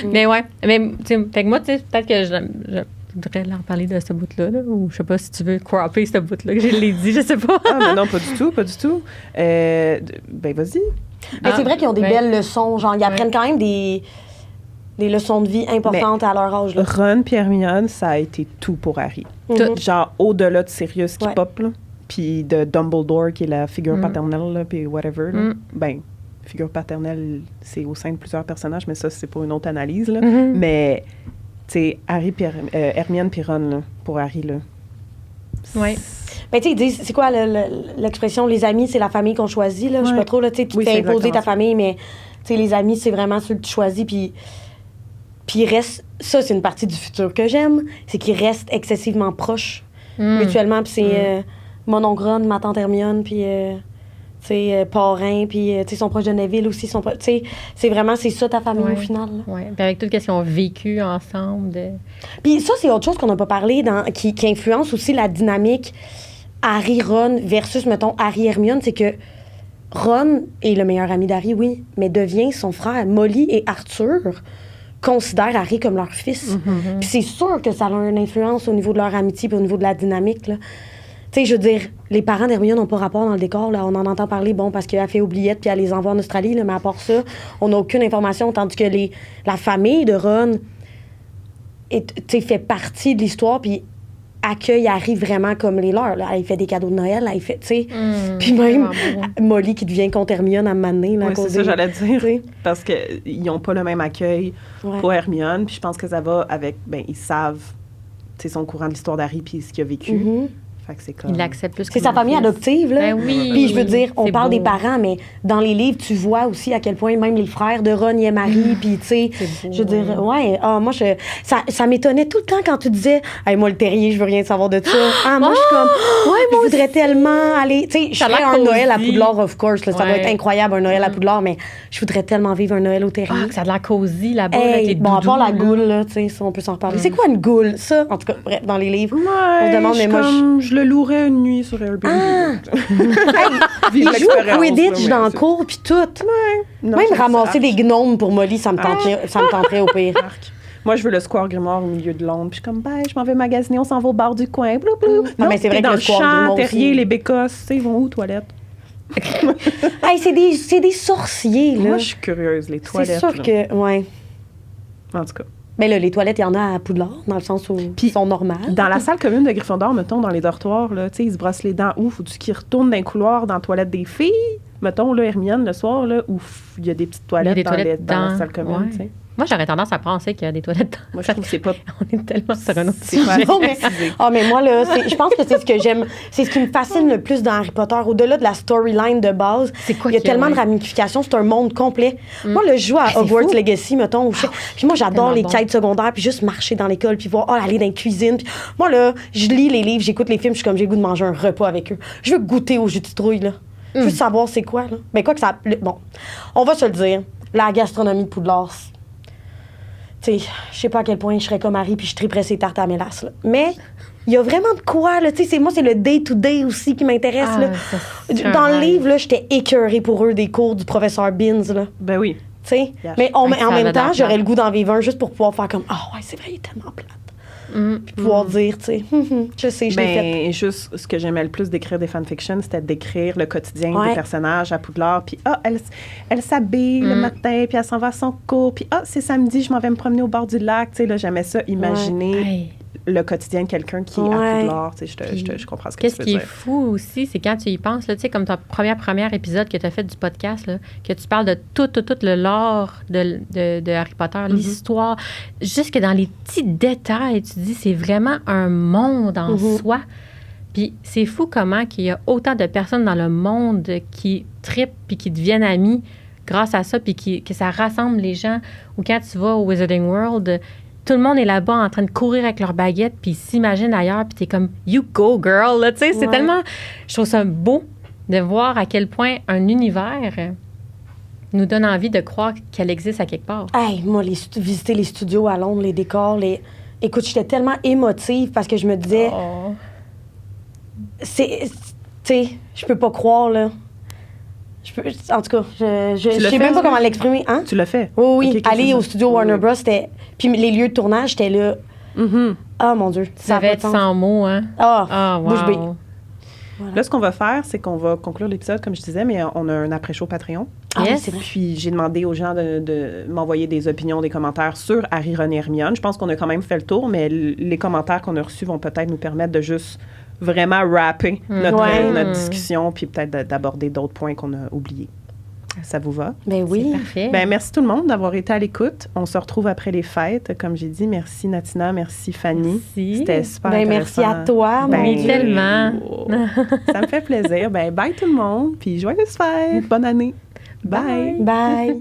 Mais ouais, mais tu sais, fait que moi, tu sais, peut-être que je voudrais leur parler de ce bout-là, là, ou je sais pas si tu veux cropper ce bout-là, que je l'ai dit, je sais pas. Ah, mais non, pas du tout. Ben, vas-y. Mais c'est vrai qu'ils ont des belles leçons, genre, ils apprennent quand même des leçons de vie importantes à leur âge, là. Ron et Hermione, ça a été tout pour Harry. Genre, au-delà de Sirius qui pop, là, puis de Dumbledore, qui est la figure paternelle, là, puis whatever, là. Ben, figure paternelle, c'est au sein de plusieurs personnages, mais ça, c'est pour une autre analyse, là. Mais... c'est Hermione puis Ron, là, pour Harry, là. Oui. Ben, tu sais, c'est quoi l'expression, les amis, c'est la famille qu'on choisit, là? Je sais pas trop, là, tu sais, tu t'es imposé ta famille, mais, tu sais, les amis, c'est vraiment ceux que tu choisis, puis il reste... Ça, c'est une partie du futur que j'aime, c'est qu'ils restent excessivement proches, mutuellement, puis c'est mon oncle Ron, ma tante Hermione, puis... tu sais, parrain, puis tu sais, son proche de Neville aussi, tu sais, c'est vraiment, c'est ça ta famille au final. Oui, puis avec tout ce qu'ils ont vécu ensemble. Puis ça, c'est autre chose qu'on n'a pas parlé, qui influence aussi la dynamique Harry-Ron versus, mettons, Harry-Hermione, c'est que Ron est le meilleur ami d'Harry, oui, mais devient son frère. Molly et Arthur considèrent Harry comme leur fils. Puis c'est sûr que ça a une influence au niveau de leur amitié puis au niveau de la dynamique, là. sais, je veux dire, les parents d'Hermione n'ont pas rapport dans le décor. Là. On en entend parler, bon, parce qu'elle a fait oubliette puis elle les envoie en Australie. Là, mais à part ça, on n'a aucune information. Tandis que la famille de Ron fait partie de l'histoire puis accueille Harry vraiment comme les leurs. Là. Elle fait des cadeaux de Noël. Elle fait, tu sais. Puis même Molly qui devient contre Hermione à un moment donné. Oui, c'est ça, j'allais dire. Parce qu'ils n'ont pas le même accueil pour Hermione. Puis je pense que ça va avec... Ben, ils savent... Ils sont au courant de l'histoire d'Harry puis ce qu'il a vécu. Fait que c'est comme... Il l'accepte plus. C'est sa famille adoptive, là. Ben oui. Puis je veux dire, on parle beau. des parents, mais dans les livres, tu vois aussi à quel point même les frères de Ron y aiment Harry. Puis tu sais, je veux dire, moi, ça m'étonnait tout le temps quand tu disais, hey, moi, le terrier, je veux rien savoir de ça. Moi, je suis comme, je voudrais tellement aller. Tu sais, je ferais un Noël à Poudlard, of course. Là, ça doit être incroyable, un Noël à Poudlard, mais je voudrais tellement vivre un Noël au terrier. Ça a de la cosy là-bas. Hey, bon, à part la goule, là, tu sais, ça, on peut s'en reparler. C'est quoi une goule? Ça, en tout cas, bref, dans les livres, on se demande, mais moi, je le louerais une nuit sur Airbnb. Il joue au Quidditch dans le cours, puis tout. Non, même ramasser des gnomes pour Molly, ça me tenterait au pire. Moi, je veux le Square Grimoire au milieu de Londres. Puis je suis comme, je m'en vais magasiner, on s'en va au bar du coin. Blou, blou. Non, mais c'est vrai que dans le Square Grimoire Terrier, aussi. les bécosses, tu sais, ils vont où, aux toilettes? Hey, c'est des sorciers, là. Moi, je suis curieuse, les toilettes. C'est sûr que, ouais. En tout cas. Mais là, les toilettes, il y en a à Poudlard, dans le sens où ils sont normales. Dans la salle commune de Gryffondor, mettons, dans les dortoirs, là, tu sais, ils se brossent les dents où? Faut-tu qu'ils retournent dans les couloirs dans la toilette des filles? Mettons, là, Hermione, le soir, là, où il y a des petites toilettes, dans la salle commune, tu sais. Moi, j'aurais tendance à penser qu'il y a des toilettes. Moi, je trouve que c'est pas... On est tellement sur un autre sujet. Mais moi, là, je pense que c'est ce que j'aime. C'est ce qui me fascine le plus dans Harry Potter. Au-delà de la storyline de base, il y a tellement de ramifications. C'est un monde complet. Moi, là, je joue à Hogwarts Legacy, mettons. Puis moi, j'adore les quêtes secondaires, puis juste marcher dans l'école, puis voir, aller dans la cuisine. Puis moi, là, je lis les livres, j'écoute les films, je suis comme, j'ai le goût de manger un repas avec eux. Je veux goûter au jus de citrouille, là. Je veux savoir c'est quoi, là. Mais quoi que ça... Bon, on va se le dire. La gastronomie de Poudlard... Tu sais, je sais pas à quel point je serais comme Harry puis je triperais ses tartes à mélasse, là. Mais il y a vraiment de quoi, là. Tu sais, moi, c'est le day-to-day aussi qui m'intéresse, là. Dans le livre, là, j'étais écœurée pour eux des cours du professeur Binns, là. Ben oui. Tu sais, mais en même temps, j'aurais le goût d'en vivre un juste pour pouvoir faire comme, c'est vrai, il est tellement plate. Puis pouvoir dire, tu sais, je sais, je l'ai fait. Juste, ce que j'aimais le plus d'écrire des fanfictions, c'était d'écrire le quotidien des personnages à Poudlard. Puis, elle s'habille le matin, puis elle s'en va à son cours. Puis, c'est samedi, je m'en vais me promener au bord du lac. Tu sais, là, j'aimais ça, imaginer le quotidien de quelqu'un qui est à Poudlard. Tu sais, je comprends ce que tu veux dire. Qu'est-ce qui est fou aussi, c'est quand tu y penses, là, tu sais, comme ton premier épisode que tu as fait du podcast, là, que tu parles de tout le lore de Harry Potter, l'histoire, jusque dans les petits détails, tu dis, c'est vraiment un monde en soi. Puis c'est fou comment qu'il y a autant de personnes dans le monde qui trippent puis qui deviennent amis grâce à ça, puis que ça rassemble les gens. Ou quand tu vas au Wizarding World, tout le monde est là-bas en train de courir avec leur baguette, puis ils s'imaginent ailleurs, puis t'es comme « You go, girl! » Tu sais, c'est tellement... Je trouve ça beau de voir à quel point un univers nous donne envie de croire qu'elle existe à quelque part. Hey, moi, visiter les studios à Londres, les décors, Écoute, j'étais tellement émotive parce que je me disais... Tu sais, je peux pas croire, là. En tout cas, je sais même pas comment l'exprimer. Hein? Tu l'as fait? Oui. Okay, aller au studio Warner Bros, c'était... Puis les lieux de tournage, j'étais là. Ah, mon Dieu. Ça va être sans mots, hein? Bouche bée. Voilà. Là, ce qu'on va faire, c'est qu'on va conclure l'épisode, comme je disais, mais on a un après-show Patreon. C'est vrai. Puis j'ai demandé aux gens de m'envoyer des opinions, des commentaires sur Harry, Ron et Hermione. Je pense qu'on a quand même fait le tour, mais les commentaires qu'on a reçus vont peut-être nous permettre de juste vraiment rapper notre discussion, puis peut-être d'aborder d'autres points qu'on a oubliés. Ça vous va? Ben oui. C'est parfait. Ben merci tout le monde d'avoir été à l'écoute. On se retrouve après les fêtes. Comme j'ai dit, merci Natina, merci Fanny. Merci. C'était super intéressant. Merci à toi. Tellement. Ça me fait plaisir. Ben bye tout le monde. Puis joyeuses fêtes. Bonne année. Bye. Bye.